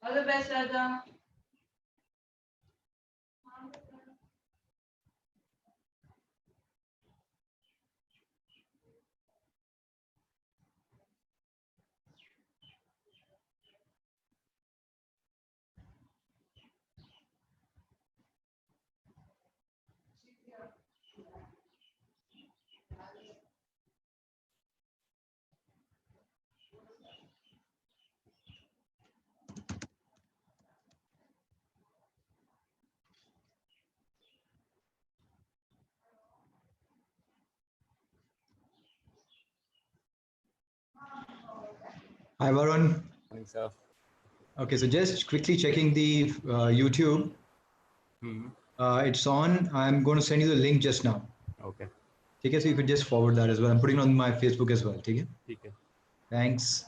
All the best, Radha. Hi, Varun. Morning, sir. Okay, so just quickly checking the YouTube. It's on. I'm going to send you the link just now. Okay. Okay, so you could just forward that as well. I'm putting it on my Facebook as well. Okay. Okay. Thanks.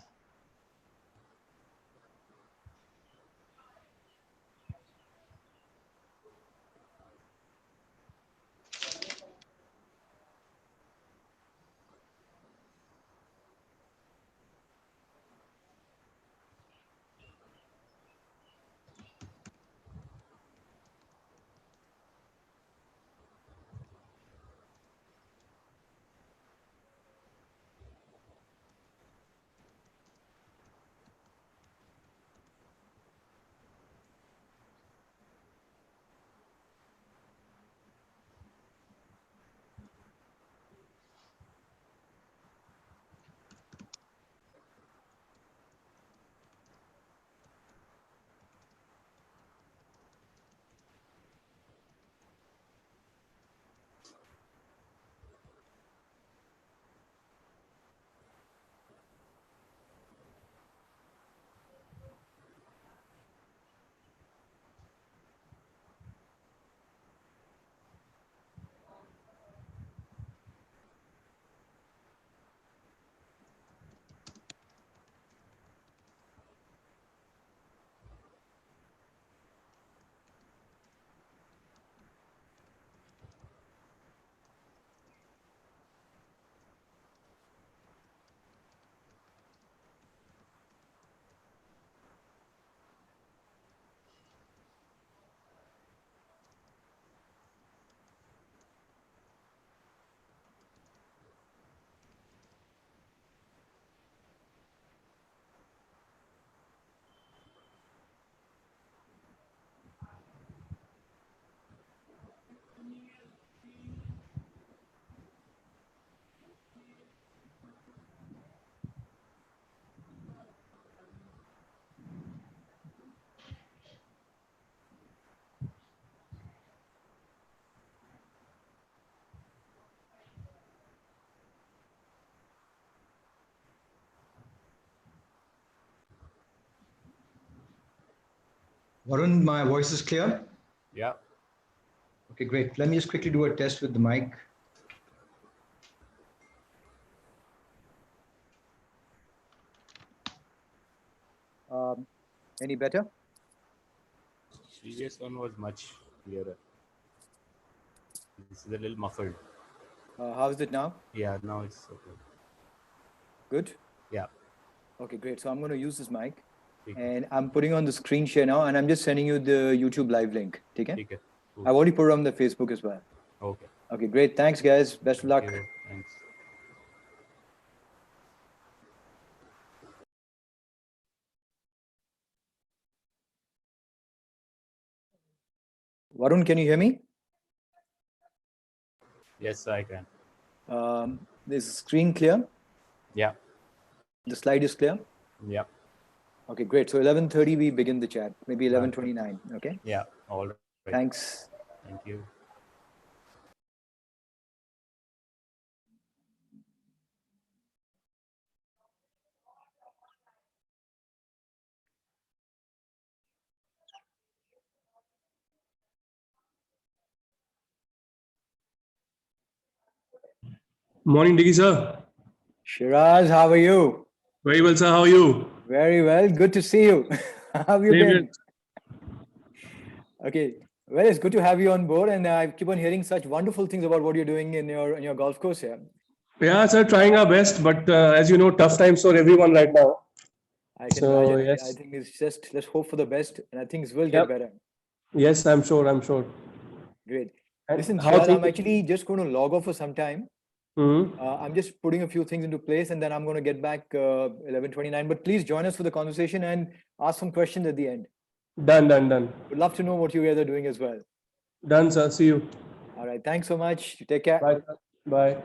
Varun, my voice is clear? Yeah. Okay, great. Let me just quickly do a test with the mic. Any better? Previous one was much clearer. This is a little muffled. How is it now? Yeah, now it's okay. Good? Yeah. Okay, great. So I'm going to use this mic. Okay. And I'm putting on the screen share now, and I'm just sending you the YouTube live link. Okay? Okay. Cool. I've already put it on the Facebook as well. Okay. Okay, great. Thanks, guys. Best of luck. Okay, thanks. Varun, can you hear me? Yes, I can. Is the screen clear? Yeah. The slide is clear? Yeah. Okay, great. So 11:30 we begin the chat. Maybe 11:29. Okay. Yeah. All right. Thanks. Thank you. Morning, Diggy sir. Shiraz, how are you? Very well, sir. How are you? Very well. Good to see you. How have you Same been? here. Okay. Well, it's good to have you on board, and I keep on hearing such wonderful things about what you're doing in your golf course here. Yeah, sir. Trying our best, but as you know, tough times for everyone right now. I can So imagine. I yes, think it's just let's hope for the best, and I things will get yep, better. yes, I'm sure, I'm sure. Great. And Listen, how Chirag, things? I'm actually just going to log off for some time. Hmm. I'm just putting a few things into place, and then I'm going to get back 11:29. But please join us for the conversation and ask some questions at the end. Done, done, done, Would love to know what you guys are doing as well. done, sir. See you. All right. Thanks so much. Take care. Bye, sir. Bye.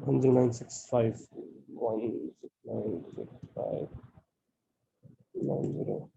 One zero nine six five 16965 905.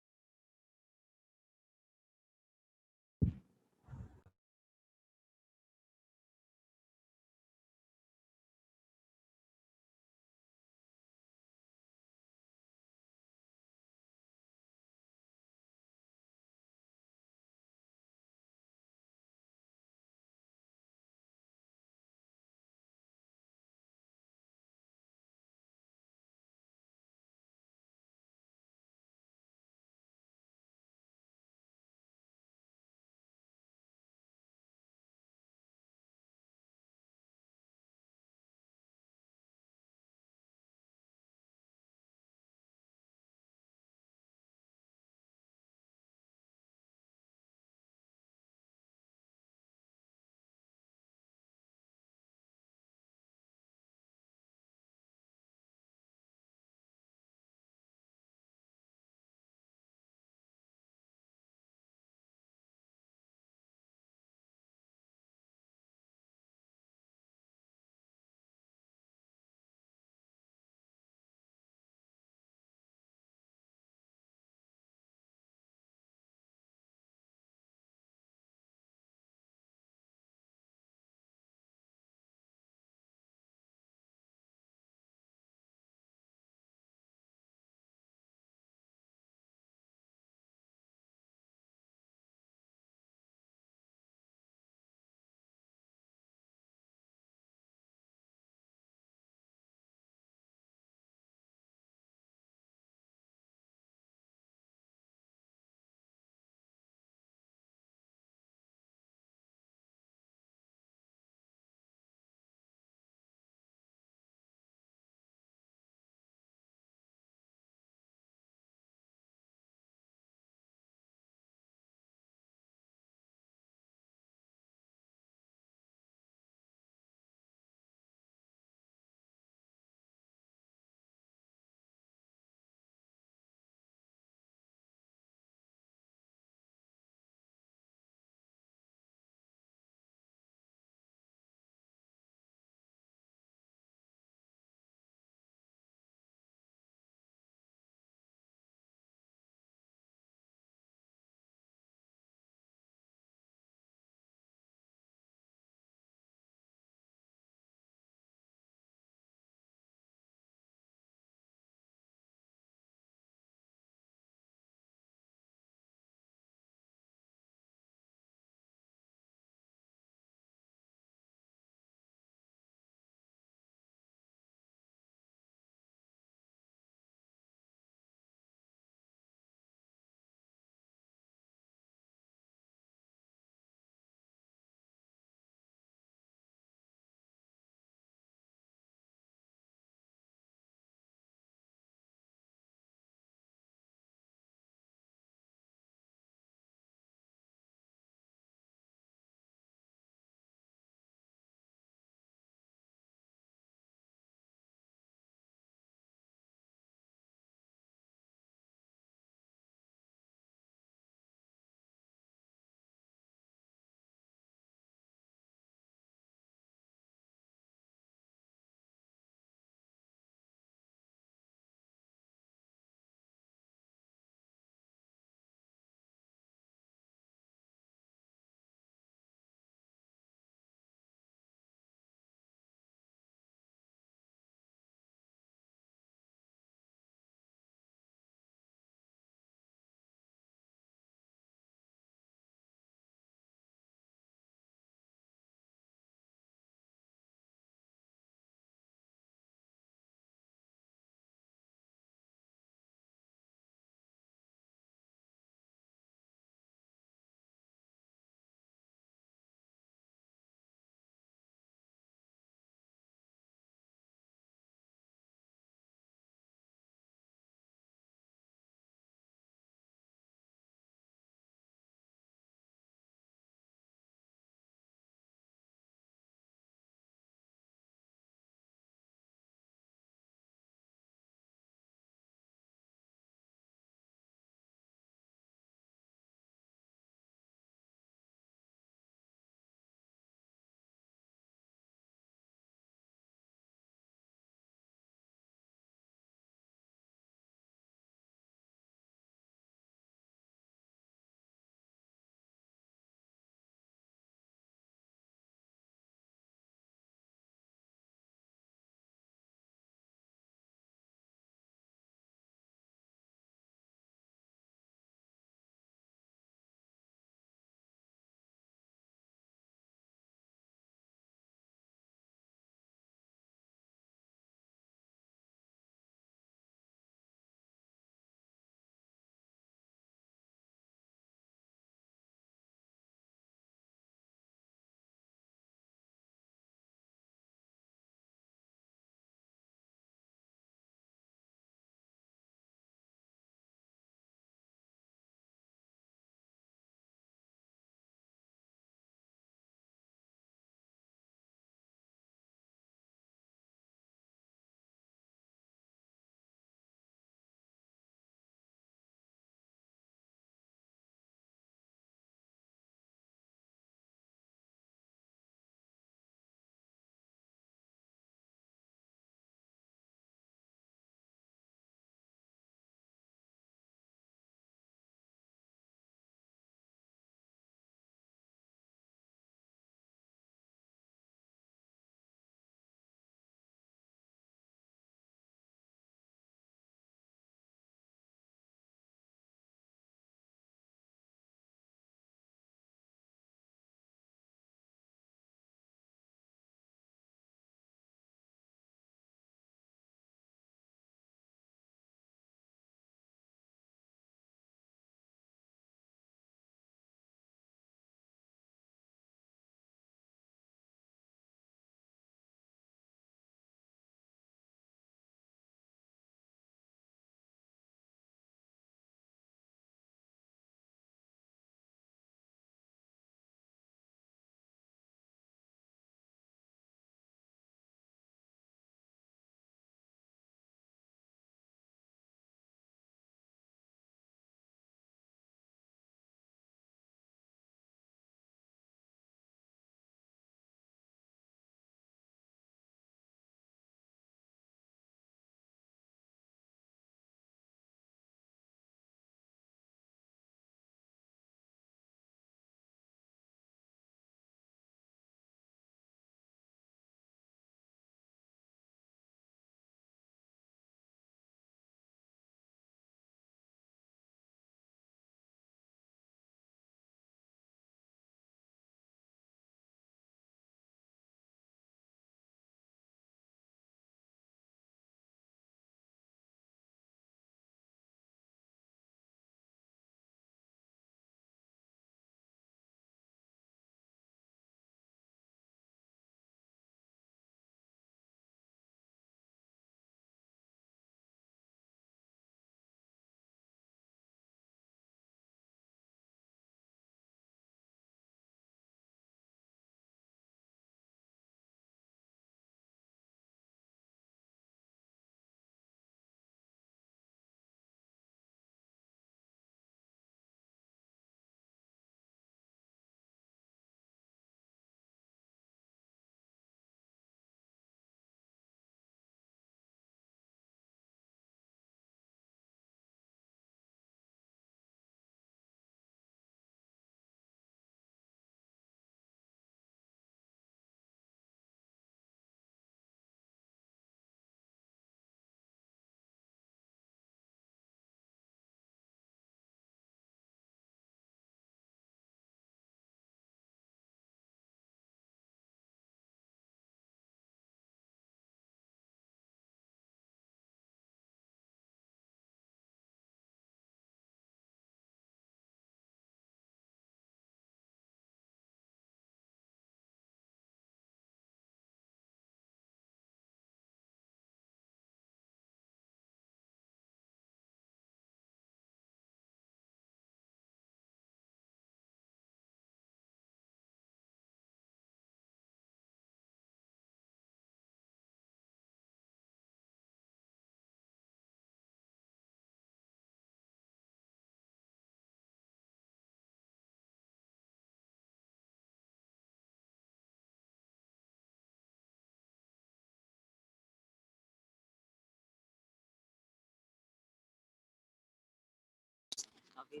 अभी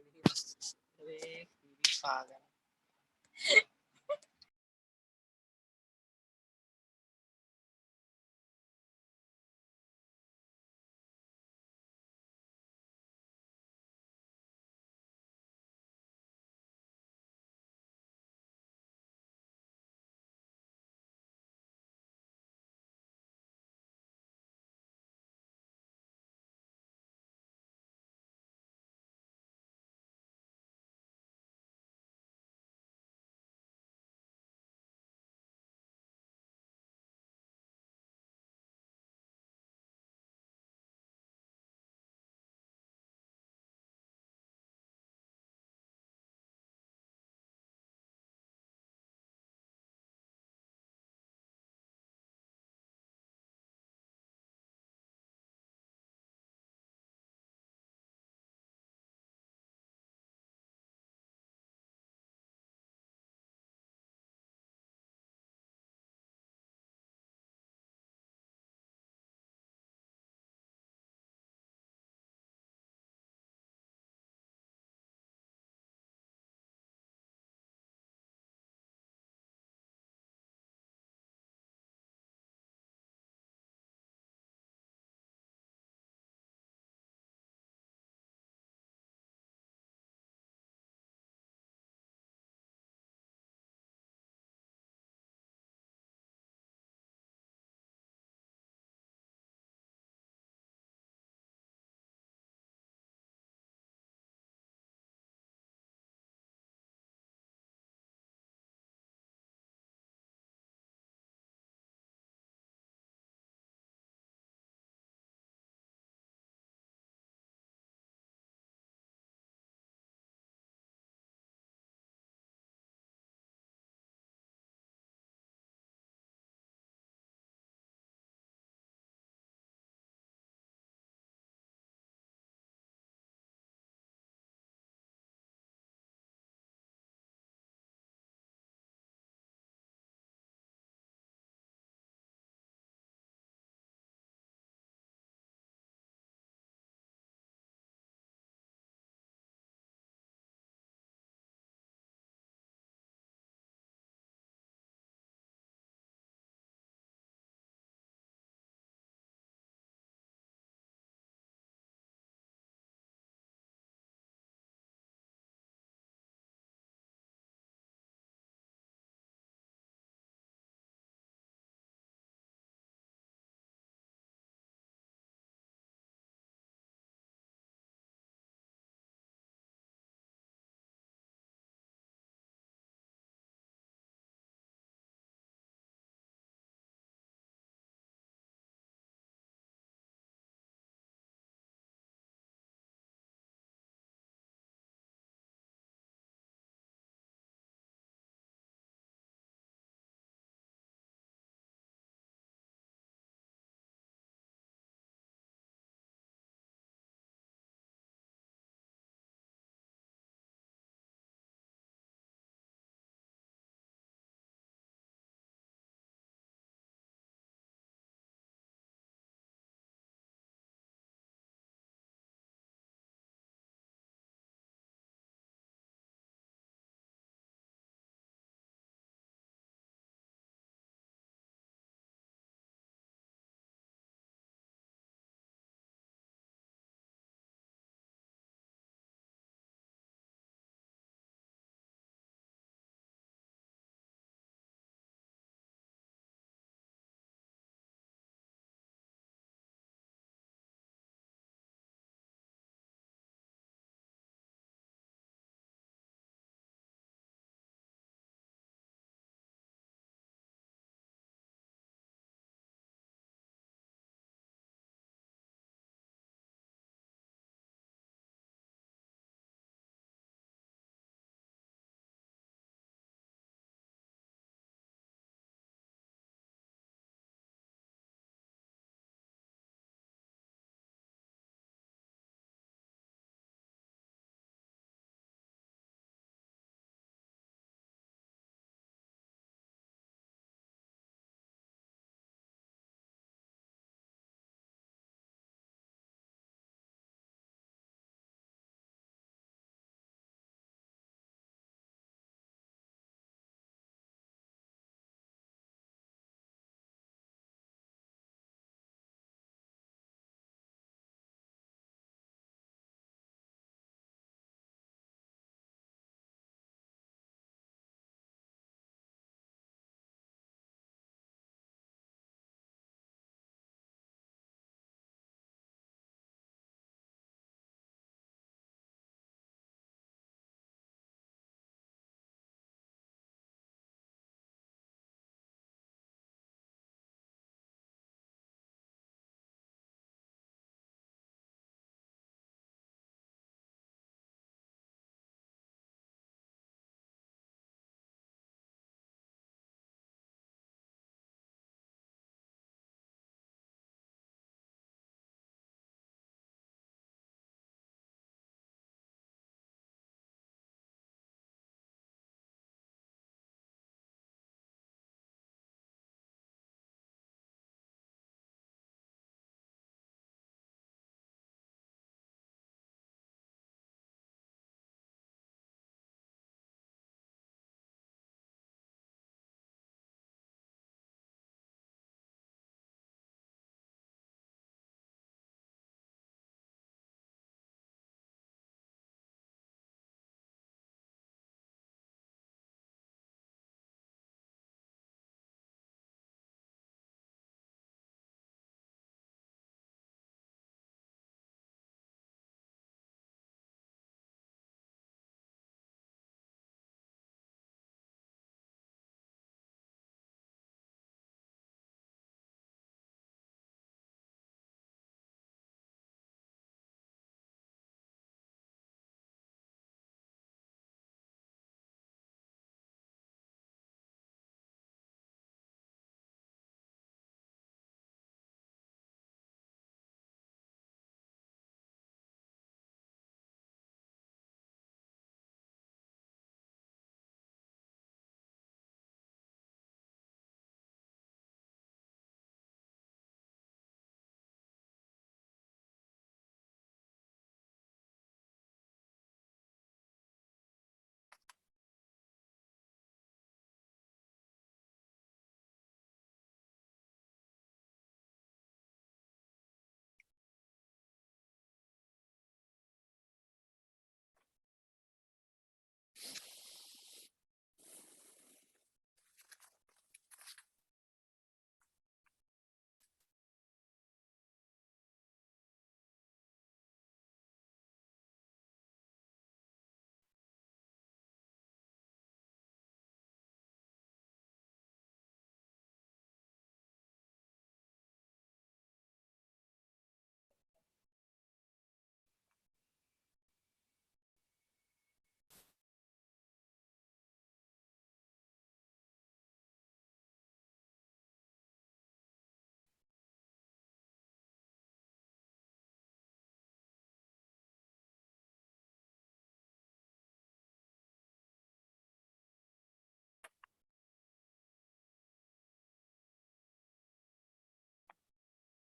नहीं पागल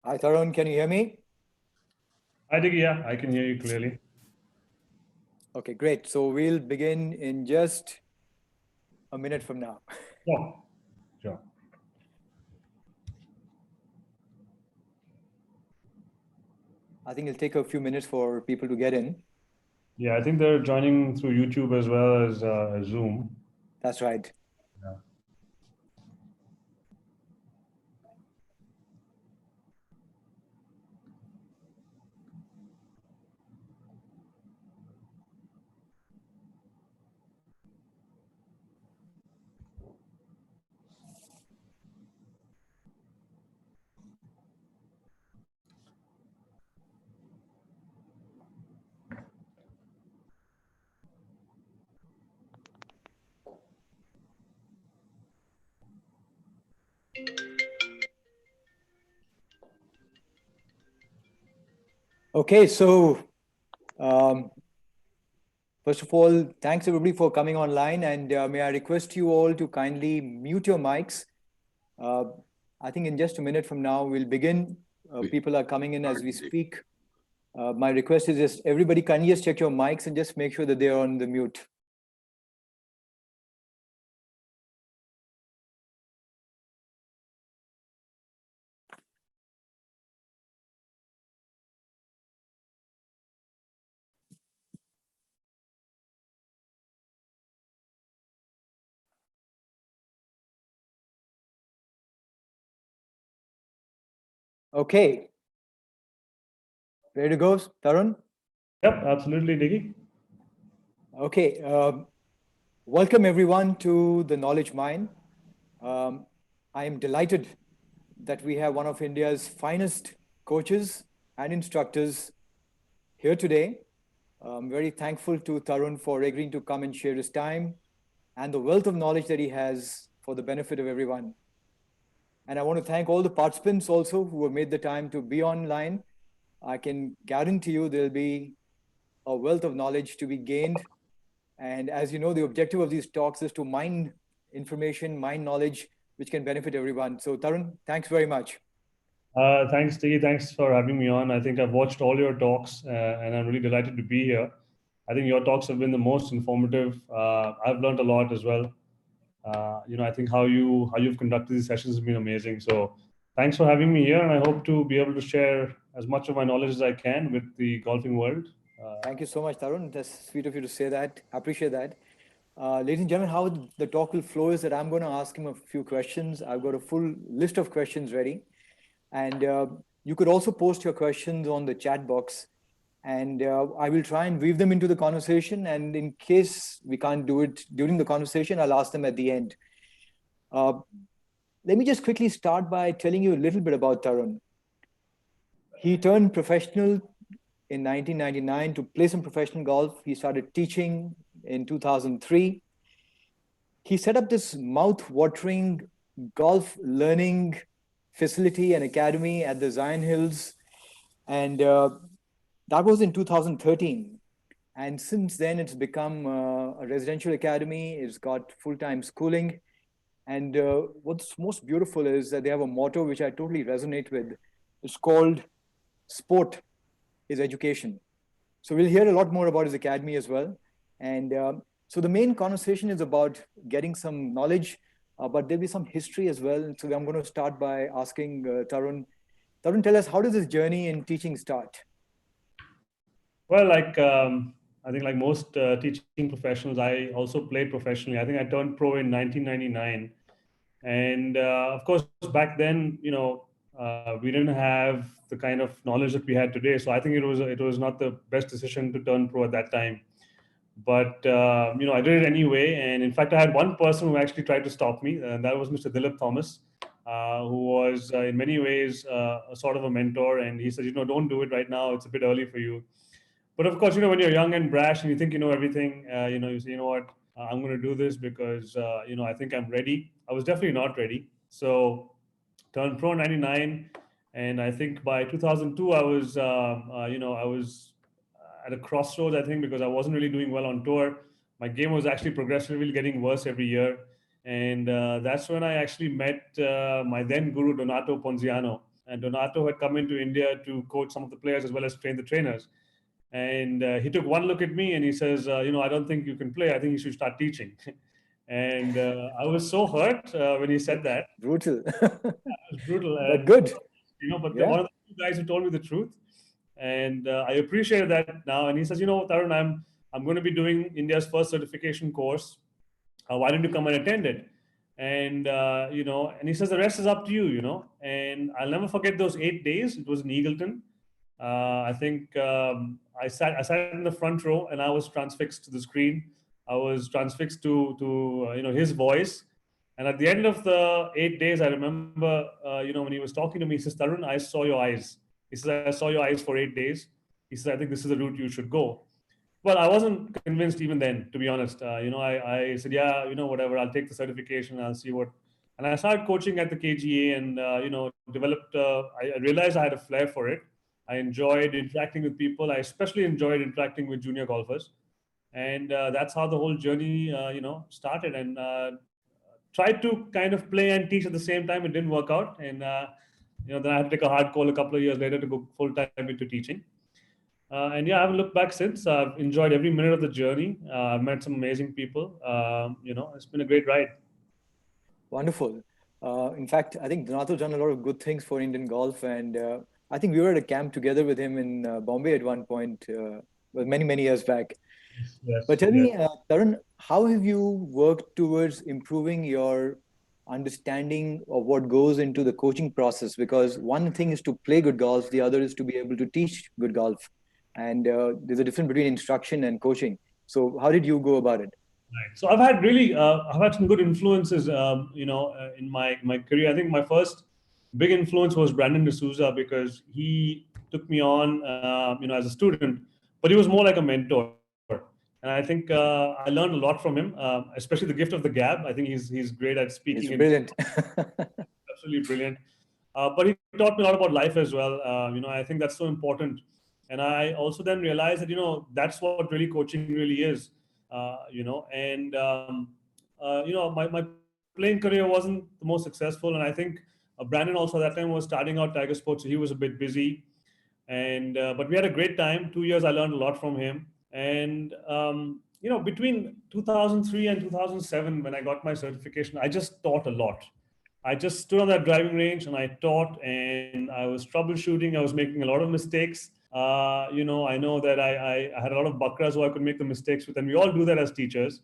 Hi, Tarun, can you hear me? I think, yeah, I can hear you clearly. Okay, great. So we'll begin in just a minute from now. Sure. Sure. I think it'll take a few minutes for people to get in. Yeah, I think they're joining through YouTube as well as Zoom. That's right. Yeah. Okay, so first of all, thanks everybody for coming online, and may I request you all to kindly mute your mics. I think in just a minute from now, we'll begin. People are coming in as we speak. My request is just everybody kindly just check your mics and just make sure that they're on the mute. Okay. Ready to go, Tarun? Yep, absolutely, Diggy. Okay. Welcome everyone to the Knowledge Mine. I am delighted that we have one of India's finest coaches and instructors here today. I'm very thankful to Tarun for agreeing to come and share his time and the wealth of knowledge that he has for the benefit of everyone. And I want to thank all the participants also who have made the time to be online. I can guarantee you there'll be a wealth of knowledge to be gained. And as you know, the objective of these talks is to mine information, mine knowledge, which can benefit everyone. So Tarun, thanks very much. Thanks, Diggy. Thanks for having me on. I think I've watched all your talks and I'm really delighted to be here. I think your talks have been the most informative. I've learned a lot as well. I think how you've conducted these sessions has been amazing. So thanks for having me here, and I hope to be able to share as much of my knowledge as I can with the golfing world. Thank you so much, Tarun. That's sweet of you to say that. I appreciate that. Ladies and gentlemen, how the talk will flow is that I'm going to ask him a few questions. I've got a full list of questions ready. And you could also post your questions on the chat box. And I will try and weave them into the conversation. And in case we can't do it during the conversation, I'll ask them at the end. Let me just quickly start by telling you a little bit about Tarun. He turned professional in 1999 to play some professional golf. He started teaching in 2003. He set up this mouth-watering golf learning facility and academy at the Zion Hills. And that was in 2013. And since then, it's become a residential academy. It's got full-time schooling. And what's most beautiful is that they have a motto which I totally resonate with. It's called "Sport is Education." So we'll hear a lot more about his academy as well. And so the main conversation is about getting some knowledge, but there'll be some history as well. So I'm going to start by asking Tarun. Tarun, tell us, how does this journey in teaching start? Well, I think like most teaching professionals, I also played professionally. I think I turned pro in 1999. And of course, back then, we didn't have the kind of knowledge that we had today. So I think it was not the best decision to turn pro at that time. But I did it anyway. And in fact, I had one person who actually tried to stop me, and that was Mr. Dilip Thomas, who was in many ways a sort of a mentor. And he said, don't do it right now. It's a bit early for you. But of course, when you're young and brash and you think you know everything, you say, what, I'm going to do this because, I think I'm ready. I was definitely not ready. So turned pro 99. And I think by 2002, I was, I was at a crossroads, I think, because I wasn't really doing well on tour. My game was actually progressively getting worse every year. And that's when I actually met my then guru, Donato Ponziano. and Donato had come into India to coach some of the players as well as train the trainers. And he took one look at me and he says, I don't think you can play. I think you should start teaching. And I was so hurt when he said that. Brutal. It was brutal. But And, good. but Yeah. one of the few guys who told me the truth. And I appreciated that now. And he says, Tarun, I'm going to be doing India's first certification course. Why don't you come and attend it? And and he says the rest is up to you. And I'll never forget those 8 days. It was in Eagleton. I think I sat in the front row and I was transfixed to the screen. I was transfixed to his voice. And at the end of the 8 days, I remember when he was talking to me, he says, Tarun, I saw your eyes. He says, I saw your eyes for 8 days. He says, I think this is the route you should go. Well, I wasn't convinced even then, to be honest. I said, yeah, whatever, I'll take the certification, I'll see what. And I started coaching at the KGA and, developed, I realized I had a flair for it. I enjoyed interacting with people. I especially enjoyed interacting with junior golfers. And that's how the whole journey, started. And tried to kind of play and teach at the same time. It didn't work out. And, then I had to take a hard call a couple of years later to go full time into teaching. And yeah, I haven't looked back since. I've enjoyed every minute of the journey. I've met some amazing people. It's been a great ride. Wonderful. In fact, I think Donato's done a lot of good things for Indian golf. And I think we were at a camp together with him in Bombay at one point, many, many years back. Yes, But tell me, Tarun, how have you worked towards improving your understanding of what goes into the coaching process? Because one thing is to play good golf, the other is to be able to teach good golf. And there's a difference between instruction and coaching. So how did you go about it? Right. So I've had some good influences, in my career. I think my first big influence was Brandon D'Souza because he took me on, as a student, but he was more like a mentor. And I think I learned a lot from him, especially the gift of the gab. I think he's great at speaking. It's brilliant. Absolutely brilliant. But he taught me a lot about life as well. I think that's so important. And I also then realized that, that's what really coaching really is. My playing career wasn't the most successful. And I think Brandon also at that time was starting out Tiger Sports. So he was a bit busy. And but we had a great time. 2 years, I learned a lot from him. And, between 2003 and 2007, when I got my certification, I just taught a lot. I just stood on that driving range and I taught and I was troubleshooting. I was making a lot of mistakes. I know that I had a lot of bakras who I could make the mistakes with, and we all do that as teachers.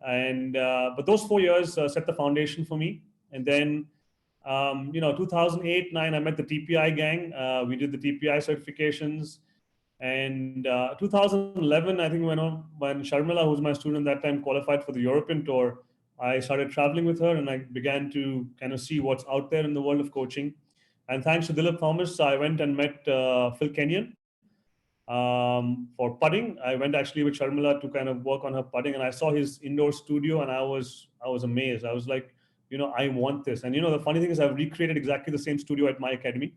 And but those 4 years set the foundation for me. And then 2008-9, I met the TPI gang. We did the TPI certifications. And 2011, I think when Sharmila, who was my student at that time, qualified for the European tour, I started traveling with her and I began to kind of see what's out there in the world of coaching. And thanks to Dilip Thomas, I went and met Phil Kenyon for putting. I went actually with Sharmila to kind of work on her putting, and I saw his indoor studio and I was amazed. I was like, I want this. And the funny thing is I've recreated exactly the same studio at my academy,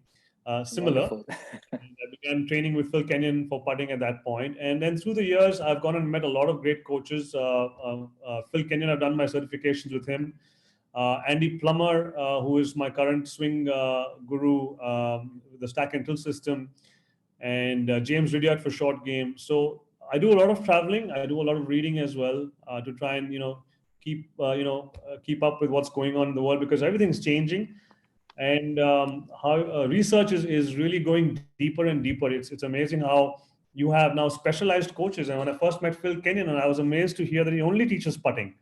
similar. And I began training with Phil Kenyon for putting at that point. And then through the years, I've gone and met a lot of great coaches. Phil Kenyon, I've done my certifications with him. Andy Plummer, who is my current swing guru, the stack and tilt system, and James Ridyard for short game. So I do a lot of traveling. I do a lot of reading as well to try and keep up with what's going on in the world, because everything's changing. And how research is really going deeper and deeper. It's amazing how you have now specialized coaches. And when I first met Phil Kenyon, and I was amazed to hear that he only teaches putting,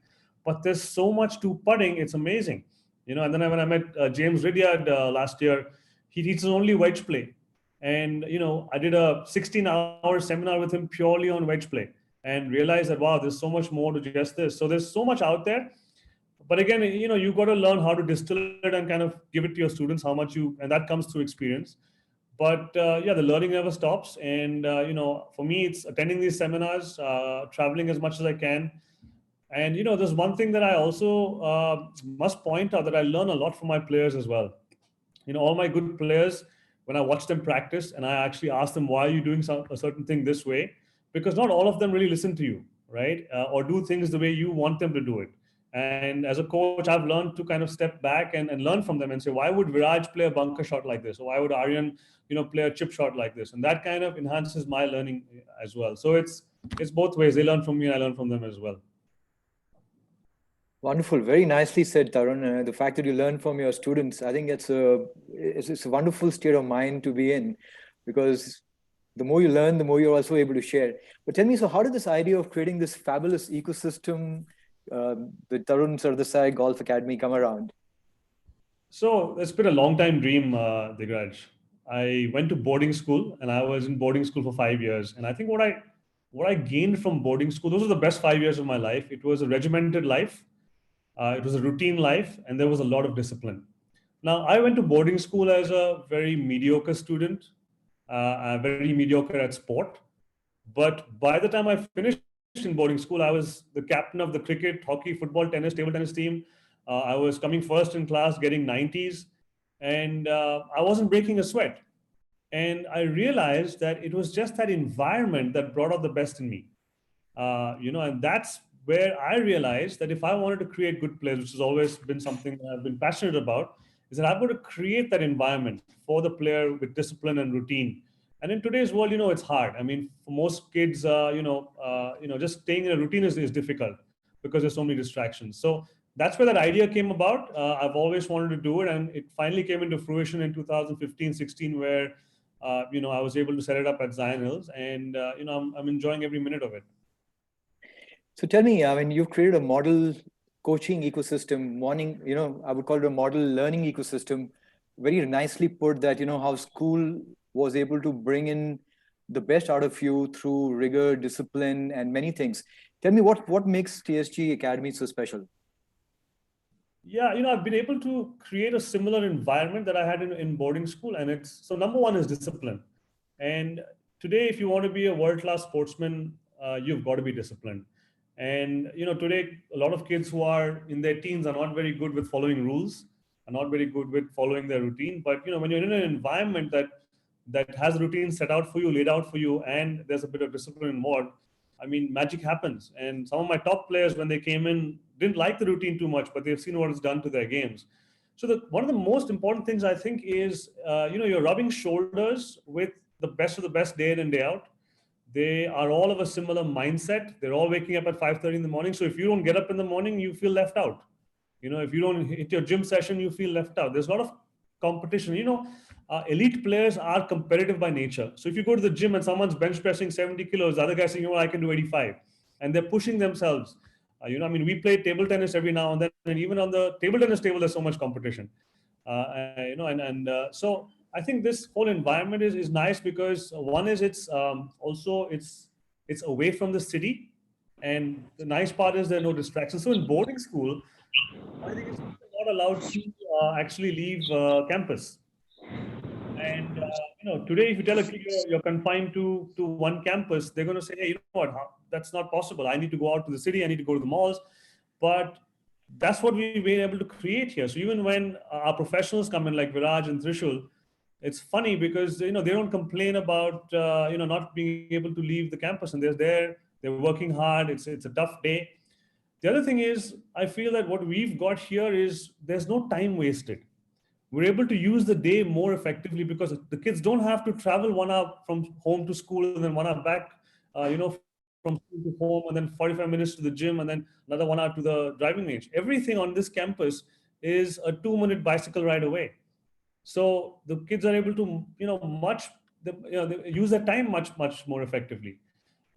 but there's so much to putting. It's amazing, And then when I met James Ridyard last year, he teaches only wedge play. And I did a 16-hour seminar with him purely on wedge play, and realized that wow, there's so much more to just this. So there's so much out there. But again, you got to learn how to distill it and kind of give it to your students, and that comes through experience. But the learning never stops. And, for me, it's attending these seminars, traveling as much as I can. And, there's one thing that I also must point out, that I learn a lot from my players as well. All my good players, when I watch them practice and I actually ask them, why are you doing a certain thing this way? Because not all of them really listen to you, right? Or do things the way you want them to do it. And as a coach, I've learned to kind of step back and learn from them and say, why would Viraj play a bunker shot like this? Or why would Aryan, play a chip shot like this? And that kind of enhances my learning as well. So it's both ways. They learn from me, I learn from them as well. Wonderful. Very nicely said, Tarun. The fact that you learn from your students, I think it's a wonderful state of mind to be in, because the more you learn, the more you're also able to share. But tell me, so how did this idea of creating this fabulous ecosystem, the Tarun Sardesai Golf Academy, come around? So it's been a long time dream, Digraj. I went to boarding school, and I was in boarding school for 5 years. And I think what I gained from boarding school, those were the best 5 years of my life. It was a regimented life. It was a routine life, and there was a lot of discipline. Now, I went to boarding school as a very mediocre student, very mediocre at sport. But by the time I finished in boarding school, I was the captain of the cricket, hockey, football, tennis, table tennis team. I was coming first in class, getting 90s, and I wasn't breaking a sweat. And I realized that it was just that environment that brought out the best in me. And that's where I realized that if I wanted to create good players, which has always been something that I've been passionate about, is that I've got to create that environment for the player with discipline and routine. And in today's world, it's hard. I mean, for most kids, just staying in a routine is difficult because there's so many distractions. So that's where that idea came about. I've always wanted to do it, and it finally came into fruition in 2015-16, where I was able to set it up at Zion Hills, and I'm enjoying every minute of it. So tell me, I mean, you've created a model coaching ecosystem, I would call it a model learning ecosystem. Very nicely put that, how school was able to bring in the best out of you through rigor, discipline, and many things. Tell me what makes TSG Academy so special? Yeah, I've been able to create a similar environment that I had in boarding school. And so number one is discipline. And today, if you want to be a world-class sportsman, you've got to be disciplined. And, today, a lot of kids who are in their teens are not very good with following rules, are not very good with following their routine. But, when you're in an environment that has a routine set out for you, laid out for you, and there's a bit of discipline involved, I mean, magic happens. And some of my top players, when they came in, didn't like the routine too much, but they've seen what it's done to their games. So one of the most important things, I think, is, you're rubbing shoulders with the best of the best day in and day out. They are all of a similar mindset. They're all waking up at 5:30 in the morning. So if you don't get up in the morning, you feel left out. If you don't hit your gym session, you feel left out. There's a lot of competition. Elite players are competitive by nature. So if you go to the gym and someone's bench pressing 70 kilos, the other guy's saying, I can do 85. And they're pushing themselves. We play table tennis every now and then. And even on the table tennis table, there's so much competition. So I think this whole environment is nice because one is it's away from the city, and the nice part is there are no distractions. So in boarding school, I think it's not allowed to actually leave campus. And today, if you tell a kid you're confined to one campus, they're going to say, hey, what? That's not possible. I need to go out to the city. I need to go to the malls. But that's what we've been able to create here. So even when our professionals come in, like Viraj and Trishul, it's funny because they don't complain about not being able to leave the campus, and they're working hard. It's a tough day. The other thing is, I feel that what we've got here is there's no time wasted. We're able to use the day more effectively because the kids don't have to travel 1 hour from home to school and then 1 hour back, from school to home, and then 45 minutes to the gym, and then another 1 hour to the driving range. Everything on this campus is a 2-minute bicycle ride away. So the kids are able to, they use their time much more effectively.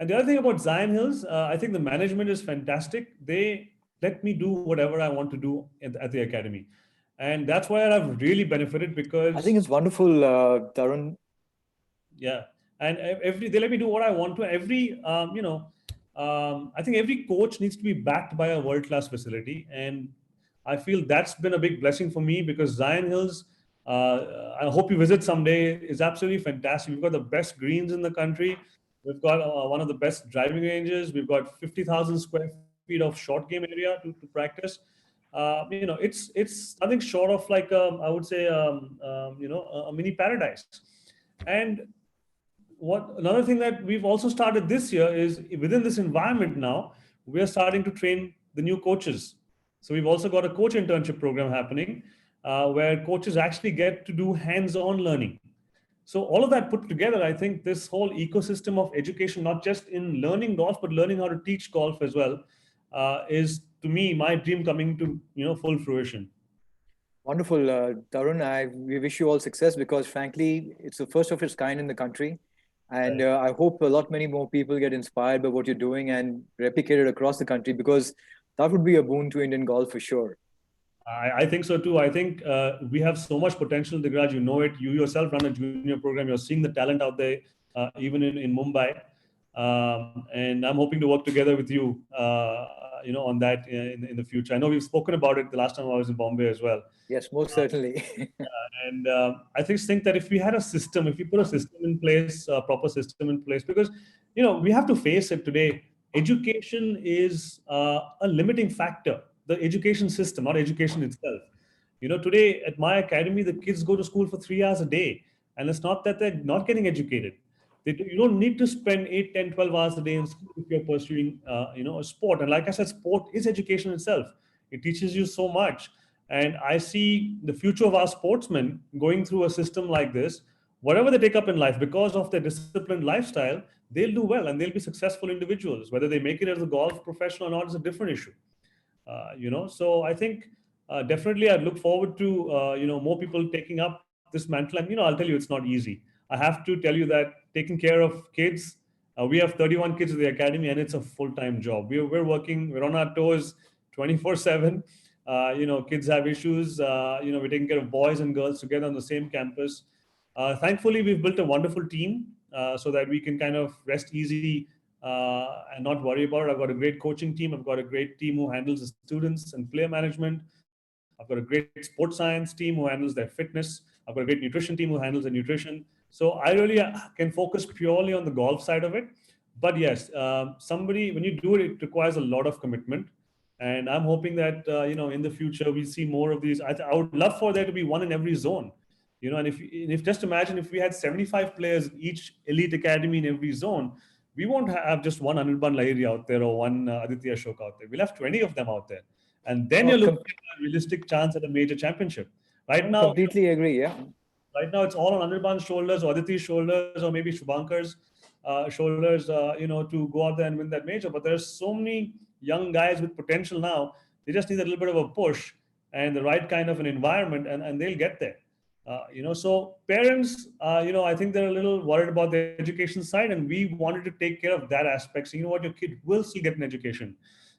And the other thing about Zion Hills, I think the management is fantastic. They let me do whatever I want to do at the academy. And that's why I've really benefited because... I think it's wonderful, Tarun. Yeah. And they let me do what I want to. I think every coach needs to be backed by a world-class facility. And I feel that's been a big blessing for me because Zion Hills, I hope you visit someday, is absolutely fantastic. We've got the best greens in the country. We've got one of the best driving ranges. We've got 50,000 square feet of short game area to practice. It's nothing short of like I would say a mini paradise. And another thing that we've also started this year is within this environment now, we're starting to train the new coaches. So we've also got a coach internship program happening where coaches actually get to do hands-on learning. So all of that put together, I think this whole ecosystem of education, not just in learning golf, but learning how to teach golf as well, is to me my dream coming to full fruition. Wonderful, Tarun. We wish you all success because, frankly, it's the first of its kind in the country. And I hope many more people get inspired by what you're doing and replicate it across the country because that would be a boon to Indian golf for sure. I think so too. I think we have so much potential, Digraj. You know it. You yourself run a junior program. You're seeing the talent out there, even in Mumbai. And I'm hoping to work together with you, on that in the future. I know we've spoken about it the last time I was in Bombay as well. Yes, most certainly. And I think that if we had a system, if we put a system in place, a proper system in place, because we have to face it today. Education is a limiting factor. The education system, not education itself. Today at my academy, the kids go to school for 3 hours a day, and it's not that they're not getting educated. You don't need to spend 8, 10, 12 hours a day in school if you're pursuing, a sport. And like I said, sport is education itself. It teaches you so much. And I see the future of our sportsmen going through a system like this. Whatever they take up in life, because of their disciplined lifestyle, they'll do well and they'll be successful individuals. Whether they make it as a golf professional or not is a different issue. So I think definitely I'd look forward to more people taking up this mantle. And I'll tell you, it's not easy. I have to tell you that taking care of kids, we have 31 kids at the academy, and it's a full-time job. We're working, we're on our toes 24/7. Kids have issues. We're taking care of boys and girls together on the same campus. Thankfully, we've built a wonderful team so that we can kind of rest easy and not worry about it. I've got a great coaching team. I've got a great team who handles the students and player management. I've got a great sports science team who handles their fitness. I've got a great nutrition team who handles the nutrition. So I really can focus purely on the golf side of it. But yes, when you do it, it requires a lot of commitment. And I'm hoping that, in the future, we see more of these. I would love for there to be one in every zone. And if just imagine if we had 75 players in each elite academy in every zone, we won't have just one Anirban Lahiri out there or one Aditya Ashok out there. We'll have 20 of them out there. And then you're looking at a realistic chance at a major championship. Right now, completely agree, yeah. Right now, it's all on Anirban's shoulders, or Aditi's shoulders, or maybe Shubhankar's shoulders, to go out there and win that major. But there's so many young guys with potential now. They just need a little bit of a push and the right kind of an environment, and they'll get there. So parents, I think they're a little worried about the education side, and we wanted to take care of that aspect. So, your kid will still get an education,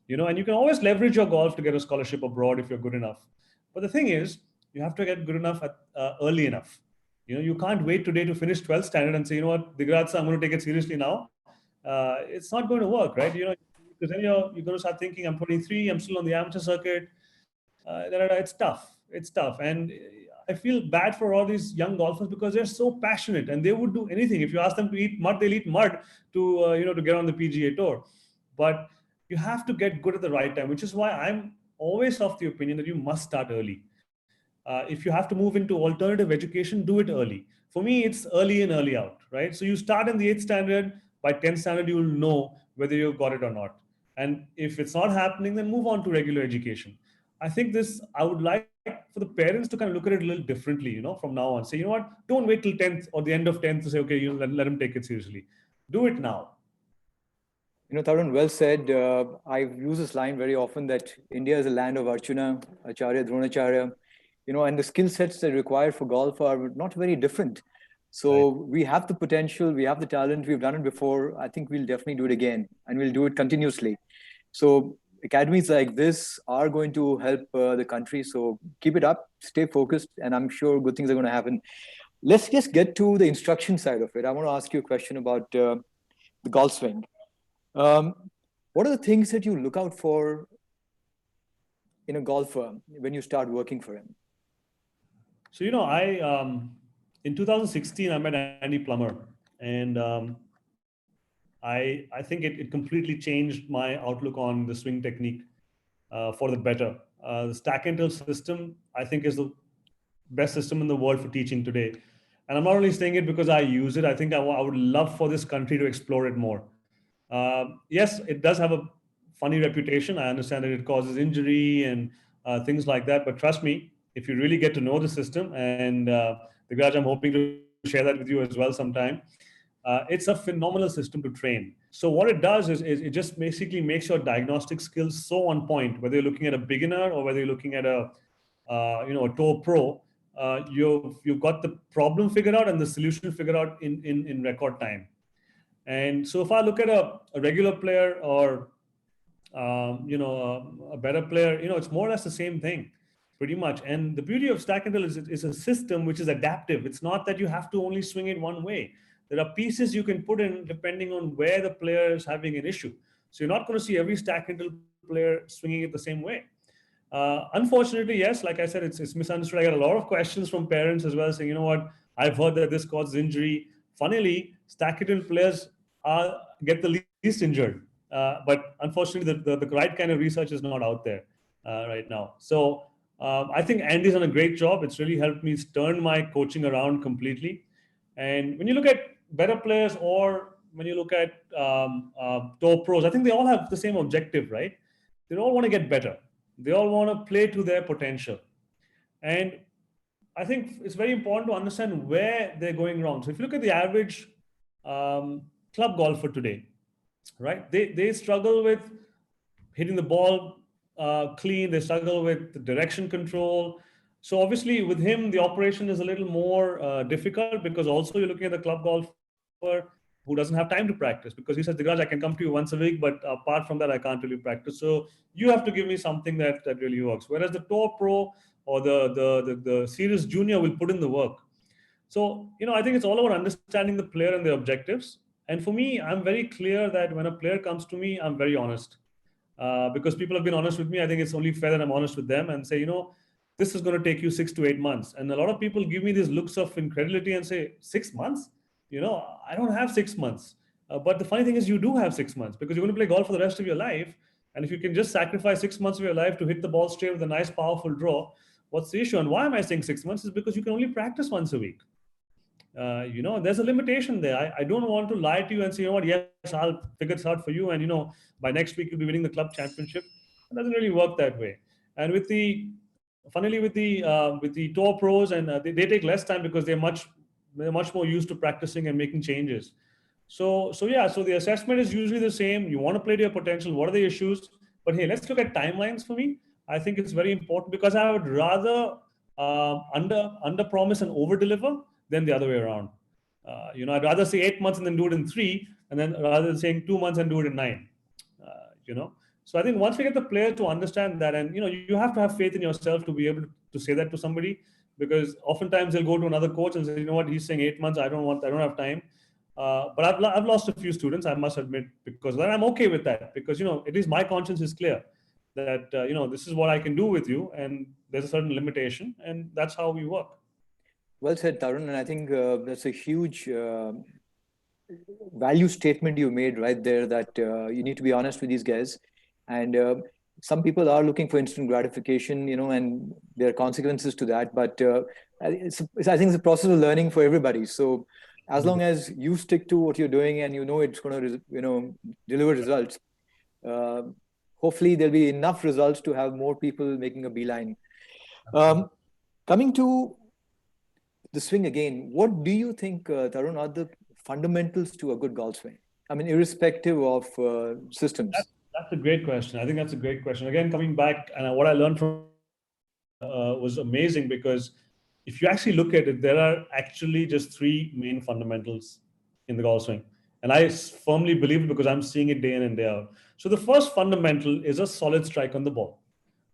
and you can always leverage your golf to get a scholarship abroad if you're good enough. But the thing is, you have to get good enough early enough. You can't wait today to finish 12th standard and say, Digraj Sir, I'm going to take it seriously now. It's not going to work, right? Because then you're going to start thinking, I'm 23, I'm still on the amateur circuit. It's tough. It's tough. And I feel bad for all these young golfers because they're so passionate and they would do anything. If you ask them to eat mud, they'll eat mud to get on the PGA Tour. But you have to get good at the right time, which is why I'm always of the opinion that you must start early. If you have to move into alternative education, do it early. For me, it's early in, early out, right? So you start in the 8th standard, by 10th standard, you will know whether you've got it or not. And if it's not happening, then move on to regular education. I think I would like for the parents to kind of look at it a little differently, from now on. Say, don't wait till 10th or the end of 10th to say, okay, let him take it seriously. Do it now. Tarun, well said. I've used this line very often that India is a land of Arjuna, Acharya, Dronacharya, and the skill sets that are required for golf are not very different. So we have the potential, we have the talent, we've done it before. I think we'll definitely do it again, and we'll do it continuously. So academies like this are going to help the country. So keep it up, stay focused, and I'm sure good things are going to happen. Let's just get to the instruction side of it. I want to ask you a question about the golf swing. What are the things that you look out for in a golfer when you start working for him? So, in 2016, I met Andy Plummer, and I think it completely changed my outlook on the swing technique for the better. The stack and tilt system, I think, is the best system in the world for teaching today. And I'm not only saying it because I use it. I think I would love for this country to explore it more. Yes, it does have a funny reputation. I understand that it causes injury and things like that. But trust me, if you really get to know the system, and Digraj, I'm hoping to share that with you as well sometime. It's a phenomenal system to train. So what it does is it just basically makes your diagnostic skills so on point, whether you're looking at a beginner or whether you're looking at a a tour pro. You've got the problem figured out and the solution figured out in record time. And so if I look at a regular player or a better player, it's more or less the same thing, pretty much. And the beauty of Stack and Drill is a system which is adaptive. It's not that you have to only swing it one way. There are pieces you can put in depending on where the player is having an issue. So you're not going to see every Stack and Drill player swinging it the same way. Unfortunately, yes, like I said, it's misunderstood. I get a lot of questions from parents as well saying, you know what, I've heard that this causes injury. Funnily, Stack and Drill players get the least injured. But unfortunately, the right kind of research is not out there right now. So I think Andy's done a great job. It's really helped me turn my coaching around completely. And when you look at better players or when you look at tour pros, I think they all have the same objective, right? They all want to get better. They all want to play to their potential. And I think it's very important to understand where they're going wrong. So if you look at the average club golfer today, right? They struggle with hitting the ball clean. They struggle with the direction control. So obviously with him, the operation is a little more difficult because also you're looking at the club golfer who doesn't have time to practice because he says, Digraj, I can come to you once a week, but apart from that, I can't really practice. So you have to give me something that really works. Whereas the tour pro or the serious junior will put in the work. So, I think it's all about understanding the player and their objectives. And for me, I'm very clear that when a player comes to me, I'm very honest. Because people have been honest with me, I think it's only fair that I'm honest with them and say, this is going to take you 6 to 8 months. And a lot of people give me these looks of incredulity and say, 6 months? I don't have 6 months. But the funny thing is you do have 6 months because you're going to play golf for the rest of your life. And if you can just sacrifice 6 months of your life to hit the ball straight with a nice, powerful draw, what's the issue? And why am I saying 6 months is because you can only practice once a week. There's a limitation there. I don't want to lie to you and say, yes, I'll figure this out for you. And, by next week, you'll be winning the club championship. It doesn't really work that way. And with the tour pros, and they take less time because they're much more used to practicing and making changes. So the assessment is usually the same. You want to play to your potential. What are the issues? But hey, let's look at timelines for me. I think it's very important because I would rather under promise and over deliver than the other way around. I'd rather say 8 months and then do it in 3, and then rather than saying 2 months and do it in 9. So I think once we get the player to understand that, and you have to have faith in yourself to be able to say that to somebody, because oftentimes they'll go to another coach and say, he's saying 8 months. I don't have time. But I've lost a few students, I must admit, because I'm okay with that because at least my conscience is clear that this is what I can do with you, and there's a certain limitation, and that's how we work. Well said, Tarun, and I think that's a huge value statement you made right there, that you need to be honest with these guys. And some people are looking for instant gratification, and there are consequences to that. But I think it's a process of learning for everybody. So as long as you stick to what you're doing and it's going to, deliver results, hopefully there'll be enough results to have more people making a beeline. Coming to the swing again, what do you think, Tarun, are the fundamentals to a good golf swing? I mean, irrespective of systems. That's a great question. I think that's a great question. Again, coming back, and what I learned from was amazing because if you actually look at it, there are actually just 3 main fundamentals in the golf swing. And I firmly believe it because I'm seeing it day in and day out. So the first fundamental is a solid strike on the ball,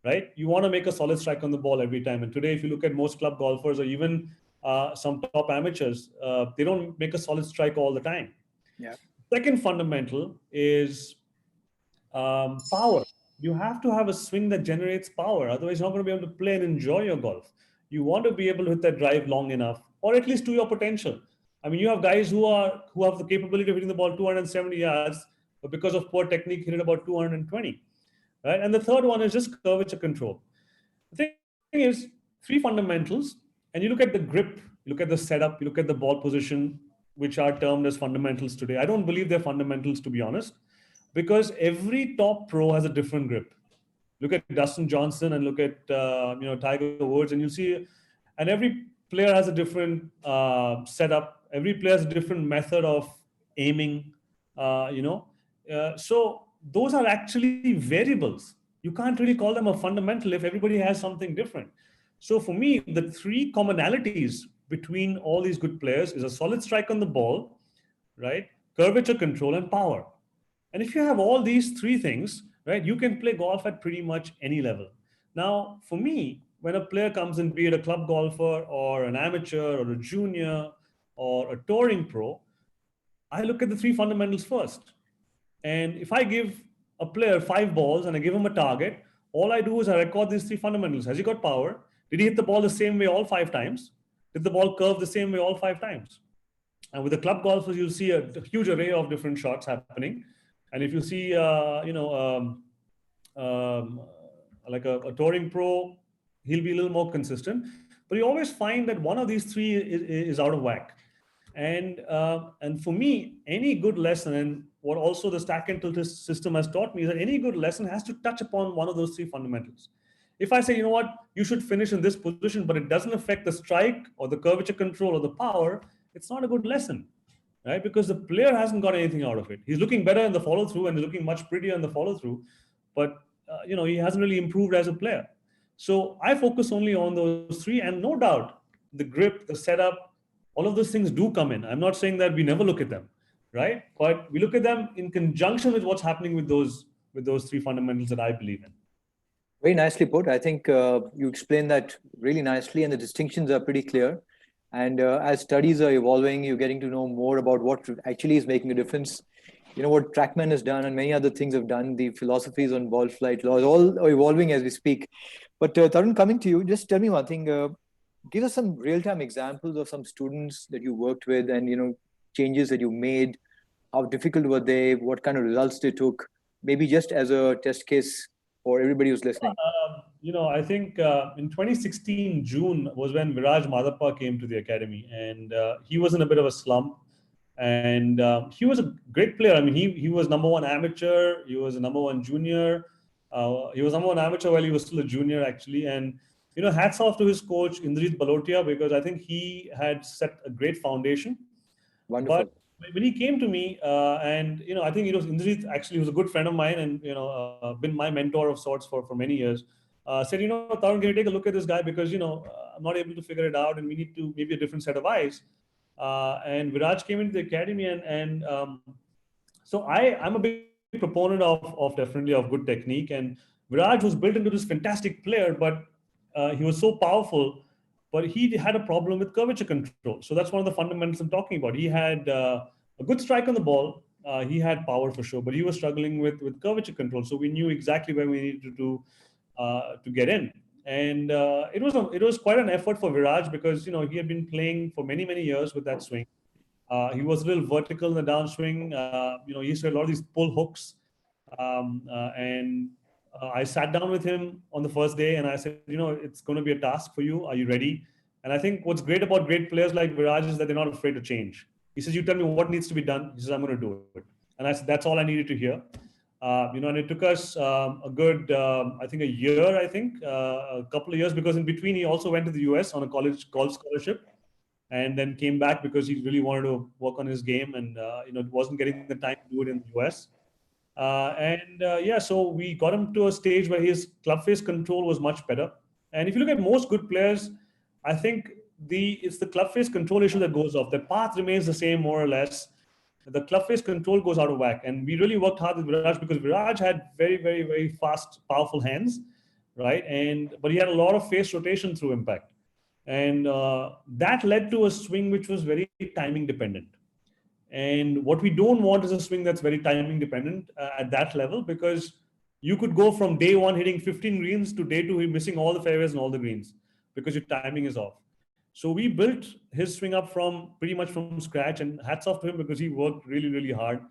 right? You want to make a solid strike on the ball every time. And today, if you look at most club golfers or even some top amateurs, they don't make a solid strike all the time. Yeah. Second fundamental is power. You have to have a swing that generates power. Otherwise, you're not going to be able to play and enjoy your golf. You want to be able to hit that drive long enough, or at least to your potential. I mean, you have guys who have the capability of hitting the ball 270 yards, but because of poor technique, hit it about 220. Right? And the third one is just curvature control. The thing is 3 fundamentals, and you look at the grip, you look at the setup, you look at the ball position, which are termed as fundamentals today. I don't believe they're fundamentals, to be honest, because every top pro has a different grip. Look at Dustin Johnson and look at Tiger Woods, and you see, and every player has a different setup. Every player has a different method of aiming. So those are actually variables. You can't really call them a fundamental if everybody has something different. So for me, the three commonalities between all these good players is a solid strike on the ball, right? Curvature control and power. And if you have all these three things, right, you can play golf at pretty much any level. Now, for me, when a player comes in, be it a club golfer or an amateur or a junior or a touring pro, I look at the three fundamentals first. And if I give a player 5 balls and I give him a target, all I do is I record these three fundamentals. Has he got power? Did he hit the ball the same way all 5 times? Did the ball curve the same way all 5 times? And with the club golfers, you'll see a huge array of different shots happening. And if you see, like a touring pro, he'll be a little more consistent. But you always find that one of these three is out of whack. And for me, any good lesson, and what also the stack and tilt system has taught me, is that any good lesson has to touch upon one of those three fundamentals. If I say, you know what, you should finish in this position, but it doesn't affect the strike or the curvature control or the power, it's not a good lesson, right? Because the player hasn't got anything out of it. He's looking better in the follow through and he's looking much prettier in the follow through, but he hasn't really improved as a player. So I focus only on those three, and no doubt the grip, the setup, all of those things do come in. I'm not saying that we never look at them, right? But we look at them in conjunction with what's happening with those three fundamentals that I believe in. Very nicely put. I think you explained that really nicely, and the distinctions are pretty clear. And as studies are evolving, you're getting to know more about what actually is making a difference. You know, what TrackMan has done and many other things have done, the philosophies on ball flight laws, all are evolving as we speak. But Tarun, coming to you, just tell me one thing. Give us some real-time examples of some students that you worked with and, changes that you made. How difficult were they? What kind of results they took? Maybe just as a test case for everybody who's listening. I think in 2016, June was when Viraj Madappa came to the academy, and he was in a bit of a slump. And he was a great player. I mean, he was #1 amateur. He was a #1 junior. He was #1 amateur while he was still a junior, actually. And hats off to his coach Indrajit Balotia, because I think he had set a great foundation. Wonderful. But when he came to me, and I think Indrajit actually was a good friend of mine, and been my mentor of sorts for many years. Said, Tarun, can you take a look at this guy, because I'm not able to figure it out, and we need to maybe a different set of eyes. And Viraj came into the academy, and so I'm a big proponent of definitely of good technique. And Viraj was built into this fantastic player, but he was so powerful, but he had a problem with curvature control. So that's one of the fundamentals I'm talking about. He had a good strike on the ball. He had power for sure, but he was struggling with curvature control. So we knew exactly where we needed to get in. And it was quite an effort for Viraj, because he had been playing for many years with that swing. He was a little vertical in the downswing. He used to have a lot of these pull hooks. And I sat down with him on the first day and I said, it's going to be a task for you. Are you ready? And I think what's great about great players like Viraj is that they're not afraid to change. He says, you tell me what needs to be done. He says, I'm going to do it. And I said, that's all I needed to hear. And it took us a good, I think a year, a couple of years, because in between he also went to the US on a college golf scholarship, and then came back because he really wanted to work on his game, and wasn't getting the time to do it in the US. So we got him to a stage where his club face control was much better. And if you look at most good players, I think it's the club face control issue that goes off. The path remains the same more or less. The club face control goes out of whack. And we really worked hard with Viraj, because Viraj had very, very, very fast, powerful hands, right? But he had a lot of face rotation through impact. And that led to a swing which was very timing dependent. And what we don't want is a swing that's very timing dependent at that level, because you could go from day one hitting 15 greens to day two missing all the fairways and all the greens because your timing is off. So we built his swing up from pretty much from scratch, and hats off to him because he worked really, really hard.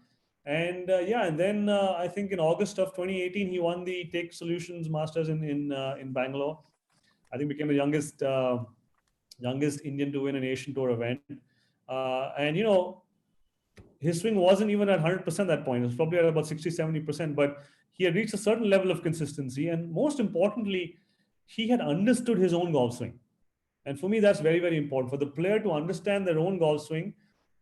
And and then I think in August of 2018, he won the Take Solutions Masters in Bangalore. I think became the youngest Indian to win an Asian Tour event. his swing wasn't even at 100% at that point. It was probably at about 60, 70%, but he had reached a certain level of consistency. And most importantly, he had understood his own golf swing. And for me, that's very, very important for the player to understand their own golf swing,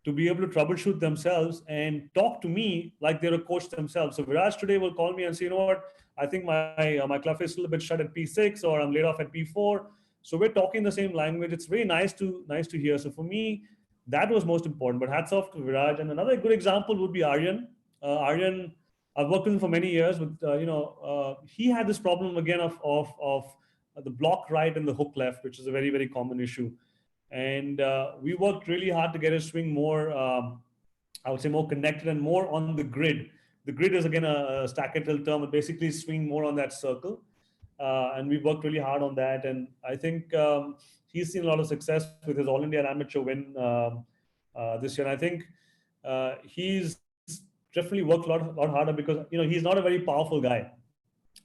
to be able to troubleshoot themselves and talk to me like they're a coach themselves. So Viraj today will call me and say, you know what, I think my club is still a bit shut at P6, or I'm laid off at P4. So we're talking the same language. It's very nice to hear. So for me, that was most important. But hats off to Viraj. And another good example would be Aryan. Aryan, I've worked with him for many years. But he had this problem again of the block right and the hook left, which is a very, very common issue. And we worked really hard to get his swing more, I would say, more connected and more on the grid. The grid is again a stack and tilt term. It basically swing more on that circle. And we worked really hard on that. And I think he's seen a lot of success with his All India Amateur win this year. And I think he's definitely worked a lot harder because he's not a very powerful guy.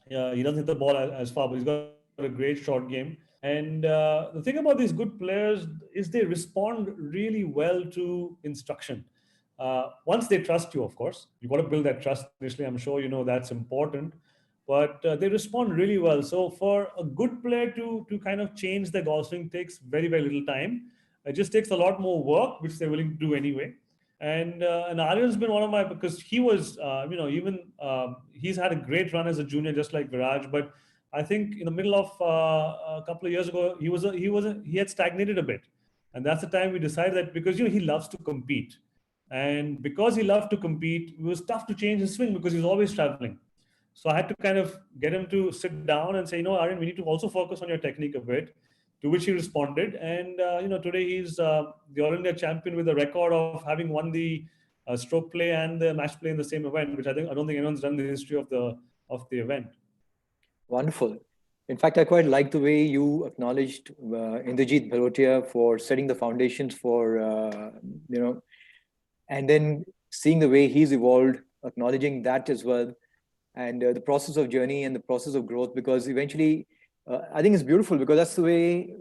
He doesn't hit the ball as far, but he's got a great short game. And the thing about these good players is they respond really well to instruction. Once they trust you, of course, you've got to build that trust initially. I'm sure that's important, but they respond really well. So for a good player to kind of change their golf swing takes very, very little time. It just takes a lot more work, which they're willing to do anyway. And Aryan's been one of my, because he was, he's had a great run as a junior, just like Viraj. But I think in the middle of a couple of years ago, he had stagnated a bit. And that's the time we decided that because, he loves to compete. And because he loved to compete, it was tough to change his swing because he was always traveling. So I had to kind of get him to sit down and say, Aryan, we need to also focus on your technique a bit. To which he responded. And, today he's the All India champion with a record of having won the stroke play and the match play in the same event, which I don't think anyone's done in the history of the event. Wonderful. In fact, I quite like the way you acknowledged Indrajit Bharotia for setting the foundations for, and then seeing the way he's evolved, acknowledging that as well, and the process of journey and the process of growth, because eventually, I think it's beautiful because that's the way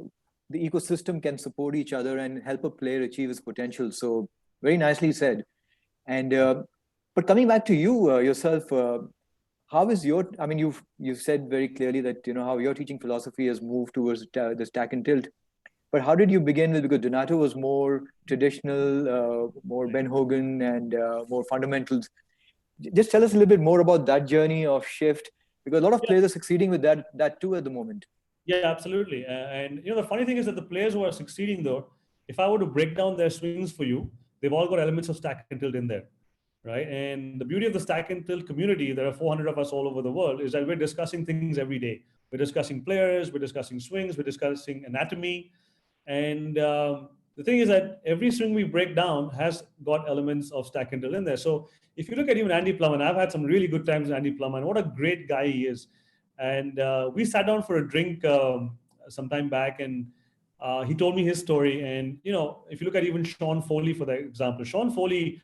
the ecosystem can support each other and help a player achieve his potential. So very nicely said. And but coming back to you yourself, how is your? I mean, you've said very clearly that how your teaching philosophy has moved towards the stack and tilt. But how did you begin with? Because Donato was more traditional, more Ben Hogan, and more fundamentals. Just tell us a little bit more about that journey of shift. Because a lot of players are succeeding with that too at the moment. Yeah, absolutely. And the funny thing is that the players who are succeeding, though, if I were to break down their swings for you, they've all got elements of stack and tilt in there, right? And the beauty of the stack and tilt community, there are 400 of us all over the world, is that we're discussing things every day. We're discussing players, we're discussing swings, we're discussing anatomy. And the thing is that every swing we break down has got elements of stack and tilt in there. So if you look at even Andy Plum, and I've had some really good times with Andy Plum, and what a great guy he is. And we sat down for a drink some time back, and he told me his story. And, if you look at even Sean Foley, for that example, Sean Foley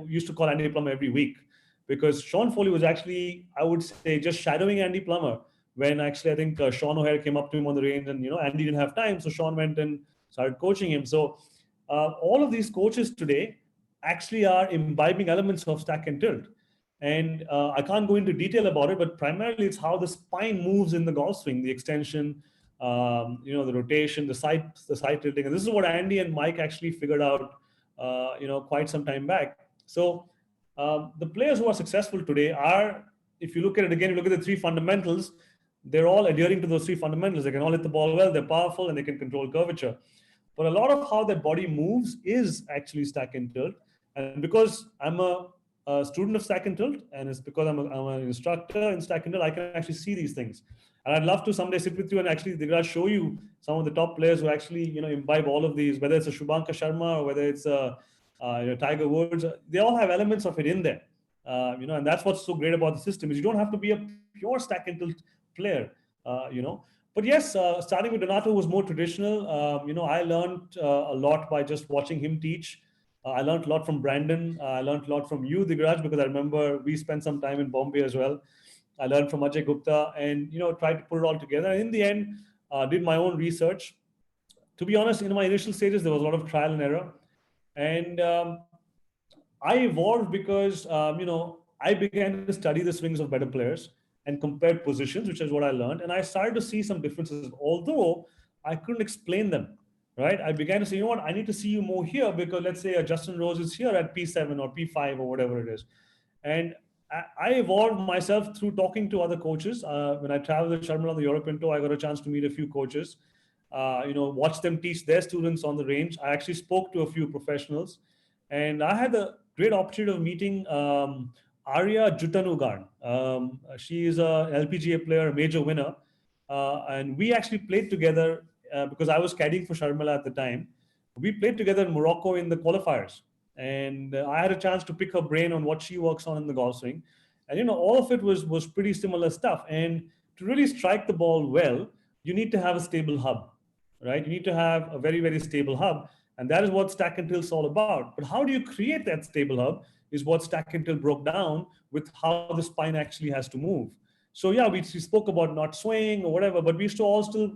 used to call Andy Plummer every week because Sean Foley was actually, I would say, just shadowing Andy Plummer when actually I think Sean O'Hare came up to him on the range and, Andy didn't have time. So Sean went and started coaching him. So all of these coaches today actually are imbibing elements of stack and tilt. And I can't go into detail about it, but primarily it's how the spine moves in the golf swing, the extension, the rotation, the side tilting. And this is what Andy and Mike actually figured out, quite some time back. So the players who are successful today are, if you look at it again, you look at the three fundamentals, they're all adhering to those three fundamentals. They can all hit the ball well, they're powerful, and they can control curvature. But a lot of how their body moves is actually stack and tilt. And because I'm a student of stack and tilt, and it's because I'm an instructor in stack and tilt, I can actually see these things. And I'd love to someday sit with you and actually, Digraj, show you some of the top players who actually, imbibe all of these, whether it's a Shubhankar Sharma or whether it's a Tiger Woods. They all have elements of it in there. And that's what's so great about the system is you don't have to be a pure stack and tilt player, But yes, starting with Donato was more traditional. I learned a lot by just watching him teach. I learned a lot from Brandon. I learned a lot from you, Digraj, because I remember we spent some time in Bombay as well. I learned from Ajay Gupta and, tried to put it all together. And in the end, did my own research. To be honest, in my initial stages, there was a lot of trial and error. And I evolved because, I began to study the swings of better players and compared positions, which is what I learned. And I started to see some differences, although I couldn't explain them, right? I began to say, you know what, I need to see you more here because let's say a Justin Rose is here at P7 or P5 or whatever it is. And I evolved myself through talking to other coaches. When I traveled with Sharma on the European tour, I got a chance to meet a few coaches, watch them teach their students on the range. I actually spoke to a few professionals, and I had the great opportunity of meeting Arya Jutanugarn. She is an LPGA player, a major winner, and we actually played together because I was caddying for Sharmila at the time. We played together in Morocco in the qualifiers, and I had a chance to pick her brain on what she works on in the golf swing, and all of it was pretty similar stuff. And to really strike the ball well, you need to have a stable hub, right? You need to have a very, very stable hub. And that is what Stack and Tilt is all about. But how do you create that stable hub is what Stack and Tilt broke down with how the spine actually has to move. So yeah, we spoke about not swaying or whatever, but we used to all still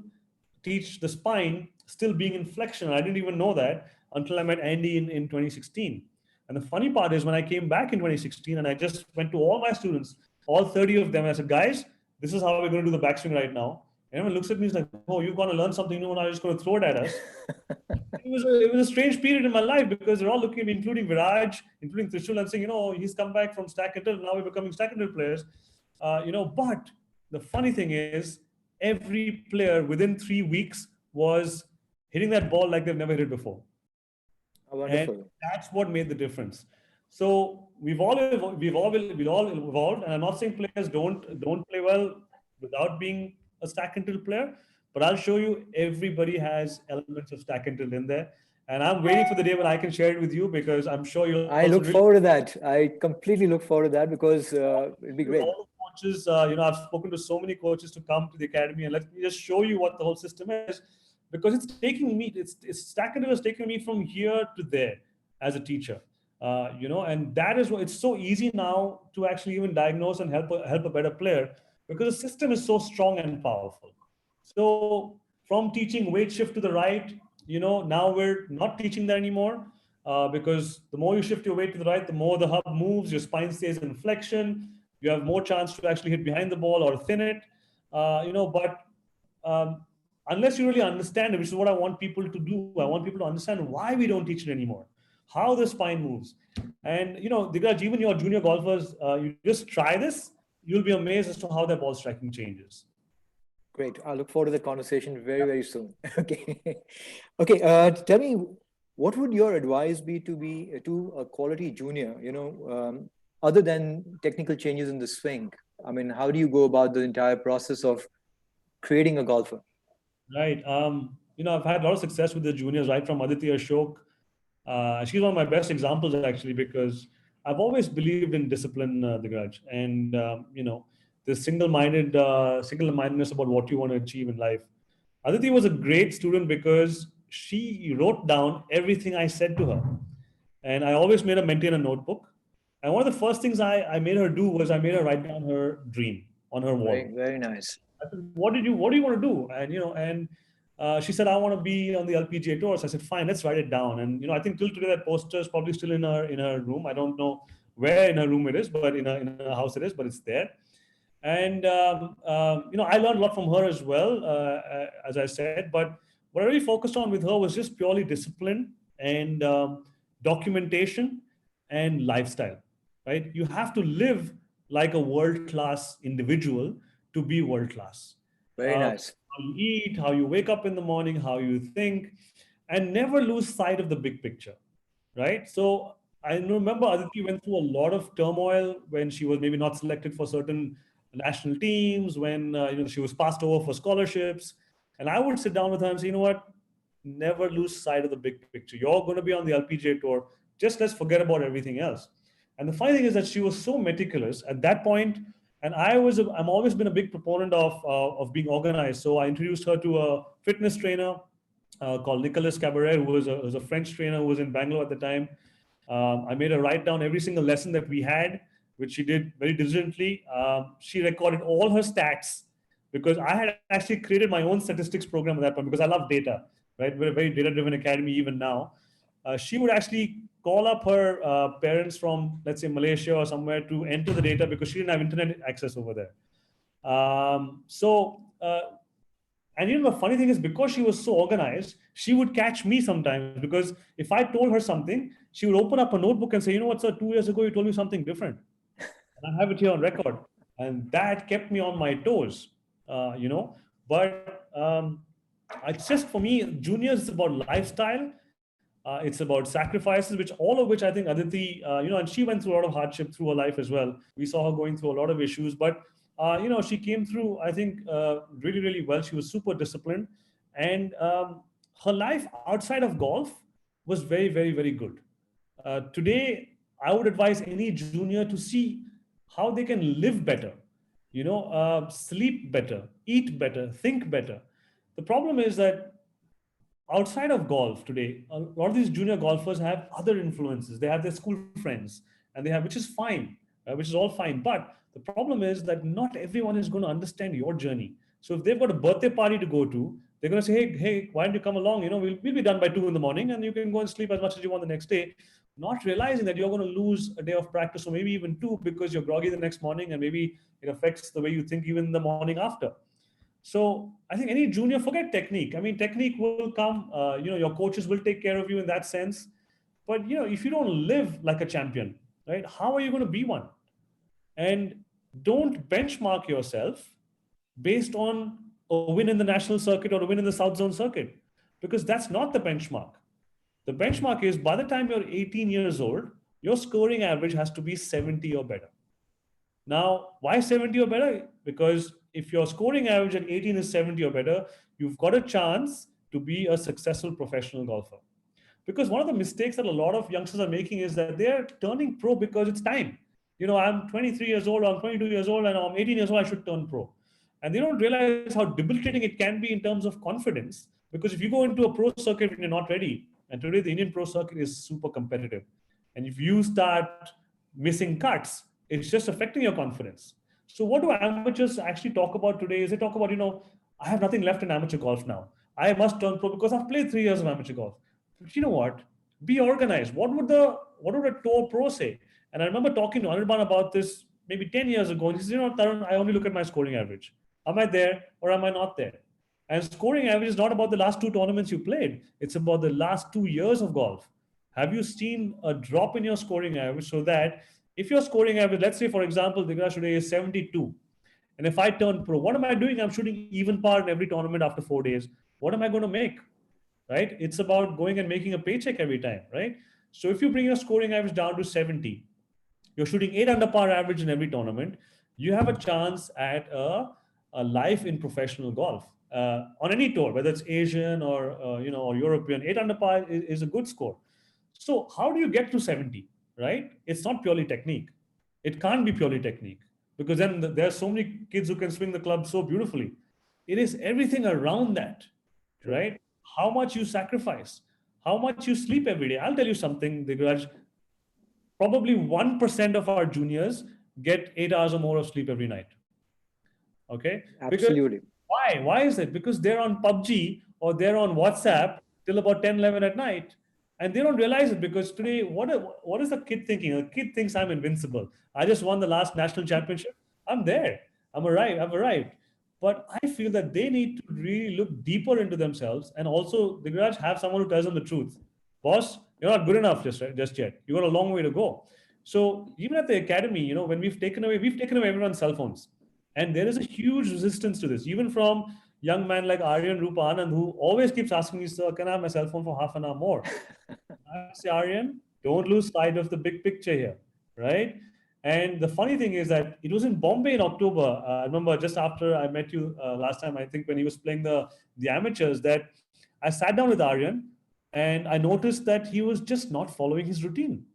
teach the spine still being in flexion. I didn't even know that until I met Andy in 2016. And the funny part is when I came back in 2016 and I just went to all my students, all 30 of them, I said, guys, this is how we're going to do the backswing right now. And everyone looks at me and is like, oh, you're going to learn something new and I'm just going to throw it at us. It was a strange period in my life because they're all looking at me, including Viraj, including Trishul, and saying, he's come back from Stack and Tilt, now we're becoming Stack and Tilt players. But the funny thing is, every player within 3 weeks was hitting that ball like they've never hit it before. Oh, wonderful. And that's what made the difference. So we've all evolved, and I'm not saying players don't play well without being a Stack and Tilt player, but I'll show you everybody has elements of Stack and Tilt in there. And I'm waiting for the day when I can share it with you because I'm sure you'll. I look forward to that. I completely look forward to that because it'd be great. All the coaches, I've spoken to so many coaches to come to the academy and let me just show you what the whole system is, because it's taking me, it's Stack and Tilt is taking me from here to there as a teacher. And that is what it's so easy now to actually even diagnose and help a better player because the system is so strong and powerful. So from teaching weight shift to the right, now we're not teaching that anymore because the more you shift your weight to the right, the more the hub moves, your spine stays in flexion, you have more chance to actually hit behind the ball or thin it, unless you really understand it, which is what I want people to do. I want people to understand why we don't teach it anymore, how the spine moves. And, Digraj, even your junior golfers, you just try this, you'll be amazed as to how their ball striking changes. Great. I look forward to the conversation very, very soon. Okay. Okay. Tell me, what would your advice be to a quality junior, other than technical changes in the swing? I mean, how do you go about the entire process of creating a golfer? Right. I've had a lot of success with the juniors, right from Aditi Ashok. She's one of my best examples, actually, because I've always believed in discipline, Digraj, and, the single-mindedness about what you want to achieve in life. Aditi was a great student because she wrote down everything I said to her. And I always made her maintain a notebook. And one of the first things I made her do was I made her write down her dream on her wall. Very, very nice. I said, what do you want to do? And, she said, I want to be on the LPGA tour. So I said, fine, let's write it down. And, I think till today that poster is probably still in her room. I don't know where in her room it is, but in her house it is, but it's there. And, I learned a lot from her as well, as I said, but what I really focused on with her was just purely discipline and documentation and lifestyle, right? You have to live like a world-class individual to be world-class. Very nice. How you eat, how you wake up in the morning, how you think, and never lose sight of the big picture, right? So I remember Aditi went through a lot of turmoil when she was maybe not selected for certain national teams, when she was passed over for scholarships. And I would sit down with her and say, never lose sight of the big picture. You're going to be on the LPGA tour. Just let's forget about everything else. And the funny thing is that she was so meticulous at that point. And I'm always been a big proponent of being organized. So I introduced her to a fitness trainer called Nicolas Cabaret, who was a French trainer who was in Bangalore at the time. I made her write down every single lesson that we had, which she did very diligently. She recorded all her stats because I had actually created my own statistics program at that point because I love data, right? We're a very data-driven academy even now. She would actually call up her parents from, let's say, Malaysia or somewhere to enter the data because she didn't have internet access over there. And the funny thing is, because she was so organized, she would catch me sometimes, because if I told her something, she would open up a notebook and say, you know what, sir, 2 years ago, you told me something different. And I have it here on record. And that kept me on my toes, But it's just, for me, juniors is about lifestyle. It's about sacrifices, all of which I think Aditi, and she went through a lot of hardship through her life as well. We saw her going through a lot of issues, but she came through, I think, really, really well. She was super disciplined, and her life outside of golf was very, very, very good. Today, I would advise any junior to see how they can live better, sleep better, eat better, think better. The problem is that outside of golf today, a lot of these junior golfers have other influences. They have their school friends, and they have, which is fine, which is all fine. But the problem is that not everyone is going to understand your journey. So if they've got a birthday party to go to, they're going to say, hey, why don't you come along? We'll be done by 2 a.m, and you can go and sleep as much as you want the next day, not realizing that you're going to lose a day of practice, or maybe even 2, because you're groggy the next morning, and maybe it affects the way you think even the morning after. So I think any junior, forget technique. I mean, technique will come, your coaches will take care of you in that sense. But, if you don't live like a champion, right, how are you going to be one? And don't benchmark yourself based on a win in the national circuit or a win in the South Zone circuit, because that's not the benchmark. The benchmark is, by the time you're 18 years old, your scoring average has to be 70 or better. Now, why 70 or better? Because if your scoring average at 18 is 70 or better, you've got a chance to be a successful professional golfer. Because one of the mistakes that a lot of youngsters are making is that they're turning pro because it's time. I'm 23 years old, I'm 22 years old, and I'm 18 years old, I should turn pro. And they don't realize how debilitating it can be in terms of confidence. Because if you go into a pro circuit and you're not ready, and today the Indian pro circuit is super competitive, and if you start missing cuts, it's just affecting your confidence. So what do amateurs actually talk about today is they talk about, I have nothing left in amateur golf now. I must turn pro because I've played 3 years of amateur golf. But you know what? Be organized. What would a tour pro say? And I remember talking to Anirban about this maybe 10 years ago. And he said, Tarun, I only look at my scoring average. Am I there or am I not there? And scoring average is not about the last 2 tournaments you played. It's about the last 2 years of golf. Have you seen a drop in your scoring average, so that if your scoring average, let's say, for example, Digraj today is 72, and if I turn pro, what am I doing? I'm shooting even par in every tournament after 4 days. What am I going to make? Right? It's about going and making a paycheck every time, right? So if you bring your scoring average down to 70, you're shooting 8 under par average in every tournament, you have a chance at a life in professional golf on any tour, whether it's Asian or or European. 8 under par is a good score. So how do you get to 70? Right? It's not purely technique. It can't be purely technique, because then there are so many kids who can swing the club so beautifully. It is everything around that, right? How much you sacrifice, how much you sleep every day. I'll tell you something, Digraj. Probably 1% of our juniors get 8 hours or more of sleep every night. Okay? Absolutely. Because why? Why is it? Because they're on PUBG or they're on WhatsApp till about 10, 11 at night. And they don't realize it, because today, what is the kid thinking? A kid thinks I'm invincible. I just won the last national championship. I'm there. I've arrived. But I feel that they need to really look deeper into themselves, and also, Digraj, have someone who tells them the truth. Boss, you're not good enough just yet. You got a long way to go. So even at the academy, when we've taken away everyone's cell phones. And there is a huge resistance to this, even from young man like Aryan Rupanand, who always keeps asking me, sir, can I have my cell phone for half an hour more? I say, Aryan, don't lose sight of the big picture here, right? And the funny thing is that it was in Bombay in October. I remember just after I met you last time, I think when he was playing the amateurs, that I sat down with Aryan and I noticed that he was just not following his routine.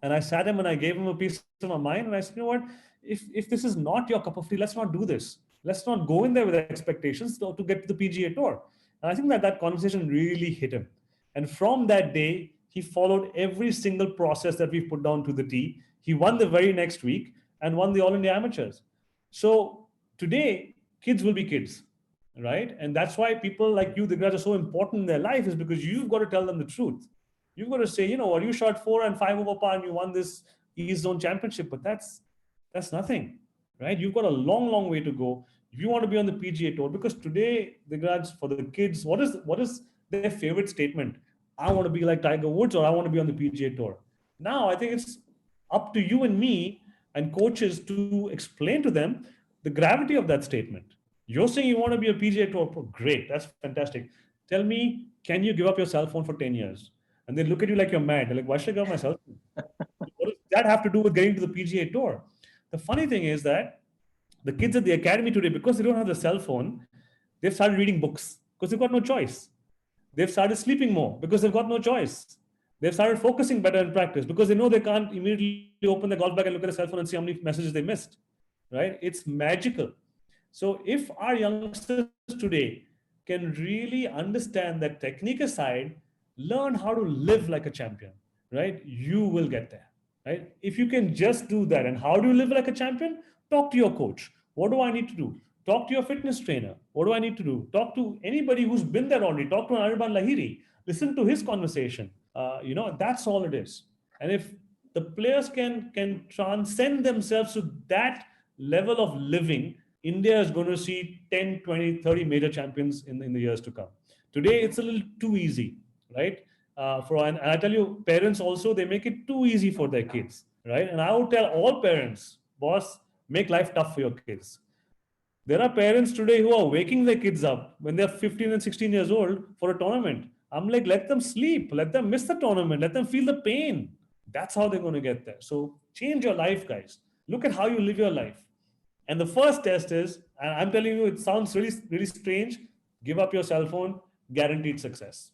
And I sat him and I gave him a piece of my mind. And I said, you know what, if this is not your cup of tea, let's not do this. Let's not go in there with expectations to get to the PGA Tour. And I think that conversation really hit him. And from that day, he followed every single process that we put down to the tee. He won the very next week and won the All India Amateurs. So today, kids will be kids, right? And that's why people like you, Digraj, are so important in their life, is because you've got to tell them the truth. You've got to say, you know what, you shot 4 and 5 over par and you won this East Zone Championship, but that's nothing, right? You've got a long, long way to go if you want to be on the PGA Tour. Because today, Digraj, for the kids, what is their favorite statement? I want to be like Tiger Woods, or I want to be on the PGA Tour. Now, I think it's up to you and me and coaches to explain to them the gravity of that statement. You're saying you want to be a PGA Tour pro. Great, that's fantastic. Tell me, can you give up your cell phone for 10 years? And they look at you like you're mad. They're like, why should I give up my cell phone? What does that have to do with getting to the PGA Tour? The funny thing is that the kids at the academy today, because they don't have the cell phone, they've started reading books because they've got no choice. They've started sleeping more because they've got no choice. They've started focusing better in practice because they know they can't immediately open the golf bag and look at a cell phone and see how many messages they missed, right? It's magical. So if our youngsters today can really understand that technique aside, learn how to live like a champion, right? You will get there, right? If you can just do that. And how do you live like a champion? Talk to your coach. What do I need to do? Talk to your fitness trainer. What do I need to do? Talk to anybody who's been there already. Talk to Anirban Lahiri. Listen to his conversation. That's all it is. And if the players can transcend themselves to that level of living, India is going to see 10, 20, 30 major champions in the years to come. Today, it's a little too easy, right? And I tell you, parents also, they make it too easy for their kids, right? And I would tell all parents, boss, make life tough for your kids. There are parents today who are waking their kids up when they're 15 and 16 years old for a tournament. I'm like, let them sleep, let them miss the tournament, let them feel the pain. That's how they're going to get there. So change your life, guys. Look at how you live your life. And the first test is, and I'm telling you, it sounds really, really strange. Give up your cell phone, guaranteed success.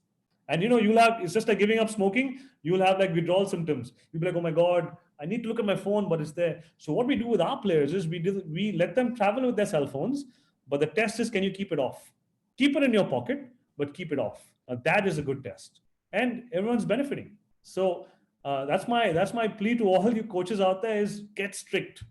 And it's just like giving up smoking. You'll have like withdrawal symptoms. You'll be like, oh my God, I need to look at my phone, but it's there. So what we do with our players is we let them travel with their cell phones, but the test is, can you keep it off? Keep it in your pocket, but keep it off. That is a good test. And everyone's benefiting. So that's my plea to all you coaches out there is get strict.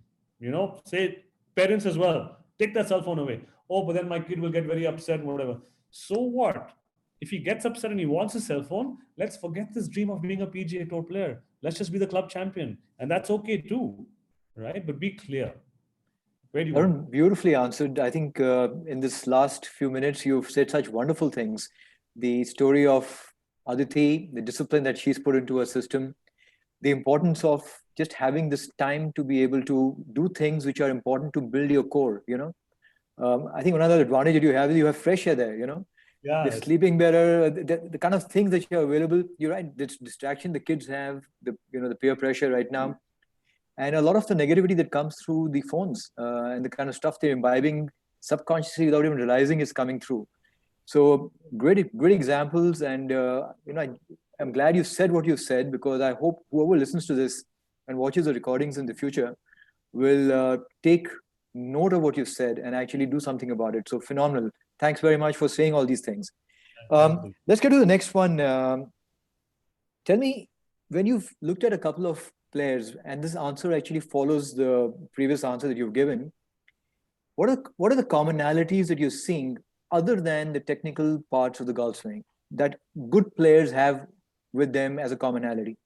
Say parents as well, take that cell phone away. Oh, but then my kid will get very upset and whatever. So what? If he gets upset and he wants a cell phone, let's forget this dream of being a PGA Tour player. Let's just be the club champion. And that's okay too, right? But be clear. Where do you Arun, beautifully answered. I think in this last few minutes, you've said such wonderful things. The story of Aditi, the discipline that she's put into her system, the importance of just having this time to be able to do things which are important to build your core, I think another advantage that you have is you have fresh air there, Yeah, the sleeping better, the kind of things that are available. You're right. This distraction the kids have, the peer pressure right now, and a lot of the negativity that comes through the phones and the kind of stuff they're imbibing subconsciously without even realizing is coming through. So great examples, and I'm glad you said what you said, because I hope whoever listens to this and watches the recordings in the future will take note of what you said and actually do something about it. So phenomenal. Thanks very much for saying all these things. Let's get to the next one. Tell me, when you've looked at a couple of players, and this answer actually follows the previous answer that you've given, what are the commonalities that you're seeing other than the technical parts of the golf swing that good players have with them as a commonality?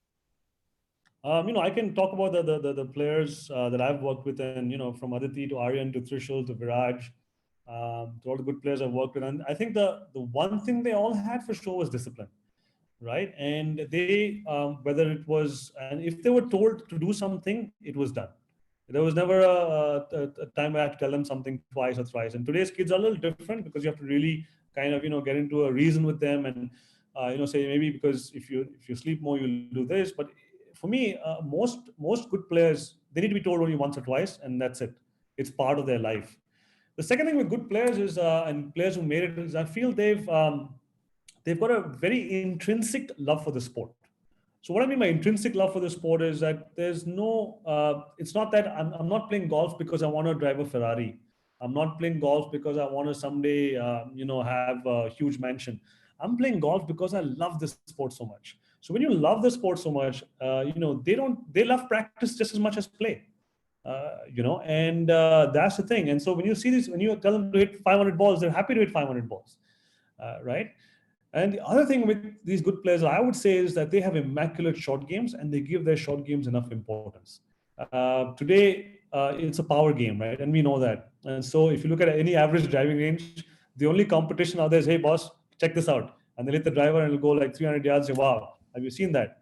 I can talk about the players that I've worked with, and from Aditi to Aryan to Trishul to Viraj, to all the good players I've worked with. And I think the one thing they all had for sure was discipline, right? And they, whether it was, and if they were told to do something, it was done. There was never a time I had to tell them something twice or thrice. And today's kids are a little different because you have to really kind of, get into a reason with them and, say maybe because if you sleep more, you'll do this. But for me, most good players, they need to be told only once or twice, and that's it. It's part of their life. The second thing with good players is, and players who made it, is I feel they've got a very intrinsic love for the sport. So what I mean by intrinsic love for the sport is that there's no, it's not that I'm not playing golf because I want to drive a Ferrari. I'm not playing golf because I want to someday, have a huge mansion. I'm playing golf because I love this sport so much. So when you love the sport so much, they love practice just as much as play. And that's the thing. And so when you see this, when you tell them to hit 500 balls, they're happy to hit 500 balls, right? And the other thing with these good players, I would say, is that they have immaculate short games and they give their short games enough importance. Today, it's a power game, right? And we know that. And so if you look at any average driving range, the only competition out there is, hey, boss, check this out. And they hit the driver and it'll go like 300 yards. And wow, have you seen that?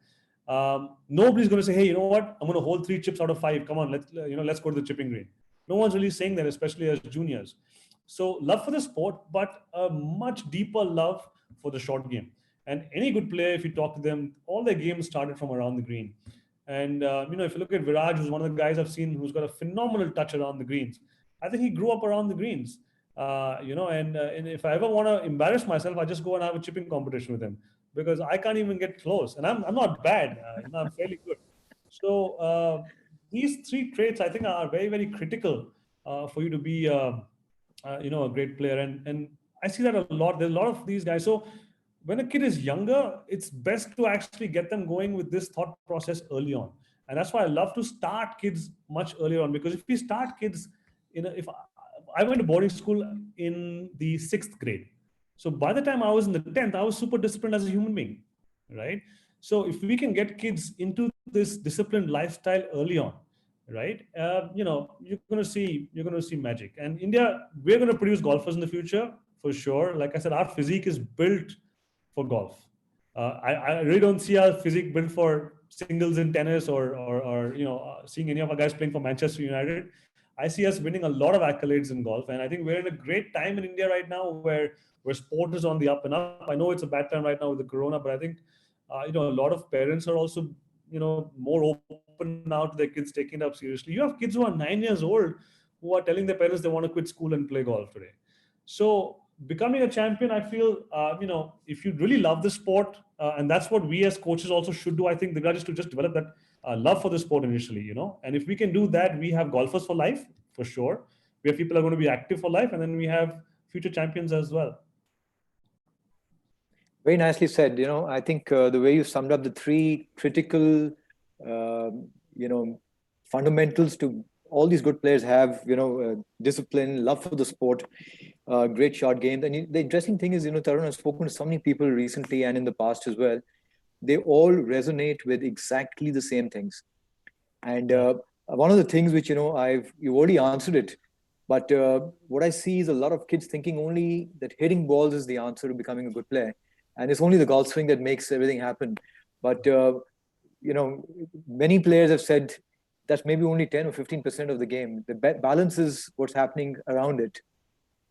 Nobody's going to say, hey, you know what? I'm going to hold 3 chips out of 5. Come on, let's go to the chipping green. No one's really saying that, especially as juniors. So love for the sport, but a much deeper love for the short game. And any good player, if you talk to them, all their games started from around the green. And if you look at Viraj, who's one of the guys I've seen who's got a phenomenal touch around the greens, I think he grew up around the greens. And if I ever want to embarrass myself, I just go and have a chipping competition with him because I can't even get close. And I'm not bad. I'm fairly good. So these 3 traits, I think, are very, very critical for you to be, a great player. And I see that a lot. There's a lot of these guys. So when a kid is younger, it's best to actually get them going with this thought process early on. And that's why I love to start kids much earlier on, because if we start kids, if I went to boarding school in the 6th grade. So by the time I was in the 10th, I was super disciplined as a human being, right? So if we can get kids into this disciplined lifestyle early on, right? You're going to see magic. And India, we're going to produce golfers in the future for sure. Like I said, our physique is built for golf. I really don't see our physique built for singles in tennis or seeing any of our guys playing for Manchester United. I see us winning a lot of accolades in golf, and I think we're in a great time in India right now where sport is on the up and up. I know it's a bad time right now with the corona, but I think a lot of parents are also more open now to their kids taking it up seriously. You have kids who are 9 years old who are telling their parents they want to quit school and play golf today. So becoming a champion, I feel, if you really love the sport, and that's what we as coaches also should do, I think, Digraj, is to just develop that love for the sport initially, and if we can do that, we have golfers for life, for sure. We have people who are going to be active for life, and then we have future champions as well. Very nicely said. I think the way you summed up the 3 critical, fundamentals to all these good players have, discipline, love for the sport, great shot game. And the interesting thing is, Tarun, I've spoken to so many people recently and in the past as well. They all resonate with exactly the same things. And one of the things which, you've already answered it, but what I see is a lot of kids thinking only that hitting balls is the answer to becoming a good player. And it's only the golf swing that makes everything happen. But, many players have said that's maybe only 10 or 15% of the game. The balance is what's happening around it.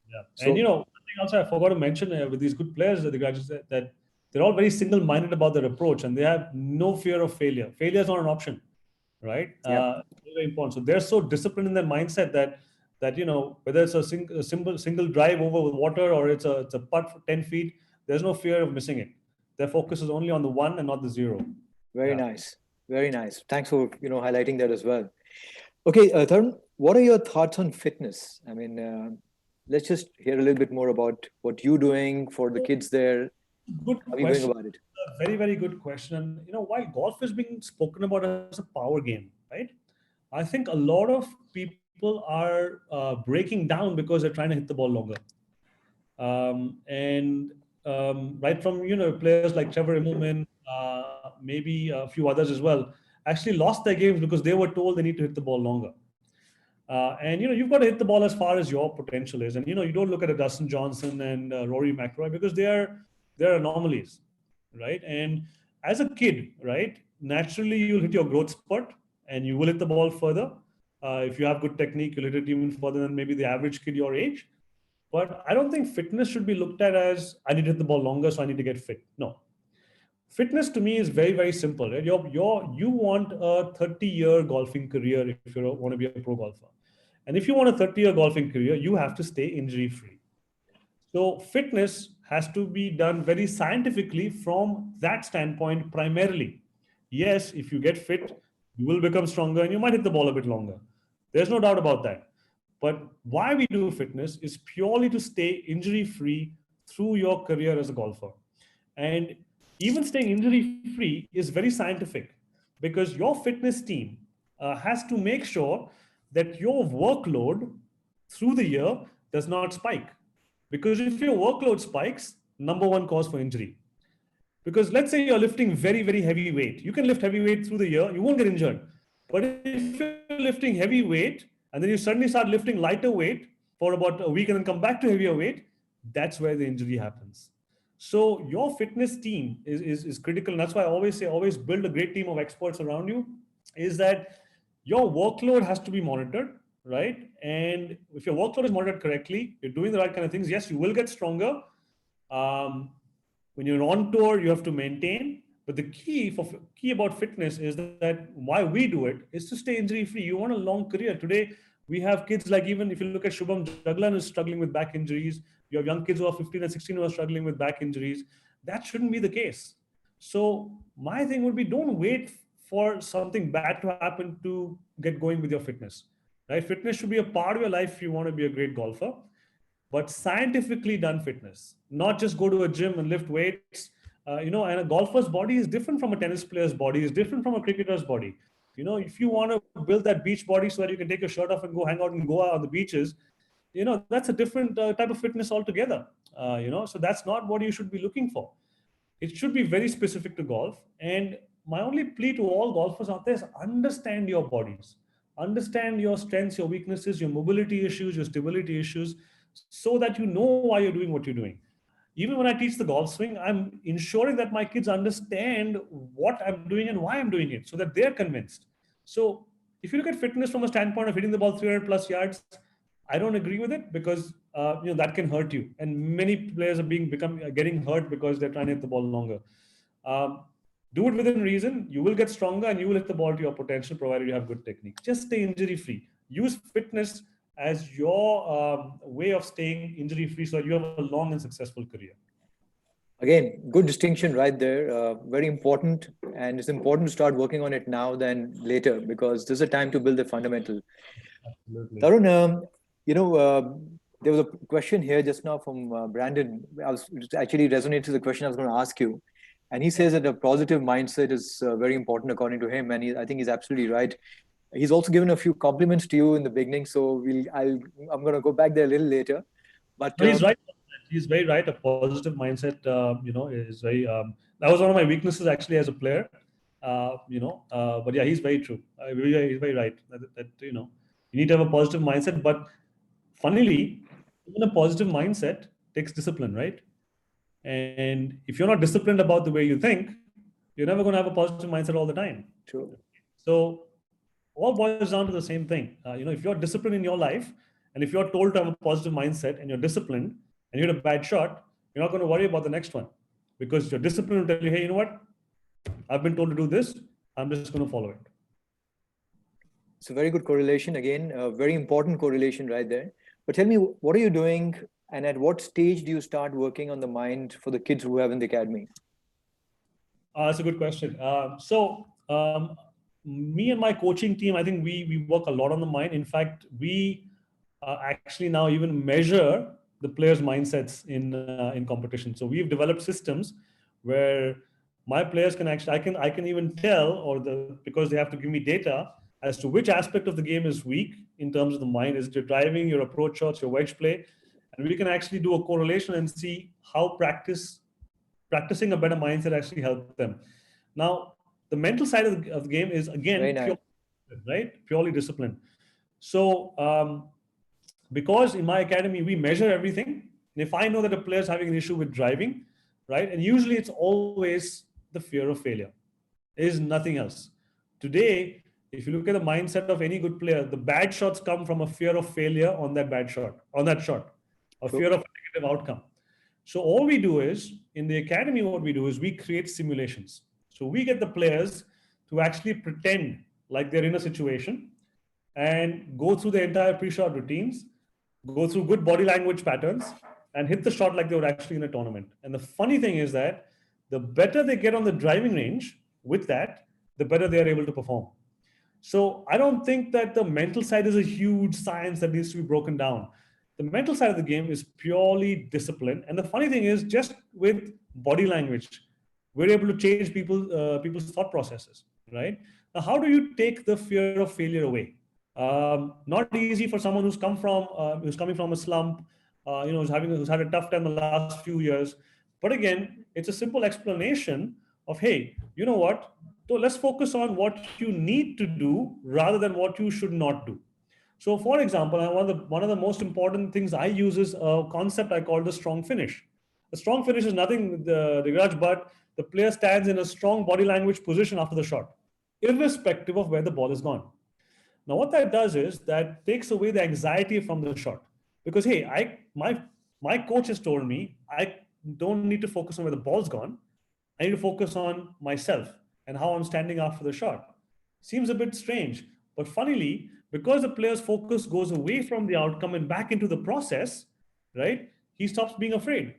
Yeah. So, and one thing also I forgot to mention with these good players, the graduates, that they're all very single-minded about their approach and they have no fear of failure. Failure is not an option, right? Yep. Very important. So they're so disciplined in their mindset that whether it's a single drive over water or it's a putt for 10 feet, there's no fear of missing it. Their focus is only on the 1 and not the 0. Very nice. Very nice. Thanks for highlighting that as well. Okay, Tarun, what are your thoughts on fitness? I mean, let's just hear a little bit more about what you're doing for the kids there. Good How are you question. going about it? Very, very good question. And why golf is being spoken about as a power game, right? I think a lot of people are breaking down because they're trying to hit the ball longer. Right from players like Trevor Immelman, maybe a few others as well, actually lost their games because they were told they need to hit the ball longer. And you've got to hit the ball as far as your potential is. And you don't look at a Dustin Johnson and Rory McIlroy because they're anomalies, right? And as a kid, right, naturally you'll hit your growth spurt and you will hit the ball further. If you have good technique, you'll hit it even further than maybe the average kid your age. But I don't think fitness should be looked at as I need to hit the ball longer, so I need to get fit. No. Fitness to me is very, very simple. Right? You want a 30-year golfing career if you want to be a pro golfer. And if you want a 30-year golfing career, you have to stay injury-free. So fitness has to be done very scientifically from that standpoint primarily. Yes, if you get fit, you will become stronger and you might hit the ball a bit longer. There's no doubt about that. But why we do fitness is purely to stay injury-free through your career as a golfer. And even staying injury-free is very scientific because your fitness team has to make sure that your workload through the year does not spike. Because if your workload spikes, number one cause for injury. Because let's say you're lifting very, very heavy weight. You can lift heavy weight through the year, you won't get injured. But if you're lifting heavy weight and then you suddenly start lifting lighter weight for about a week and then come back to heavier weight, that's where the injury happens. So your fitness team is critical. And that's why I always say, always build a great team of experts around you, is that your workload has to be monitored, right? And if your workload is monitored correctly, you're doing the right kind of things, yes, you will get stronger. When you're on tour, you have to maintain. But the key about fitness is that why we do it is to stay injury free. You want a long career. Today, we have kids like, even if you look at Shubham Jaglan, is struggling with back injuries. You have young kids who are 15 and 16 who are struggling with back injuries. That shouldn't be the case. So my thing would be, don't wait for something bad to happen to get going with your fitness. Right? Fitness should be a part of your life if you want to be a great golfer. But scientifically done fitness, not just go to a gym and lift weights. And a golfer's body is different from a tennis player's body, is different from a cricketer's body. If you want to build that beach body so that you can take your shirt off and go hang out and go out on the beaches, that's a different type of fitness altogether. So that's not what you should be looking for. It should be very specific to golf. And my only plea to all golfers out there is understand your bodies, understand your strengths, your weaknesses, your mobility issues, your stability issues, so that you know why you're doing what you're doing. Even when I teach the golf swing, I'm ensuring that my kids understand what I'm doing and why I'm doing it, so that they're convinced. So if you look at fitness from a standpoint of hitting the ball 300 plus yards, I don't agree with it, because that can hurt you. And many players are getting hurt because they're trying to hit the ball longer. Do it within reason. You will get stronger and you will hit the ball to your potential, provided you have good technique. Just stay injury free. Use fitness as your way of staying injury free, so you have a long and successful career. Again, good distinction right there. Very important, and it's important to start working on it now than later, because this is a time to build the fundamental. Absolutely. Tarun, there was a question here just now from Brandon. It actually resonates with the question I was going to ask you. And he says that a positive mindset is very important according to him. And I think he's absolutely right. He's also given a few compliments to you in the beginning. So I'm going to go back there a little later. But he's right. He's very right. A positive mindset, is very, that was one of my weaknesses actually as a player, but yeah, he's very true. He's very right that you need to have a positive mindset. But funnily, even a positive mindset takes discipline, right? And if you're not disciplined about the way you think, you're never going to have a positive mindset all the time. True. So all boils down to the same thing. If you're disciplined in your life, and if you're told to have a positive mindset and you're disciplined and you hit a bad shot, you're not going to worry about the next one, because your discipline will tell you, hey, you know what? I've been told to do this. I'm just going to follow it. It's a very good correlation. Again, a very important correlation right there. But tell me, what are you doing, and at what stage do you start working on the mind for the kids who have in the academy? That's a good question. Me and my coaching team, I think we work a lot on the mind. In fact, we actually now even measure the players' mindsets in competition. So we've developed systems where my players can actually, I can even tell, because they have to give me data as to which aspect of the game is weak in terms of the mind. Is it your driving, your approach shots, your wedge play? And we can actually do a correlation and see how practicing a better mindset actually helps them. Now, the mental side of the game is, again, purely discipline. So because in my academy, we measure everything. And if I know that a player is having an issue with driving, right? And usually it's always the fear of failure. There is nothing else. Today, if you look at the mindset of any good player, the bad shots come from a fear of failure on that shot, a fear of a negative outcome. So all we do is, in the academy, what we do is we create simulations. So we get the players to actually pretend like they're in a situation and go through the entire pre-shot routines, go through good body language patterns, and hit the shot like they were actually in a tournament. And the funny thing is that the better they get on the driving range with that, the better they are able to perform. So I don't think that the mental side is a huge science that needs to be broken down. The mental side of the game is purely discipline. And the funny thing is, just with body language, we're able to change people's thought processes, right? Now, how do you take the fear of failure away? Not easy for someone who's coming from a slump, who's had a tough time the last few years. But again, it's a simple explanation of, hey, you know what? So let's focus on what you need to do rather than what you should not do. So, for example, one of the most important things I use is a concept I call the strong finish. A strong finish is nothing, Digraj, but the player stands in a strong body language position after the shot, irrespective of where the ball is gone. Now, what that does is that takes away the anxiety from the shot, because hey, my coach has told me I don't need to focus on where the ball's gone. I need to focus on myself and how I'm standing after the shot. Seems a bit strange, but funnily, because the player's focus goes away from the outcome and back into the process, right? He stops being afraid.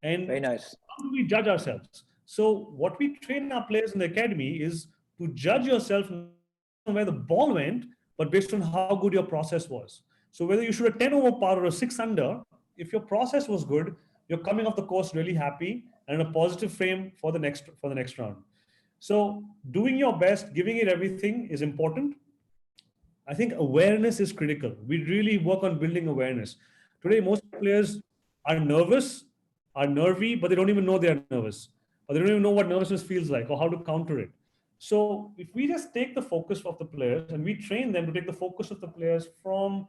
And Very nice. how do we judge ourselves? So what we train our players in the academy is to judge yourself not on where the ball went, but based on how good your process was. So whether you shoot a 10 over par or a 6 under, if your process was good, you're coming off the course really happy and in a positive frame for the next round. So doing your best, giving it everything is important. I think awareness is critical. We really work on building awareness. Today, most players are nervous, are nervy, but they don't even know they are nervous, or they don't even know what nervousness feels like or how to counter it. So if we just take the focus of the players and we train them to take the focus of the players from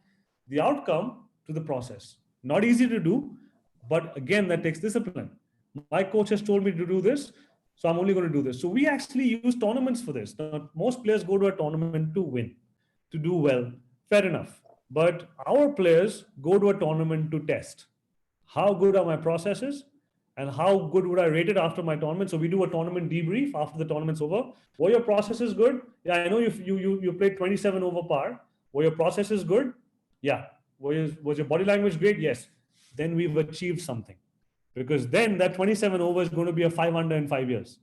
the outcome to the process. Not easy to do, but again, that takes discipline. My coach has told me to do this, so I'm only going to do this. So we actually use tournaments for this. Now, most players go to a tournament to win, to do well. Fair enough. But our players go to a tournament to test. How good are my processes? And how good would I rate it after my tournament? So we do a tournament debrief after the tournament's over. Were your processes good? Yeah, I know you played 27 over par. Were your processes good? Yeah. Was your body language great? Yes. Then we've achieved something. Because then that 27 over is going to be a 5 under in 5 years.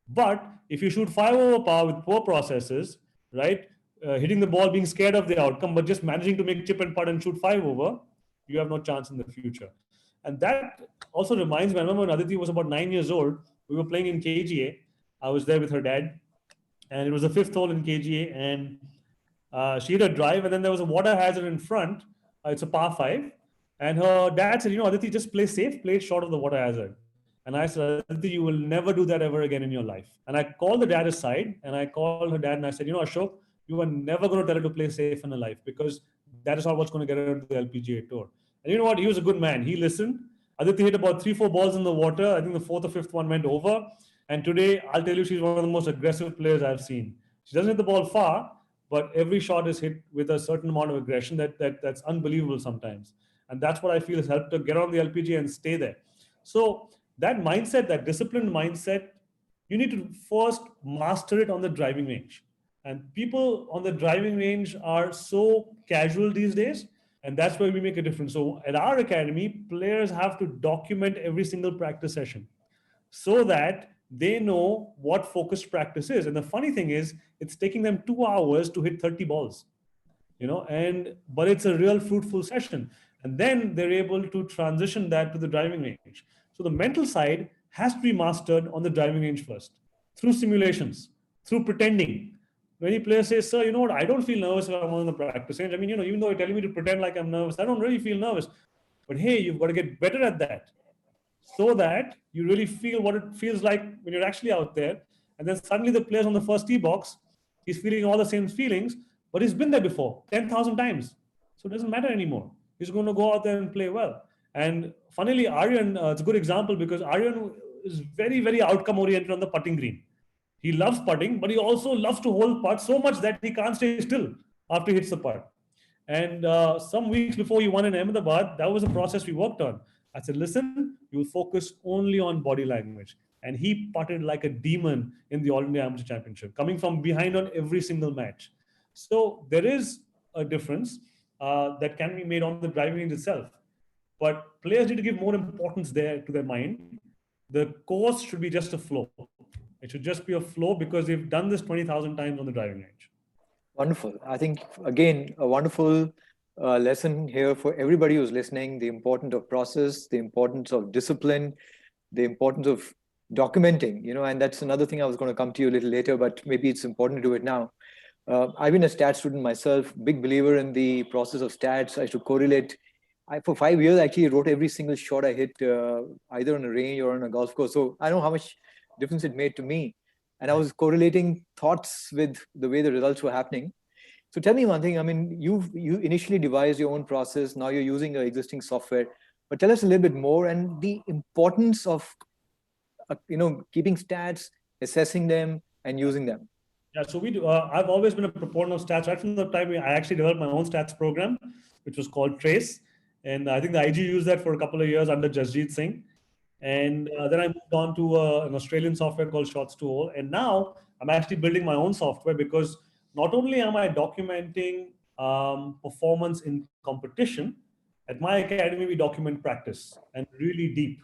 But if you shoot 5 over par with poor processes, right, hitting the ball, being scared of the outcome, but just managing to make chip and putt and shoot 5 over, you have no chance in the future. And that also reminds me, I remember when Aditi was about 9 years old, we were playing in KGA. I was there with her dad, and it was the 5th hole in KGA, and she hit a drive, and then there was a water hazard in front. It's a par 5. And her dad said, Aditi, just play safe, play it short of the water hazard. And I said, Aditi, you will never do that ever again in your life. And I called the dad aside, and I called her dad, and I said, Ashok, you are never going to tell her to play safe in her life, because that is not what's going to get her to the LPGA tour. And you know what? He was a good man. He listened. Aditi hit about 3-4 balls in the water. I think the 4th or 5th one went over. And today, I'll tell you, she's one of the most aggressive players I've seen. She doesn't hit the ball far, but every shot is hit with a certain amount of aggression that's unbelievable sometimes. And that's what I feel has helped her get on the LPGA and stay there. So that mindset, that disciplined mindset, you need to first master it on the driving range. And people on the driving range are so casual these days. And that's where we make a difference. So at our academy, players have to document every single practice session so that they know what focused practice is. And the funny thing is, it's taking them 2 hours to hit 30 balls, but it's a real fruitful session. And then they're able to transition that to the driving range. So the mental side has to be mastered on the driving range first, through simulations, through pretending. Many players say, sir, you know what, I don't feel nervous when I'm on the practice range. I mean, even though you're telling me to pretend like I'm nervous, I don't really feel nervous. But hey, you've got to get better at that so that you really feel what it feels like when you're actually out there. And then suddenly the player's on the first tee box, he's feeling all the same feelings, but he's been there before 10,000 times. So it doesn't matter anymore. He's going to go out there and play well. And funnily, Aryan, it's a good example because Aryan is very, very outcome oriented on the putting green. He loves putting, but he also loves to hold putt so much that he can't stay still after he hits the putt. And some weeks before he won in Ahmedabad, that was a process we worked on. I said, listen, you focus only on body language. And he putted like a demon in the All India Amateur Championship, coming from behind on every single match. So there is a difference that can be made on the driving range itself. But players need to give more importance there to their mind. The course should be just a flow. It should just be a flow because they've done this 20,000 times on the driving range. Wonderful. I think, again, a wonderful lesson here for everybody who's listening, the importance of process, the importance of discipline, the importance of documenting, and that's another thing I was going to come to you a little later, but maybe it's important to do it now. I've been a stats student myself, big believer in the process of stats. I should correlate for 5 years, I actually wrote every single shot I hit, either on a range or on a golf course. So I know how much difference it made to me. And I was correlating thoughts with the way the results were happening. So tell me one thing. I mean, you initially devised your own process. Now you're using your existing software. But tell us a little bit more and the importance of, keeping stats, assessing them, and using them. Yeah, so we do. I've always been a proponent of stats. Right from the time I actually developed my own stats program, which was called Trace, and I think the IG used that for a couple of years under Digraj Singh, and then I moved on to an Australian software called Shots to Hole, and now I'm actually building my own software because not only am I documenting performance in competition, at my academy we document practice and really deep.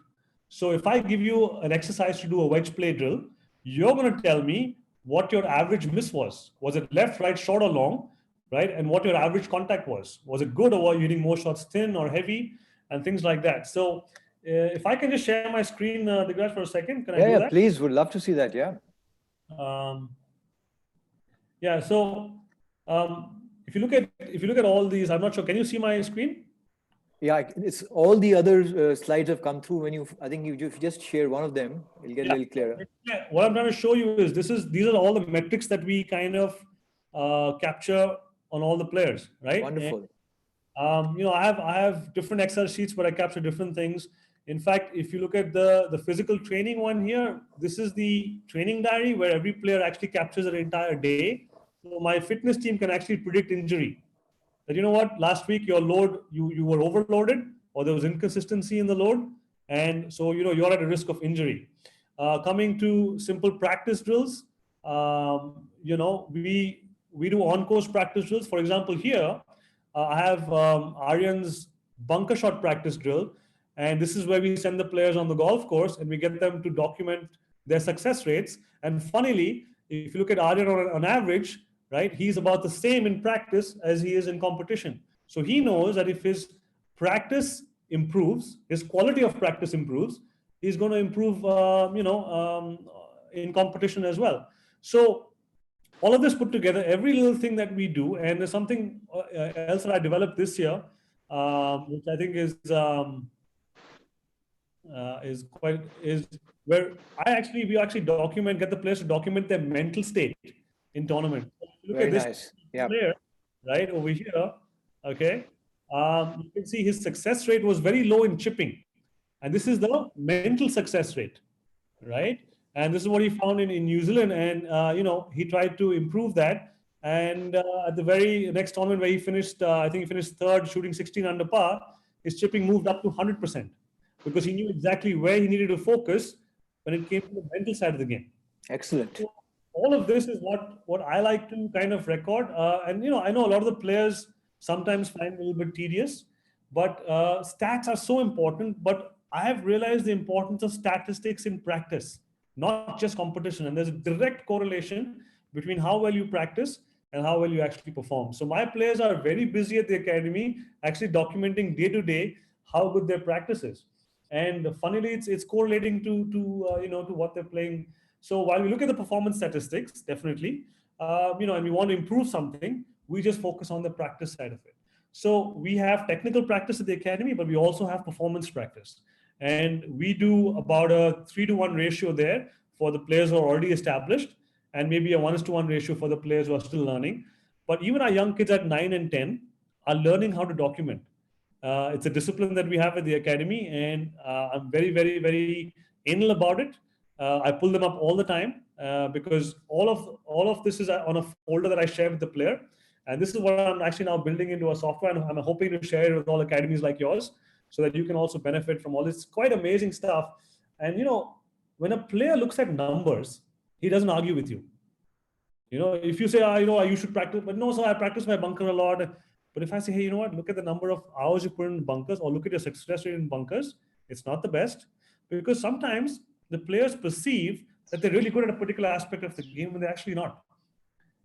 So if I give you an exercise to do a wedge play drill, you're going to tell me what your average miss was. Was it left, right, short, or long, right? And what your average contact was. Was it good, or were you hitting more shots thin or heavy, and things like that. So if I can just share my screen, Digraj, for a second, can I do that? Yeah, please. Would love to see that. Yeah. Yeah. So if you look at all these, I'm not sure. Can you see my screen? Yeah, it's all the other slides have come through. I think if you just share one of them, it'll get a little clearer. Yeah. What I'm trying to show you is these are all the metrics that we kind of capture on all the players, right? Wonderful. And, I have different Excel sheets where I capture different things. In fact, if you look at the physical training one here, this is the training diary where every player actually captures their entire day. So my fitness team can actually predict injury. That, you know what, last week your load, you were overloaded, or there was inconsistency in the load, and so you're at a risk of injury. Coming to simple practice drills, we do on-course practice drills. For example, here I have Aryan's bunker shot practice drill, and this is where we send the players on the golf course and we get them to document their success rates. And funnily, if you look at Aryan on average, right, he's about the same in practice as he is in competition. So he knows that if his practice improves, his quality of practice improves, he's going to improve, in competition as well. So all of this put together, every little thing that we do, and there's something else that I developed this year, which I think is where we actually get the players to document their mental state in tournament. Look Very at this nice. Yeah. player right over here. Okay, you can see his success rate was very low in chipping, and this is the mental success rate, right? And this is what he found in New Zealand, and he tried to improve that. And at the very next tournament where he finished, I think he finished third, shooting 16 under par, his chipping moved up to 100% because he knew exactly where he needed to focus when it came to the mental side of the game. Excellent. So all of this is what I like to kind of record. And I know a lot of the players sometimes find it a little bit tedious, but stats are so important. But I have realized the importance of statistics in practice, not just competition. And there's a direct correlation between how well you practice and how well you actually perform. So my players are very busy at the academy, actually documenting day to day how good their practice is. And funnily, it's correlating to what they're playing. So while we look at the performance statistics, definitely, and we want to improve something, we just focus on the practice side of it. So we have technical practice at the academy, but we also have performance practice. And we do about a 3-to-1 ratio there for the players who are already established, and maybe a 1:1 ratio for the players who are still learning. But even our young kids at 9 and 10 are learning how to document. It's a discipline that we have at the academy, and I'm very, very, very anal about it. I pull them up all the time because all of this is on a folder that I share with the player. And this is what I'm actually now building into a software, and I'm hoping to share it with all academies like yours so that you can also benefit from all this quite amazing stuff. And, when a player looks at numbers, he doesn't argue with you. If you say, you should practice, but no, so I practice my bunker a lot. But if I say, hey, you know what, look at the number of hours you put in bunkers, or look at your success rate in bunkers, it's not the best, because sometimes the players perceive that they're really good at a particular aspect of the game when they're actually not.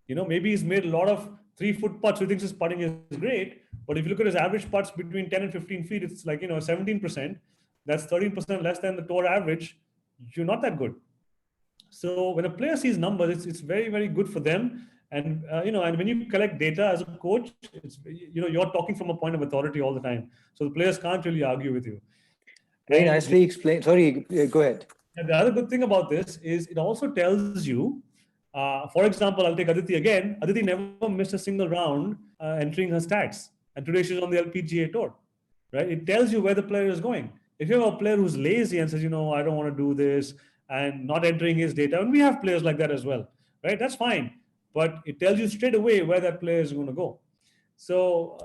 Maybe he's made a lot of 3-foot putts, so he thinks his putting is great. But if you look at his average putts between 10 and 15 feet, it's like, 17%. That's 13% less than the tour average. You're not that good. So when a player sees numbers, it's very, very good for them. And and when you collect data as a coach, it's you're talking from a point of authority all the time, so the players can't really argue with you. Very And nicely explained. Sorry, go ahead. and the other good thing about this is it also tells you, for example, I'll take Aditi again. Aditi never missed a single round entering her stats. And today she's on the LPGA tour, right? It tells you where the player is going. If you have a player who's lazy and says, I don't want to do this and not entering his data, and we have players like that as well, right? That's fine. But it tells you straight away where that player is going to go. So,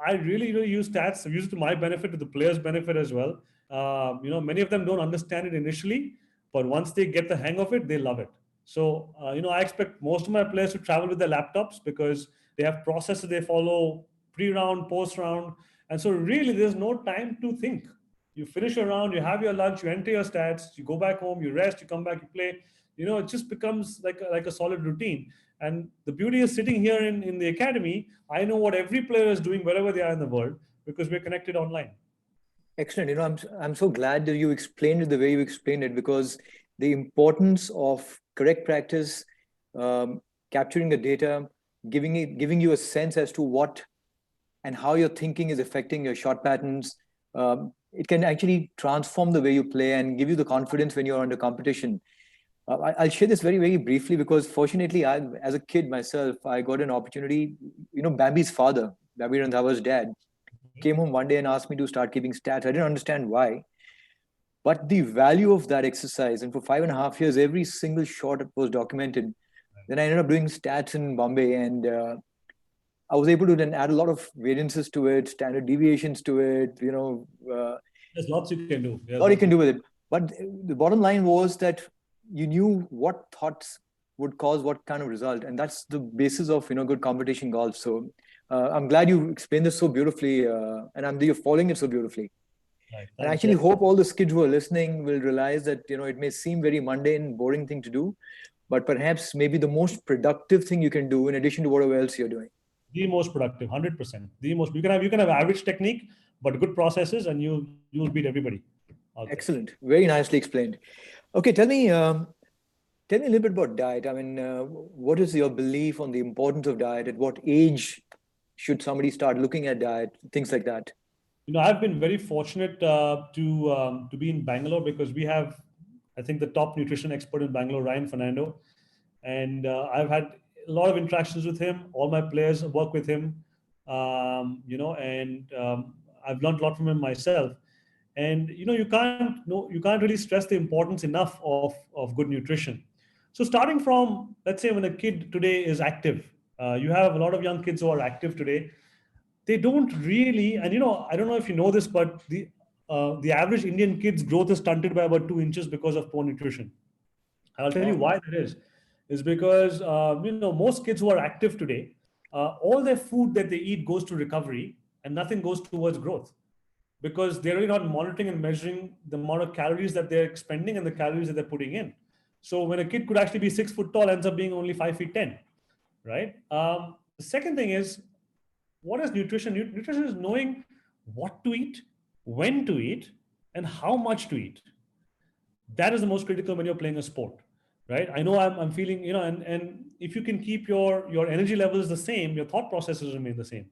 I really use stats. I've used it to my benefit, to the players' benefit as well. Many of them don't understand it initially, but once they get the hang of it, they love it. So, I expect most of my players to travel with their laptops because they have processes they follow, pre-round, post-round. And so really there's no time to think. You finish your round, you have your lunch, you enter your stats, you go back home, you rest, you come back, you play. It just becomes like a solid routine. And the beauty is sitting here in the academy, I know what every player is doing wherever they are in the world because we're connected online. Excellent. I'm so glad that you explained it the way you explained it, because the importance of correct practice, capturing the data, giving you a sense as to what and how your thinking is affecting your shot patterns. It can actually transform the way you play and give you the confidence when you're under competition. I'll share this very, very briefly because fortunately, as a kid myself, I got an opportunity. Bambi's father, Bambi Randhawa's dad, came home one day and asked me to start keeping stats. I didn't understand why. But the value of that exercise, and for 5.5 years, every single shot was documented. Then I ended up doing stats in Bombay, and I was able to then add a lot of variances to it, standard deviations to it. There's lots you can do. A lot you can do with it. But the bottom line was that you knew what thoughts would cause what kind of result, and that's the basis of good competition golf. So I'm glad you explained this so beautifully, and you're following it so beautifully. Right. And I actually hope all the kids who are listening will realize that it may seem very mundane, boring thing to do, but perhaps maybe the most productive thing you can do in addition to whatever else you're doing. The most productive, 100%. The most you can have average technique, but good processes, and you'll beat everybody. Excellent, very nicely explained. Okay, tell me a little bit about diet. I mean, what is your belief on the importance of diet? At what age should somebody start looking at diet? Things like that. I've been very fortunate to be in Bangalore because we have, I think, the top nutrition expert in Bangalore, Ryan Fernando, and I've had a lot of interactions with him. All my players work with him, and I've learned a lot from him myself. And you can't really stress the importance enough of good nutrition. So starting from, let's say, when a kid today is active, you have a lot of young kids who are active today. They don't really, and I don't know if you know this, but the average Indian kid's growth is stunted by about 2 inches because of poor nutrition. I'll tell you why that is because most kids who are active today, all their food that they eat goes to recovery and nothing goes towards growth, because they're really not monitoring and measuring the amount of calories that they're expending and the calories that they're putting in. So when a kid could actually be 6 foot tall, ends up being only 5 feet 10, right? The second thing is, what is nutrition? Nutrition is knowing what to eat, when to eat, and how much to eat. That is the most critical when you're playing a sport, right? I know I'm feeling, and if you can keep your energy levels the same, your thought processes remain the same.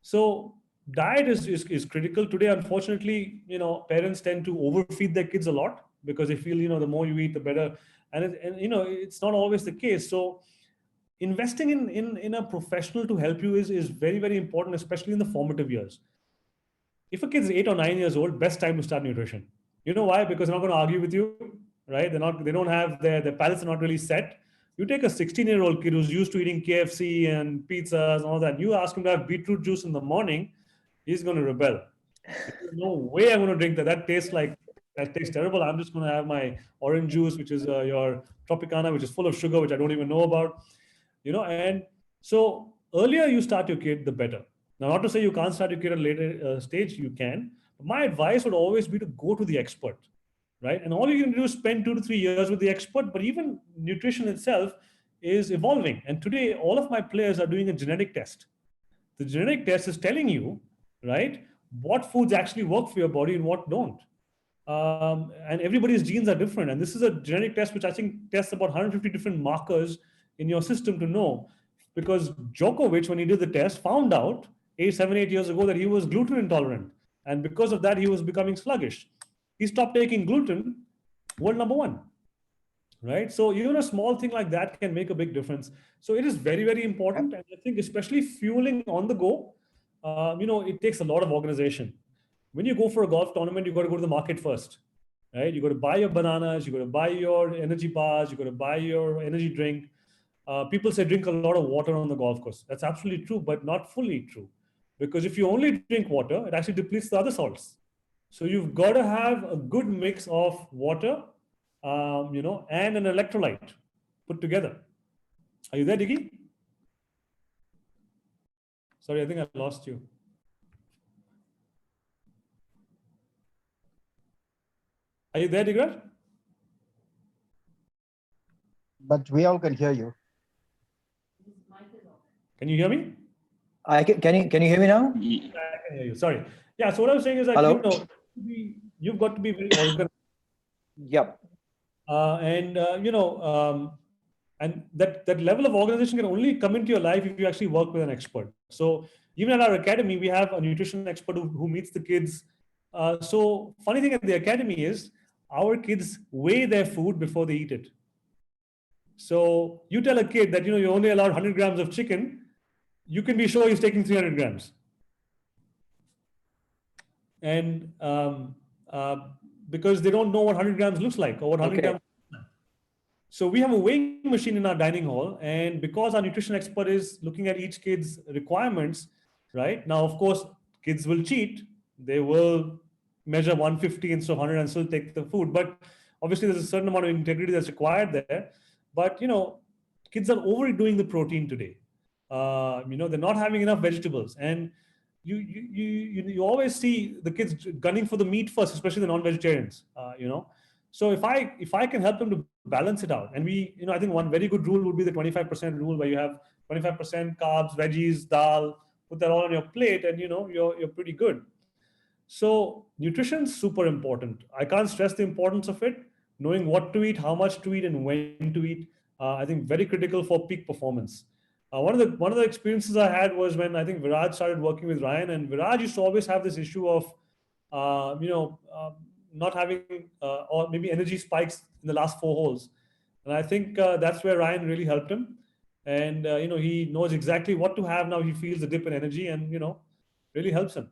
So diet is critical today. Unfortunately, parents tend to overfeed their kids a lot because they feel, the more you eat, the better. And it's not always the case. So investing in a professional to help you is very, very important, especially in the formative years. If a kid's 8 or 9 years old, best time to start nutrition. You know why? Because they're not going to argue with you, right? They don't have their palates are not really set. You take a 16-year-old kid who's used to eating KFC and pizzas and all that, and you ask him to have beetroot juice in the morning, he's going to rebel. There's no way I'm going to drink that. That tastes terrible. I'm just going to have my orange juice, which is your Tropicana, which is full of sugar, which I don't even know about. And so earlier you start your kid, the better. Now, not to say you can't start your kid at a later stage, you can. But my advice would always be to go to the expert, right? And all you can do is spend 2 to 3 years with the expert, but even nutrition itself is evolving. And today, all of my players are doing a genetic test. The genetic test is telling you, right, what foods actually work for your body and what don't. And everybody's genes are different. And this is a genetic test which I think tests about 150 different markers in your system to know, because Djokovic, when he did the test, found out 7, 8 years ago that he was gluten intolerant. And because of that, he was becoming sluggish. He stopped taking gluten, world number one. Right? So even a small thing like that can make a big difference. So it is very, very important. And I think especially fueling on the go, it takes a lot of organization. When you go for a golf tournament, you got to go to the market first, right? You got to buy your bananas, you got to buy your energy bars, you got to buy your energy drink. People say drink a lot of water on the golf course. That's absolutely true, but not fully true. Because if you only drink water, it actually depletes the other salts. So you've got to have a good mix of water, and an electrolyte put together. Are you there, Diggy? Sorry, I think I lost you. Are you there, Digraj? But we all can hear you. Can you hear me? Can you hear me now? Yeah, I can hear you. Sorry. Yeah. So what I was saying is that Hello? you've got to be very organized. Yep. And that level of organization can only come into your life if you actually work with an expert. So even at our academy, we have a nutrition expert who meets the kids. So funny thing at the academy is our kids weigh their food before they eat it. So you tell a kid that you're only allowed 100 grams of chicken, you can be sure he's taking 300 grams. And because they don't know what 100 grams looks like or what 100 grams. So we have a weighing machine in our dining hall, and because our nutrition expert is looking at each kid's requirements, right? Now, of course, kids will cheat. They will measure 150 instead of 100 and still take the food. But obviously, there's a certain amount of integrity that's required there. But, kids are overdoing the protein today. They're not having enough vegetables. And you always see the kids gunning for the meat first, especially the non-vegetarians, So if I can help them to balance it out, and I think one very good rule would be the 25% rule, where you have 25% carbs, veggies, dal, put that all on your plate, and you're pretty good. So nutrition is super important. I can't stress the importance of it. Knowing what to eat, how much to eat, and when to eat, I think very critical for peak performance. One of the experiences I had was when I think Viraj started working with Ryan, and Viraj used to always have this issue of, not having or maybe energy spikes in the last 4 holes. And I think that's where Ryan really helped him. And, he knows exactly what to have now. He feels the dip in energy and, really helps him.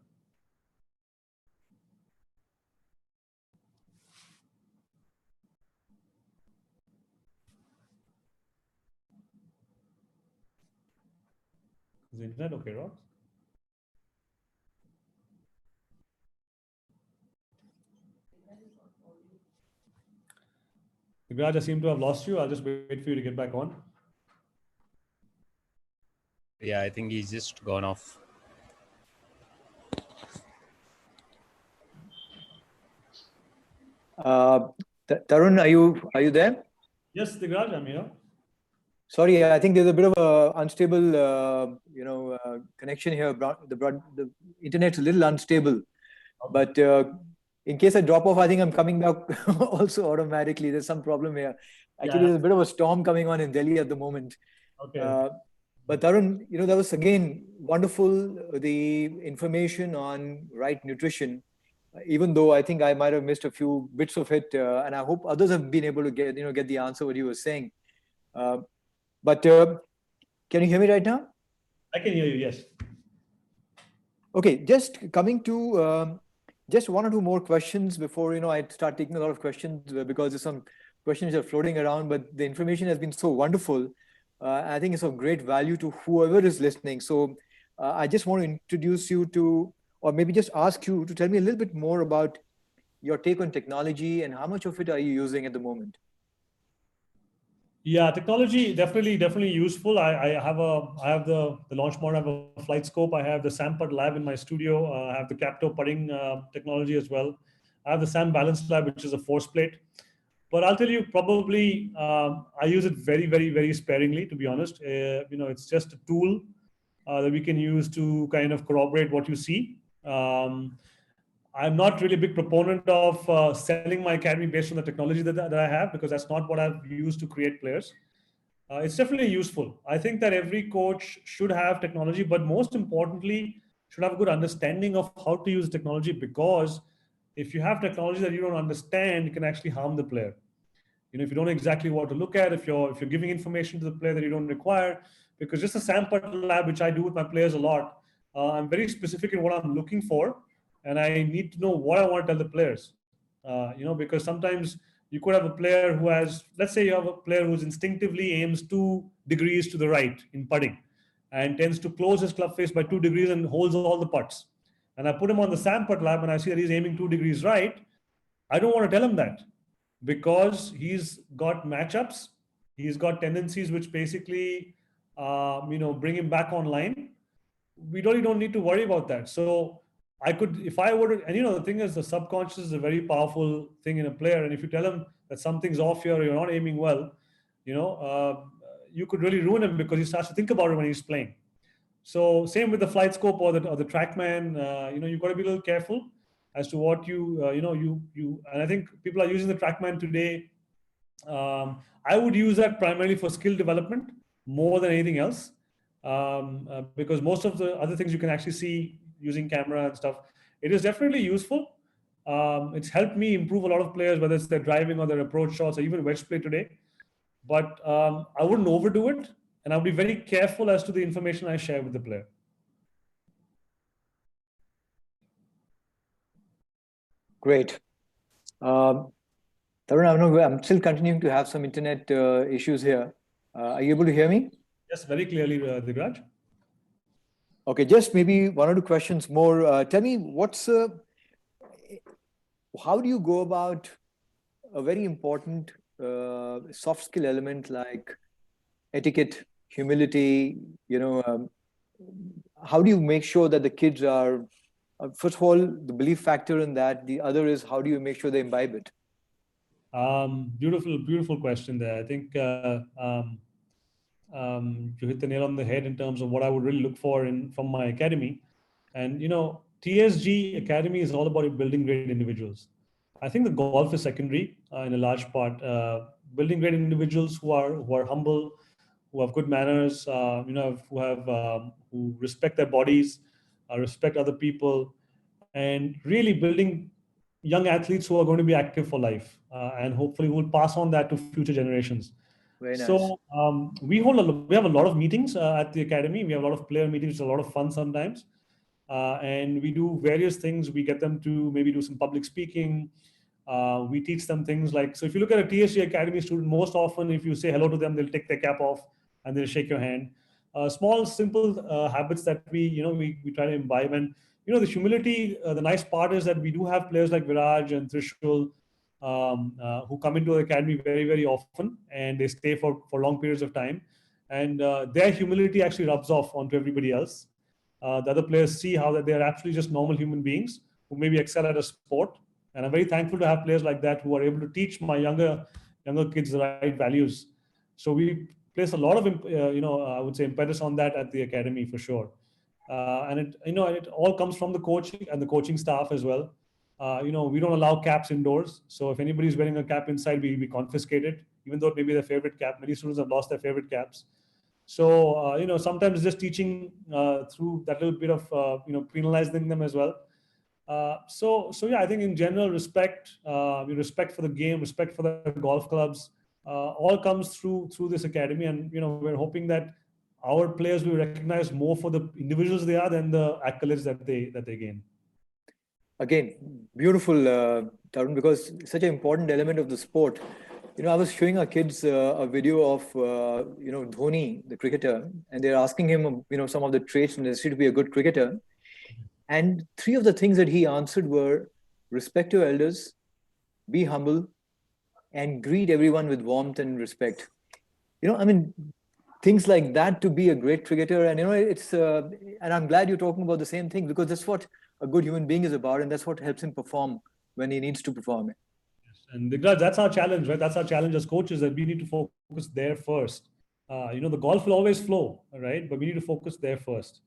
Is the internet okay, Rob? Digraj, I seem to have lost you. I'll just wait for you to get back on. Yeah, I think he's just gone off. Tarun, are you there? Yes, Digraj, I'm here. Sorry, I think there's a bit of a unstable, connection here. The internet's a little unstable, but in case I drop off, I think I'm coming back also automatically. There's some problem here. Actually, there's a bit of a storm coming on in Delhi at the moment. Okay. But Tarun, that was again wonderful. The information on right nutrition, even though I think I might have missed a few bits of it, and I hope others have been able to get the answer what you were saying. But can you hear me right now? I can hear you, yes. Okay, just coming to just 1 or 2 more questions before I start taking a lot of questions, because there's some questions that are floating around, but the information has been so wonderful. I think it's of great value to whoever is listening. So I just want to introduce you to, or maybe just ask you to tell me a little bit more about your take on technology and how much of it are you using at the moment? Yeah, technology definitely useful. I have the launch mod, I have a flight scope, I have the SAM Putt lab in my studio, I have the Capto putting technology as well. I have the SAM balance lab, which is a force plate. But I'll tell you, probably I use it very, very, very sparingly, to be honest. It's just a tool that we can use to kind of corroborate what you see. I'm not really a big proponent of selling my academy based on the technology that I have, because that's not what I've used to create players. It's definitely useful. I think that every coach should have technology, but most importantly, should have a good understanding of how to use technology, because if you have technology that you don't understand, it can actually harm the player. If you don't know exactly what to look at, if you're giving information to the player that you don't require, because just a sample lab, which I do with my players a lot, I'm very specific in what I'm looking for, and I need to know what I want to tell the players. Because sometimes you could have a player who has, let's say you have a player who's instinctively aims 2 degrees to the right in putting, and tends to close his club face by 2 degrees and holds all the putts. And I put him on the sand putt lab and I see that he's aiming 2 degrees right. I don't want to tell him that, because he's got matchups, he's got tendencies which basically, bring him back online. We really don't need to worry about that. So I could, if I were to, and the thing is, the subconscious is a very powerful thing in a player. And if you tell him that something's off here, you're not aiming well, you could really ruin him, because he starts to think about it when he's playing. So same with the flight scope or the TrackMan. You've got to be a little careful as to what you. And I think people are using the TrackMan today. I would use that primarily for skill development more than anything else, because most of the other things you can actually see using camera and stuff. It is definitely useful. It's helped me improve a lot of players, whether it's their driving or their approach shots or even wedge play today. But I wouldn't overdo it, and I'll be very careful as to the information I share with the player. Great. Tarun, I know I'm still continuing to have some internet issues here. Are you able to hear me? Yes, very clearly, Digraj. Okay, just maybe one or two questions more. Tell me, how do you go about a very important soft skill element like etiquette, humility? How do you make sure that the kids are, first of all, the belief factor in that? The other is, how do you make sure they imbibe it? Beautiful question there. I think you hit the nail on the head in terms of what I would really look for from my academy. And TSG Academy is all about building great individuals. I think the golf is secondary in a large part. Building great individuals who are humble, who have good manners, who respect their bodies, respect other people, and really building young athletes who are going to be active for life, and hopefully will pass on that to future generations. Very nice. So we have a lot of meetings at the academy. We have a lot of player meetings, which is a lot of fun sometimes. And we do various things. We get them to maybe do some public speaking. We teach them things like, so if you look at a TSG Academy student, most often if you say hello to them, they'll take their cap off and they'll shake your hand. Small, simple habits that we try to imbibe. And the humility, the nice part is that we do have players like Viraj and Trishul who come into the academy very, very often, and they stay for long periods of time. And their humility actually rubs off onto everybody else. The other players see how that they're actually just normal human beings who maybe excel at a sport. And I'm very thankful to have players like that who are able to teach my younger kids the right values. So we place a lot of, I would say, impetus on that at the academy for sure. And it all comes from the coaching and the coaching staff as well. We don't allow caps indoors. So if anybody's wearing a cap inside, we confiscate it, even though it may be their favorite cap. Many students have lost their favorite caps. So, sometimes just teaching through that little bit of, penalizing them as well. So yeah, I think in general, respect for the game, respect for the golf clubs, all comes through this academy. And, we're hoping that our players will recognize more for the individuals they are than the accolades that they gain. Again, beautiful, Tarun, because such an important element of the sport. I was showing our kids a video of, Dhoni, the cricketer, and they're asking him, some of the traits necessary to be a good cricketer. And 3 of the things that he answered were: respect your elders, be humble, and greet everyone with warmth and respect. Things like that to be a great cricketer. And, it's, and I'm glad you're talking about the same thing, because that's what a good human being is about. And that's what helps him perform when he needs to perform. And that's our challenge, right? That's our challenge as coaches, that we need to focus there first. The golf will always flow, right? But we need to focus there first.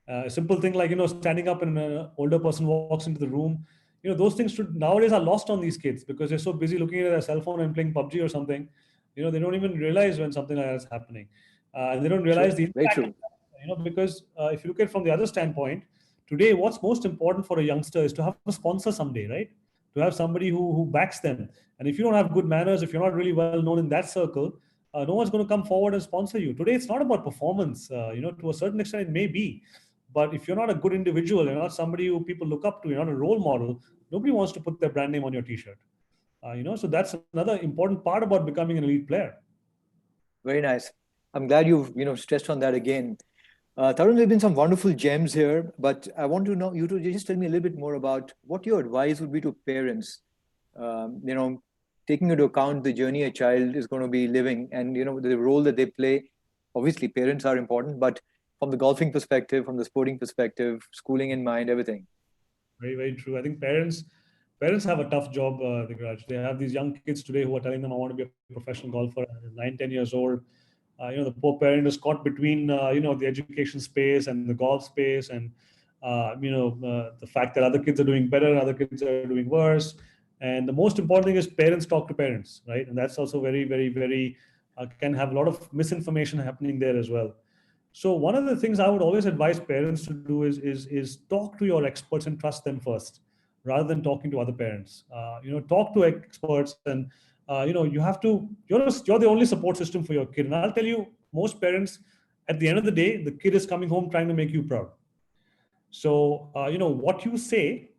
A simple thing like, standing up and an older person walks into the room, those things nowadays are lost on these kids because they're so busy looking at their cell phone and playing PUBG or something. They don't even realize when something like that is happening. And they don't True. realize the Very impact. true. Because if you look at it from the other standpoint, today what's most important for a youngster is to have a sponsor someday, right? To have somebody who backs them. And if you don't have good manners, if you're not really well known in that circle, no one's going to come forward and sponsor you. Today, it's not about performance. To a certain extent, it may be. But if you're not a good individual, you're not somebody who people look up to, you're not a role model, nobody wants to put their brand name on your t-shirt. So that's another important part about becoming an elite player. Very nice. I'm glad you've stressed on that again. Tarun, there have been some wonderful gems here, but I want to know you to just tell me a little bit more about what your advice would be to parents. Taking into account the journey a child is going to be living, and the role that they play. Obviously, parents are important, but from the golfing perspective, from the sporting perspective, schooling in mind, everything. Very, very true. I think parents have a tough job, Digraj. They have these young kids today who are telling them, I want to be a professional golfer, 9, 10 years old. The poor parent is caught between, the education space and the golf space, and, the fact that other kids are doing better and other kids are doing worse. And the most important thing is parents talk to parents, right? And that's also very, very, very, can have a lot of misinformation happening there as well. So one of the things I would always advise parents to do is talk to your experts and trust them first, rather than talking to other parents. Talk to experts, and you have to. You're the only support system for your kid. And I'll tell you, most parents, at the end of the day, the kid is coming home trying to make you proud. So what you say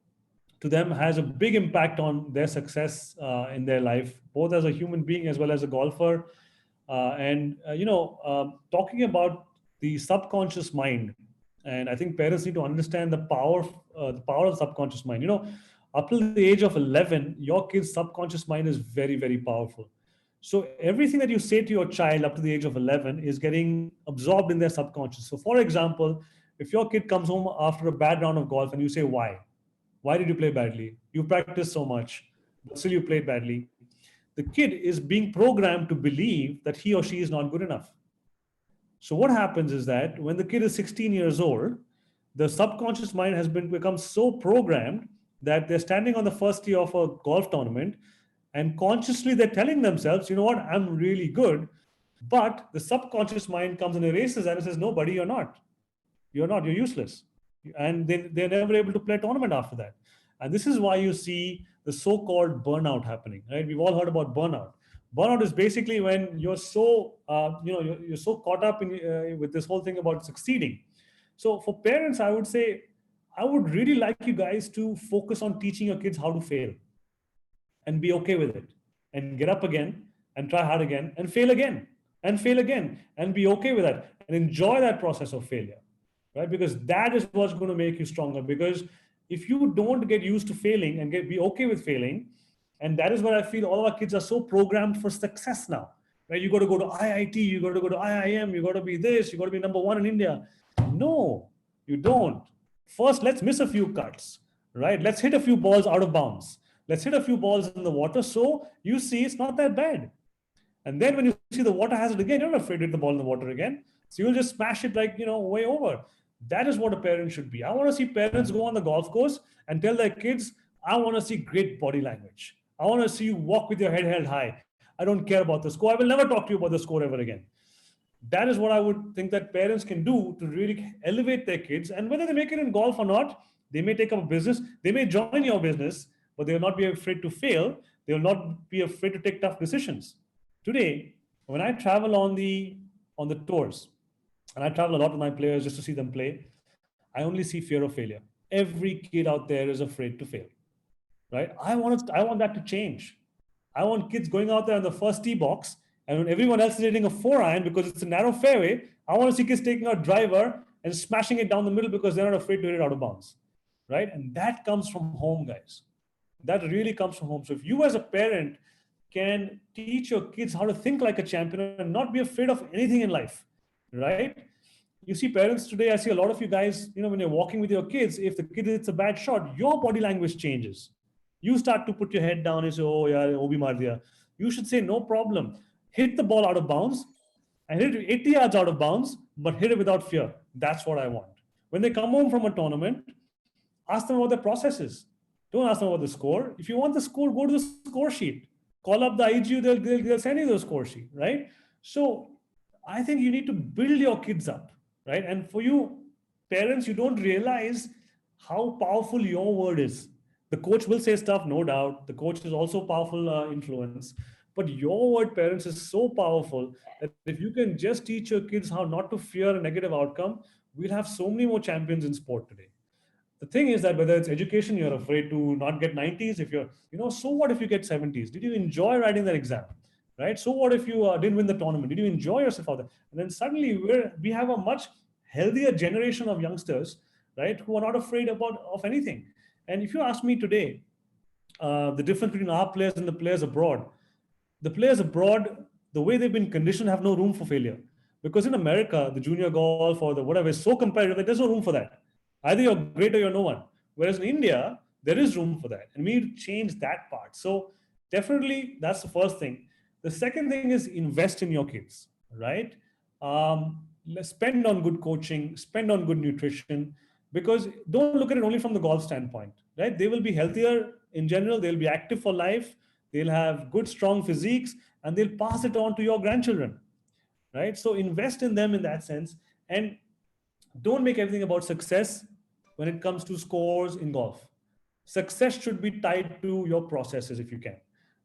to them has a big impact on their success in their life, both as a human being as well as a golfer. Talking about the subconscious mind, and I think parents need to understand the power of the subconscious mind. Up till the age of 11, your kid's subconscious mind is very, very powerful. So everything that you say to your child up to the age of 11 is getting absorbed in their subconscious. So for example, if your kid comes home after a bad round of golf and you say, why did you play badly? You practiced so much, but still you played badly. The kid is being programmed to believe that he or she is not good enough. So what happens is that when the kid is 16 years old, the subconscious mind has become so programmed that they're standing on the first tee of a golf tournament, and consciously they're telling themselves, you know what, I'm really good. But the subconscious mind comes and erases that and says, no, buddy, you're not. You're useless. And they're never able to play a tournament after that. And this is why you see the so-called burnout happening, right? We've all heard about burnout. Burnout is basically when you're so, you're so caught up in with this whole thing about succeeding. So for parents, I would say, I would really like you guys to focus on teaching your kids how to fail and be okay with it, and get up again and try hard again and fail again and be okay with that and enjoy that process of failure, right? Because that is what's going to make you stronger. Because if you don't get used to failing and be okay with failing, and that is where I feel all of our kids are so programmed for success now, right? You got to go to IIT, you got to go to IIM, you got to be this, you got to be number one in India. No, you don't. First, let's miss a few cuts, right? Let's hit a few balls out of bounds. Let's hit a few balls in the water, so you see it's not that bad. And then when you see the water hazard again, you're not afraid to hit the ball in the water again. So you'll just smash it like, way over. That is what a parent should be. I want to see parents go on the golf course and tell their kids, I want to see great body language. I want to see you walk with your head held high. I don't care about the score. I will never talk to you about the score ever again. That is what I would think that parents can do to really elevate their kids. And whether they make it in golf or not, they may take up a business. They may join your business, but they will not be afraid to fail. They will not be afraid to take tough decisions. Today, when I travel on the tours, and I travel a lot with my players just to see them play, I only see fear of failure. Every kid out there is afraid to fail, right? I want that to change. I want kids going out there on the first tee box, and when everyone else is hitting a 4-iron because it's a narrow fairway, I want to see kids taking a driver and smashing it down the middle because they're not afraid to hit it out of bounds, right? And that comes from home, guys. That really comes from home. So if you as a parent can teach your kids how to think like a champion and not be afraid of anything in life, right? You see parents today, I see a lot of you guys, when you're walking with your kids, if the kid hits a bad shot, your body language changes. You start to put your head down and say, oh, yeah, Obi maar diya. You should say, no problem. Hit the ball out of bounds and hit it 80 yards out of bounds, but hit it without fear. That's what I want. When they come home from a tournament, ask them about their processes. Don't ask them about the score. If you want the score, go to the score sheet. call up the IGU, they'll send you the score sheet, right? So I think you need to build your kids up, right? And for you parents, you don't realize how powerful your word is. The coach will say stuff, no doubt. The coach is also powerful influence. But your word, parents, is so powerful that if you can just teach your kids how not to fear a negative outcome, we'll have so many more champions in sport today. The thing is that whether it's education, you're afraid to not get 90s. If you're, so what if you get 70s? Did you enjoy writing that exam? Right? So what if you didn't win the tournament? Did you enjoy yourself out there? And then suddenly we have a much healthier generation of youngsters, right, who are not afraid of anything. And if you ask me today, the difference between our players and the players abroad, the way they've been conditioned, have no room for failure. Because in America, the junior golf or the whatever is so competitive that there's no room for that. Either you're great or you're no one. Whereas in India, there is room for that. And we need to change that part. So definitely that's the first thing. The second thing is invest in your kids, right? Let's spend on good coaching, spend on good nutrition, because don't look at it only from the golf standpoint, right? They will be healthier in general. They'll be active for life. They'll have good, strong physiques, and they'll pass it on to your grandchildren, right? So invest in them in that sense. And don't make everything about success when it comes to scores in golf. Success should be tied to your processes if you can,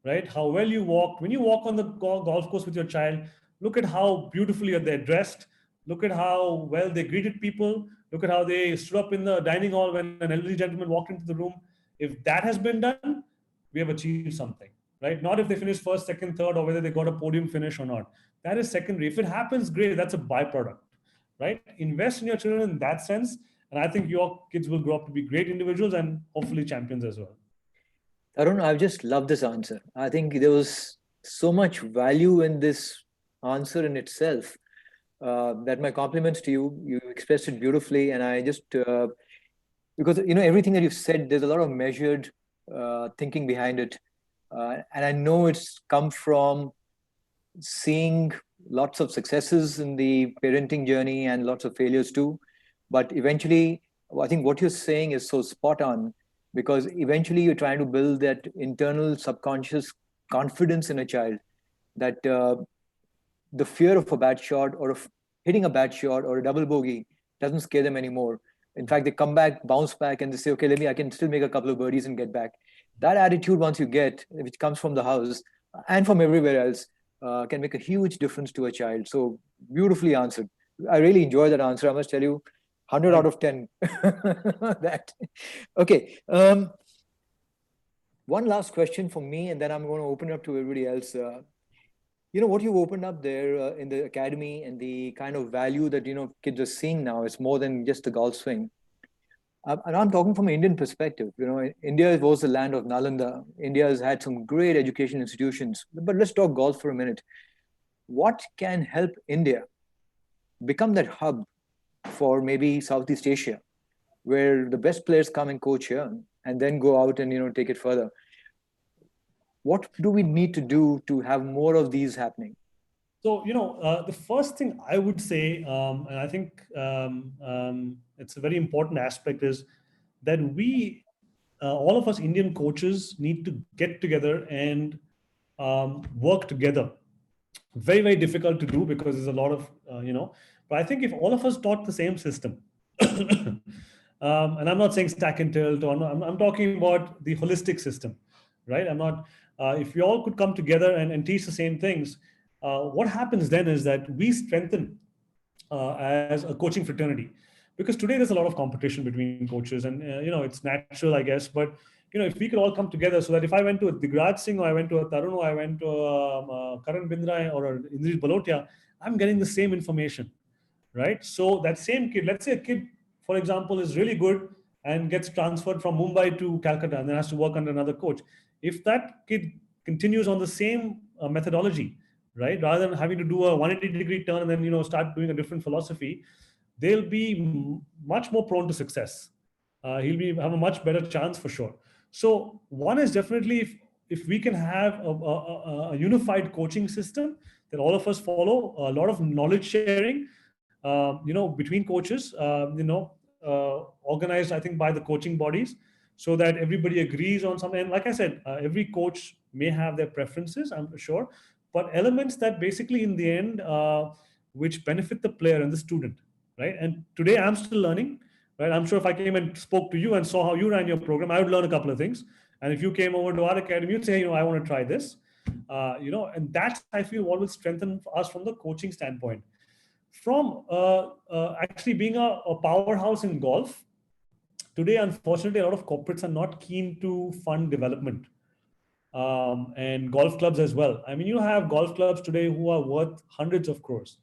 right? How well you walked. When you walk on the golf course with your child, look at how beautifully they're dressed. Look at how well they greeted people. Look at how they stood up in the dining hall when an elderly gentleman walked into the room. If that has been done, we have achieved something, right? Not if they finished first, second, third, or whether they got a podium finish or not. That is secondary. If it happens, great. That's a byproduct, right? Invest in your children in that sense. And I think your kids will grow up to be great individuals and hopefully champions as well. Tarun, I've just loved this answer. I think there was so much value in this answer in itself that my compliments to you. You expressed it beautifully. And I just, because, everything that you've said, there's a lot of measured thinking behind it. And I know it's come from seeing lots of successes in the parenting journey and lots of failures too. But eventually, I think what you're saying is so spot on, because eventually you're trying to build that internal subconscious confidence in a child that the fear of a bad shot or of hitting a bad shot or a double bogey doesn't scare them anymore. In fact, they come back, bounce back, and they say, okay, I can still make a couple of birdies and get back. That attitude, once you get, which comes from the house and from everywhere else, can make a huge difference to a child. So beautifully answered. I really enjoyed that answer. I must tell you, 100 out of 10. That. Okay. One last question for me, and then I'm going to open it up to everybody else. What you've opened up there in the academy and the kind of value that, kids are seeing now, it's more than just the golf swing. And I'm talking from an Indian perspective. India was the land of Nalanda. India has had some great education institutions. But let's talk golf for a minute. What can help India become that hub for maybe Southeast Asia, where the best players come and coach here and then go out and take it further? What do we need to do to have more of these happening? So, the first thing I would say, and I think it's a very important aspect, is that we, all of us Indian coaches, need to get together and work together. Very, very difficult to do because there's a lot of, but I think if all of us taught the same system, and I'm not saying stack and tilt, or I'm talking about the holistic system, right? If we all could come together and teach the same things, what happens then is that we strengthen as a coaching fraternity. Because today there's a lot of competition between coaches, and it's natural, I guess. But if we could all come together, so that if I went to a Digraj Singh, or I went to a Tarun, or I went to a Karan Bindra, or a Indrish Balotia, I'm getting the same information, right? So that same kid, let's say a kid, for example, is really good and gets transferred from Mumbai to Calcutta and then has to work under another coach. If that kid continues on the same methodology, right, rather than having to do a 180-degree turn and then start doing a different philosophy, they'll be much more prone to success. He'll have a much better chance for sure. So one is definitely if we can have a unified coaching system that all of us follow, a lot of knowledge sharing, between coaches, organized, I think, by the coaching bodies. so that everybody agrees on something. And like I said, every coach may have their preferences, I'm sure, but elements that basically in the end, which benefit the player and the student, right? And today I'm still learning, right? I'm sure if I came and spoke to you and saw how you ran your program, I would learn a couple of things. And if you came over to our academy, you'd say, I want to try this, and that's, I feel, what will strengthen us from the coaching standpoint. From actually being a powerhouse in golf, today, unfortunately, a lot of corporates are not keen to fund development, and golf clubs as well. I mean, you have golf clubs today who are worth hundreds of crores,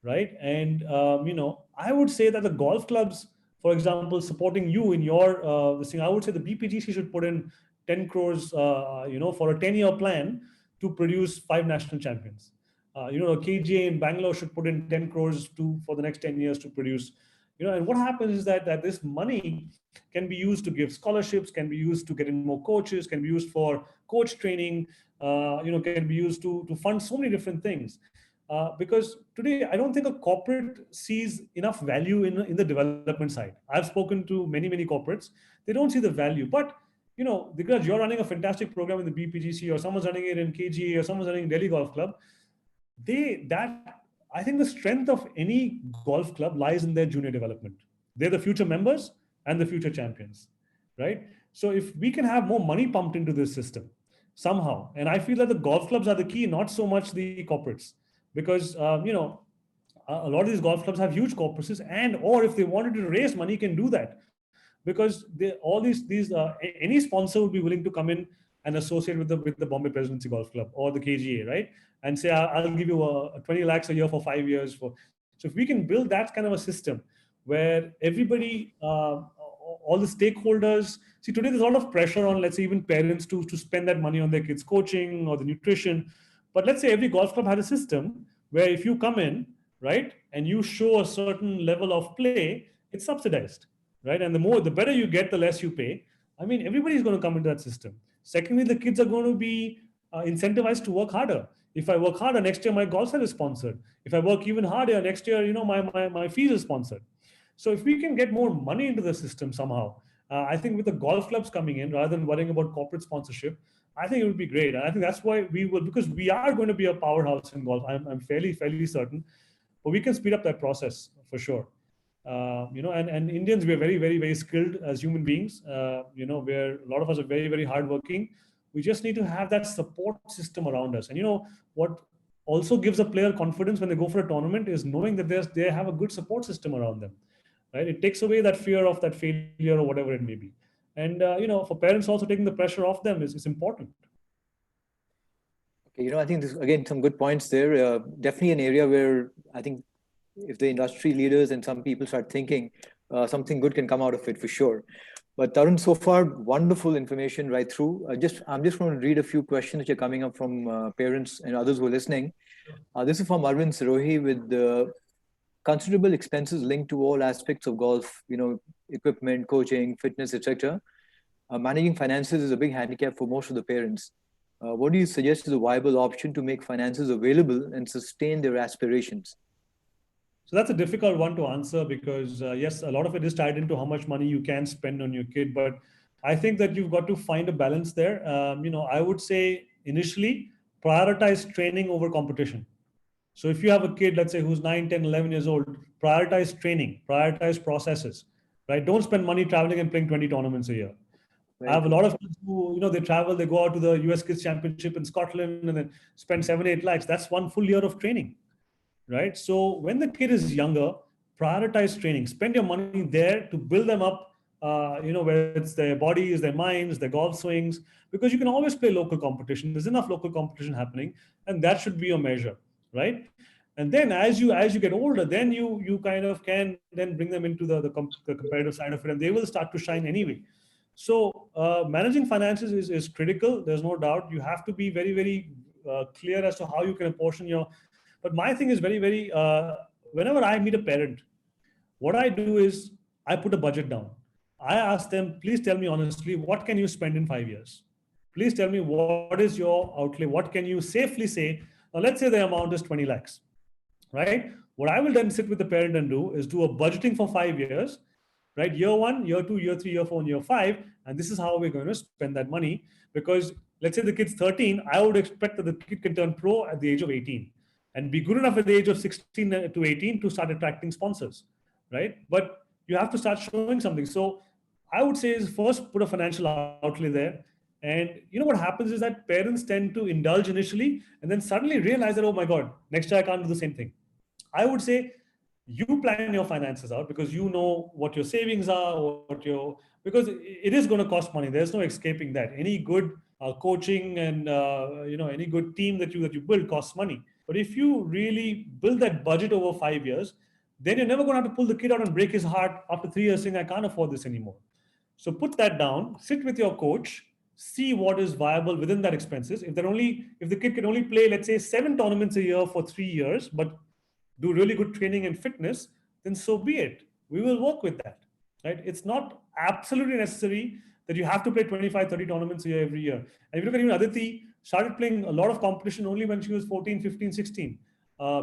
right? And I would say that the golf clubs, for example, supporting you in your this thing, I would say the BPGC should put in 10 crores, for a 10-year plan to produce 5 national champions. KGA in Bangalore should put in 10 crores for the next 10 years to produce. And what happens is that this money can be used to give scholarships, can be used to get in more coaches, can be used for coach training, can be used to fund so many different things. Because today, I don't think a corporate sees enough value in the development side. I've spoken to many, many corporates. They don't see the value. But, Digraj, you're running a fantastic program in the BPGC, or someone's running it in KGA, or someone's running in Delhi Golf Club. I think the strength of any golf club lies in their junior development. They're the future members and the future champions, right? So if we can have more money pumped into this system somehow, and I feel that the golf clubs are the key, not so much the corporates, because a lot of these golf clubs have huge corporates, or if they wanted to raise money, can do that, because any sponsor would be willing to come in and associate with the Bombay Presidency Golf Club or the KGA, right? And say, I'll give you a 20 lakhs a year for 5 years. So if we can build that kind of a system where everybody, all the stakeholders, see, today there's a lot of pressure on, let's say, even parents to spend that money on their kids' coaching or the nutrition. But let's say every golf club had a system where if you come in, right, and you show a certain level of play, it's subsidized, right? And the better you get, the less you pay. I mean, everybody's going to come into that system. Secondly, the kids are going to be incentivized to work harder. If I work harder, next year my golf set is sponsored. If I work even harder, next year, my fees is sponsored. So if we can get more money into the system somehow, I think with the golf clubs coming in, rather than worrying about corporate sponsorship, I think it would be great. And I think that's why we will, because we are going to be a powerhouse in golf. I'm fairly certain, but we can speed up that process for sure. And Indians, we are very, very, very skilled as human beings. Where a lot of us are very, very hardworking. We just need to have that support system around us. And what also gives a player confidence when they go for a tournament is knowing that they have a good support system around them, right? It takes away that fear of that failure or whatever it may be. And, for parents also, taking the pressure off them is important. Okay, I think this, again, some good points there. Definitely an area where I think if the industry leaders and some people start thinking, something good can come out of it for sure. But Tarun, so far, wonderful information right through. I'm just going to read a few questions which are coming up from parents and others who are listening. This is from Arvind Sirohi with considerable expenses linked to all aspects of golf, equipment, coaching, fitness, etc. Managing finances is a big handicap for most of the parents. What do you suggest is a viable option to make finances available and sustain their aspirations? So that's a difficult one to answer because, yes, a lot of it is tied into how much money you can spend on your kid. But I think that you've got to find a balance there. I would say initially prioritize training over competition. So if you have a kid, let's say, who's 9, 10, 11 years old, prioritize training, prioritize processes, right? Don't spend money traveling and playing 20 tournaments a year. Right. I have a lot of kids who, they travel, they go out to the US Kids Championship in Scotland and then spend 7, 8 lakhs. That's one full year of training. Right. So when the kid is younger, prioritize training, spend your money there to build them up, where it's their bodies, their minds, their golf swings, because you can always play local competition. There's enough local competition happening, and that should be your measure. Right. And then as you get older, then you kind of can then bring them into the competitive side of it, and they will start to shine anyway. So managing finances is critical. There's no doubt. You have to be very, very clear as to how you can apportion your. But my thing is very, very, whenever I meet a parent, what I do is I put a budget down. I ask them, please tell me honestly, what can you spend in 5 years? Please tell me what is your outlay? What can you safely say? Now, let's say the amount is 20 lakhs, right? What I will then sit with the parent and do is do a budgeting for 5 years, right? Year 1, year 2, year 3, year 4, and year 5. And this is how we're going to spend that money. Because let's say the kid's 13, I would expect that the kid can turn pro at the age of 18 and be good enough at the age of 16 to 18 to start attracting sponsors, right? But you have to start showing something. So I would say is first put a financial outlay there. And you know what happens is that parents tend to indulge initially and then suddenly realize that, oh my God, next year I can't do the same thing. I would say you plan your finances out because you know what your savings are, because it is going to cost money. There's no escaping that. Any good coaching and any good team that you build costs money. But if you really build that budget over 5 years, then you're never going to have to pull the kid out and break his heart after 3 years saying, I can't afford this anymore. So put that down, sit with your coach, see what is viable within that expenses. If the kid can only play, let's say 7 tournaments a year for 3 years, but do really good training and fitness, then so be it. We will work with that, right? It's not absolutely necessary that you have to play 25, 30 tournaments a year every year. And if you look at even Aditi, started playing a lot of competition only when she was 14, 15, 16.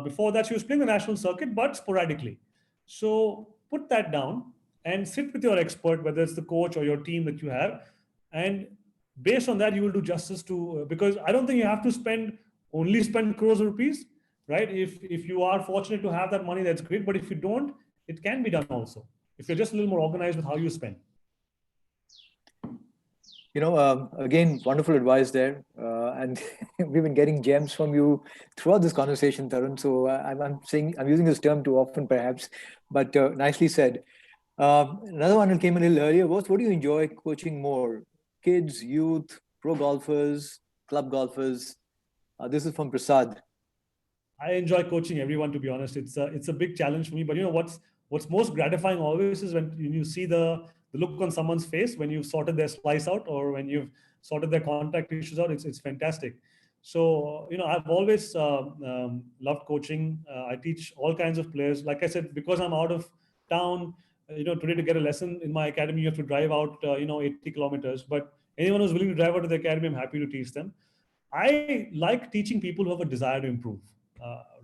Before that, she was playing the national circuit, but sporadically. So put that down and sit with your expert, whether it's the coach or your team that you have. And based on that, you will do justice to, because I don't think you have to spend crores of rupees, right? If you are fortunate to have that money, that's great. But if you don't, it can be done also. If you're just a little more organized with how you spend. Again, wonderful advice there. And we've been getting gems from you throughout this conversation, Tarun. So I'm using this term too often, perhaps, but nicely said. Another one that came a little earlier was, what do you enjoy coaching more? Kids, youth, pro golfers, club golfers? This is from Prasad. I enjoy coaching everyone, to be honest. It's a big challenge for me. But what's most gratifying always is when you see the look on someone's face when you've sorted their slice out or when you've sorted their contact issues out. It's fantastic. So I've always loved coaching. I teach all kinds of players. Like I said, because I'm out of town, today to get a lesson in my academy, you have to drive out 80 kilometers. But anyone who's willing to drive out to the academy, I'm happy to teach them. I like teaching people who have a desire to improve.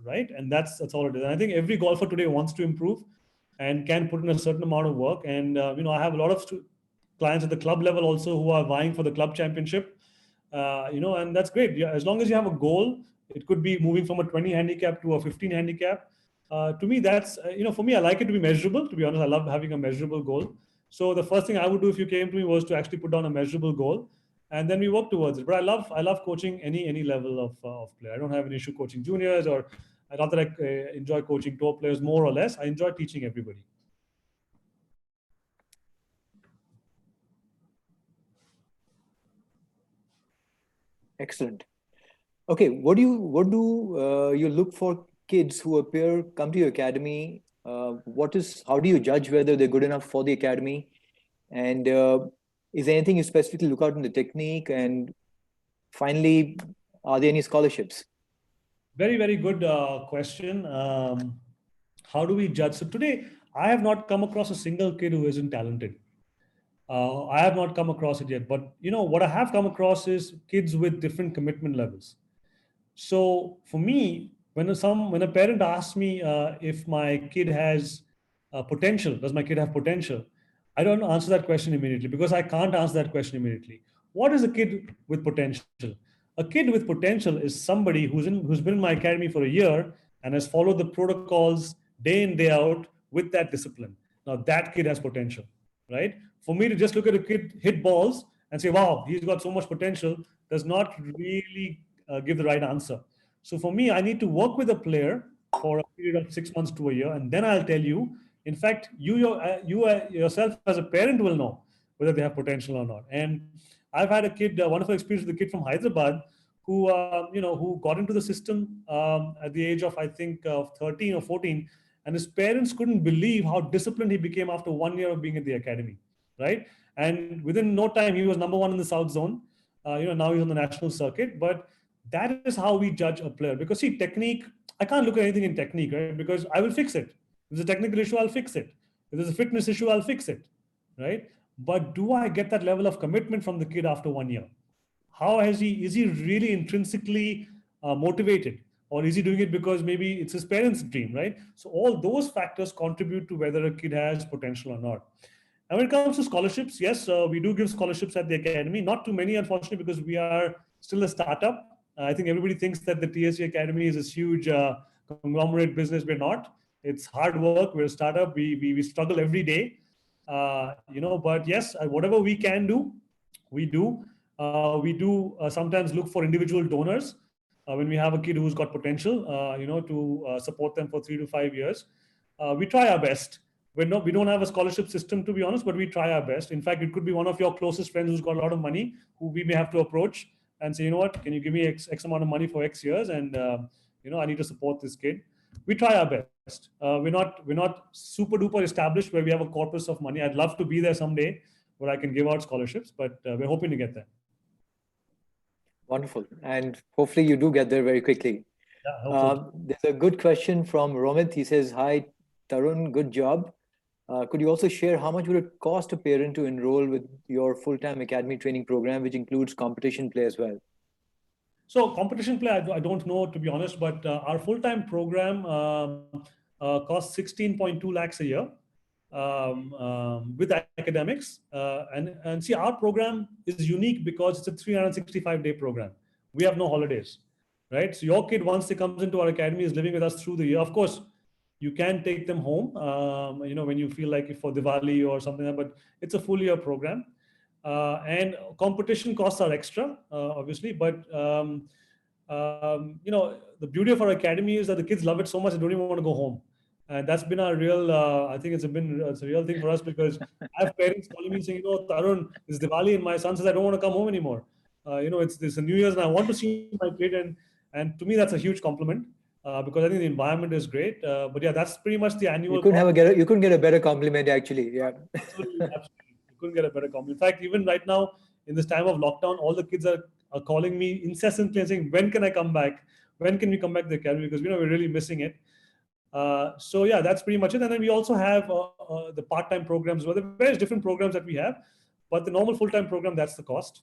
Right? And that's all it is. And I think every golfer today wants to improve and can put in a certain amount of work. And, I have a lot of clients at the club level also who are vying for the club championship, and that's great. Yeah, as long as you have a goal, it could be moving from a 20 handicap to a 15 handicap. To me, that's, for me, I like it to be measurable. To be honest, I love having a measurable goal. So the first thing I would do if you came to me was to actually put down a measurable goal. And then we work towards it. But I love coaching any level of player. I don't have an issue coaching juniors, or not that I enjoy coaching tour players more or less. I enjoy teaching everybody. Excellent. Okay, what do you look for kids who come to your academy? How do you judge whether they're good enough for the academy? And is there anything you specifically look out in the technique? And finally, are there any scholarships? Very, very good question. How do we judge? So today, I have not come across a single kid who isn't talented. I have not come across it yet. But what I have come across is kids with different commitment levels. So for me, when a parent asks me if my kid has potential, does my kid have potential? I don't answer that question immediately because I can't answer that question immediately. What is a kid with potential? A kid with potential is somebody who's been in my academy for a year and has followed the protocols day in, day out with that discipline. Now that kid has potential, right? For me to just look at a kid hit balls and say, wow, he's got so much potential, does not really give the right answer. So for me, I need to work with a player for a period of 6 months to a year, and then I'll tell you. In fact, you yourself as a parent will know whether they have potential or not. And I've had a wonderful experience with a kid from Hyderabad who got into the system at the age of, I think, 13 or 14, and his parents couldn't believe how disciplined he became after 1 year of being at the academy, right? And within no time, he was number one in the South Zone. Now he's on the national circuit. But that is how we judge a player. Because see, technique, I can't look at anything in technique, right? Because I will fix it. If there's a technical issue, I'll fix it. If there's a fitness issue, I'll fix it, right? But do I get that level of commitment from the kid after 1 year? Is he really intrinsically motivated? Or is he doing it because maybe it's his parents' dream, right? So all those factors contribute to whether a kid has potential or not. And when it comes to scholarships, yes, we do give scholarships at the academy. Not too many, unfortunately, because we are still a startup. I think everybody thinks that the TSC Academy is this huge conglomerate business. We're not. It's hard work. We're a startup. We struggle every day. But yes, whatever we can do, we do. We do sometimes look for individual donors when we have a kid who's got potential, to support them for 3 to 5 years. We try our best. We don't have a scholarship system, to be honest, but we try our best. In fact, it could be one of your closest friends who's got a lot of money, who we may have to approach and say, you know what, can you give me X amount of money for X years? And, I need to support this kid. We try our best. We're not super duper established where we have a corpus of money. I'd love to be there someday where I can give out scholarships, but we're hoping to get there. Wonderful. And hopefully you do get there very quickly. Yeah, there's a good question from Romit. He says, hi, Tarun, good job. Could you also share how much would it cost a parent to enroll with your full-time academy training program, which includes competition play as well? So competition play, I don't know, to be honest, but our full-time program costs 16.2 lakhs a year with academics. And see, our program is unique because it's a 365-day program. We have no holidays, right? So your kid, once they comes into our academy, is living with us through the year. Of course, you can take them home, when you feel like for Diwali or something like that, but it's a full year program. And competition costs are extra, obviously, but the beauty of our academy is that the kids love it so much they don't even want to go home, and that's been our real. I think it's a real thing for us, because I have parents calling me saying, Tarun, it's Diwali, and my son says I don't want to come home anymore. It's a New Year's, and I want to see my kid, and to me that's a huge compliment. Because I think the environment is great. But yeah, that's pretty much the annual. You couldn't get a better compliment, actually. Yeah. Absolutely. You couldn't get a better compliment. In fact, even right now, in this time of lockdown, all the kids are calling me incessantly and saying, when can I come back? When can we come back to the academy? Because we're really missing it. So yeah, that's pretty much it. And then we also have the part-time programs, well, the various different programs that we have. But the normal full-time program, that's the cost.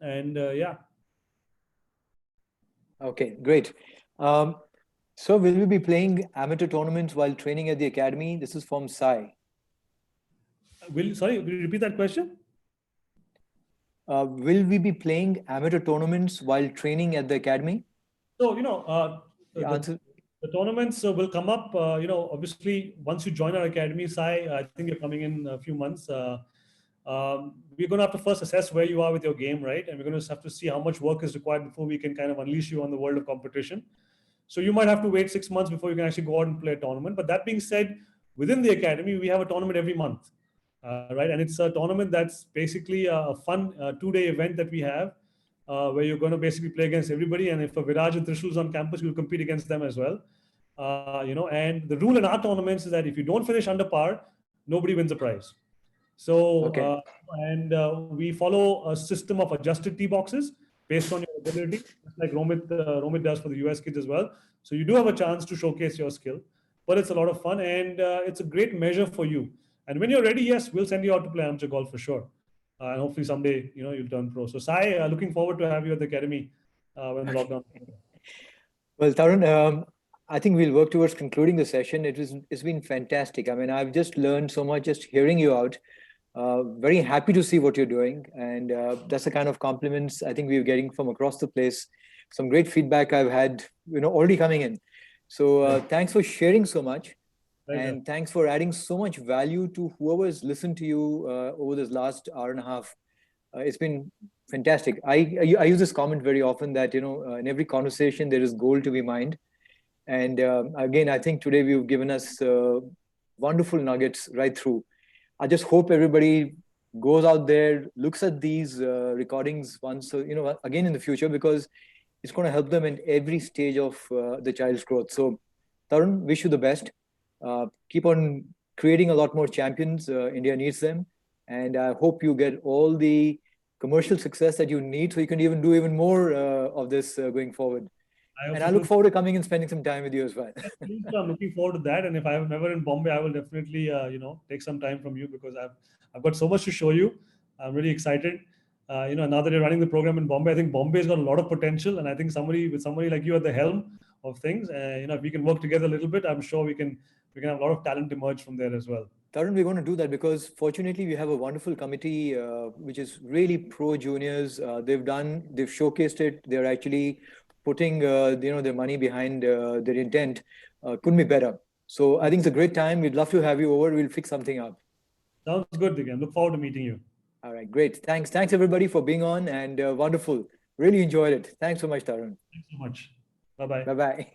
And yeah. Okay, great. So will we be playing amateur tournaments while training at the academy? This is from Sai. Will you repeat that question? Will we be playing amateur tournaments while training at the academy? So, the tournaments will come up, obviously, once you join our academy, Sai, I think you're coming in a few months. We're going to have to first assess where you are with your game, right? And we're going to have to see how much work is required before we can kind of unleash you on the world of competition. So you might have to wait 6 months before you can actually go out and play a tournament. But that being said, within the academy, we have a tournament every month, right? And it's a tournament that's basically a fun 2-day event that we have, where you're going to basically play against everybody. And if a Viraj and Trishul is on campus, you'll compete against them as well. And the rule in our tournaments is that if you don't finish under par, nobody wins a prize. So, okay. We follow a system of adjusted tee boxes based on your ability, just like Romit does for the US kids as well. So you do have a chance to showcase your skill, but it's a lot of fun, and it's a great measure for you. And when you're ready, yes, we'll send you out to play amateur golf for sure. And hopefully someday, you'll turn pro. So Sai, looking forward to have you at the academy when the lockdown. Well, Tarun, I think we'll work towards concluding the session. It's been fantastic. I mean, I've just learned so much just hearing you out. Very happy to see what you're doing, and that's the kind of compliments I think we're getting from across the place. Some great feedback I've had, already coming in. So thanks for sharing so much, and thanks for adding so much value to whoever has listened to you over this last hour and a half. It's been fantastic. I use this comment very often that in every conversation there is gold to be mined, and again I think today you've given us wonderful nuggets right through. I just hope everybody goes out there, looks at these recordings once, again in the future, because it's going to help them in every stage of the child's growth. So, Tarun, wish you the best. Keep on creating a lot more champions. India needs them. And I hope you get all the commercial success that you need so you can even do even more of this going forward. And I look forward to coming and spending some time with you as well. I'm looking forward to that. And if I'm ever in Bombay, I will definitely, take some time from you, because I've got so much to show you. I'm really excited. Now that you're running the program in Bombay, I think Bombay's got a lot of potential. And I think with somebody like you at the helm of things, if we can work together a little bit, I'm sure we can have a lot of talent emerge from there as well. Tarun, we're going to do that because fortunately we have a wonderful committee which is really pro juniors. They've showcased it. They're actually putting their money behind their intent. Couldn't be better. So I think it's a great time. We'd love to have you over. We'll fix something up. Sounds good, again. Look forward to meeting you. All right, great. Thanks everybody for being on, and wonderful. Really enjoyed it. Thanks so much, Tarun. Thanks so much. Bye-bye. Bye-bye.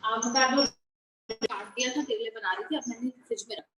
avocado काट दिया था, तेरे लिए बना रही थी, अब मैंने फ्रिज में रखा।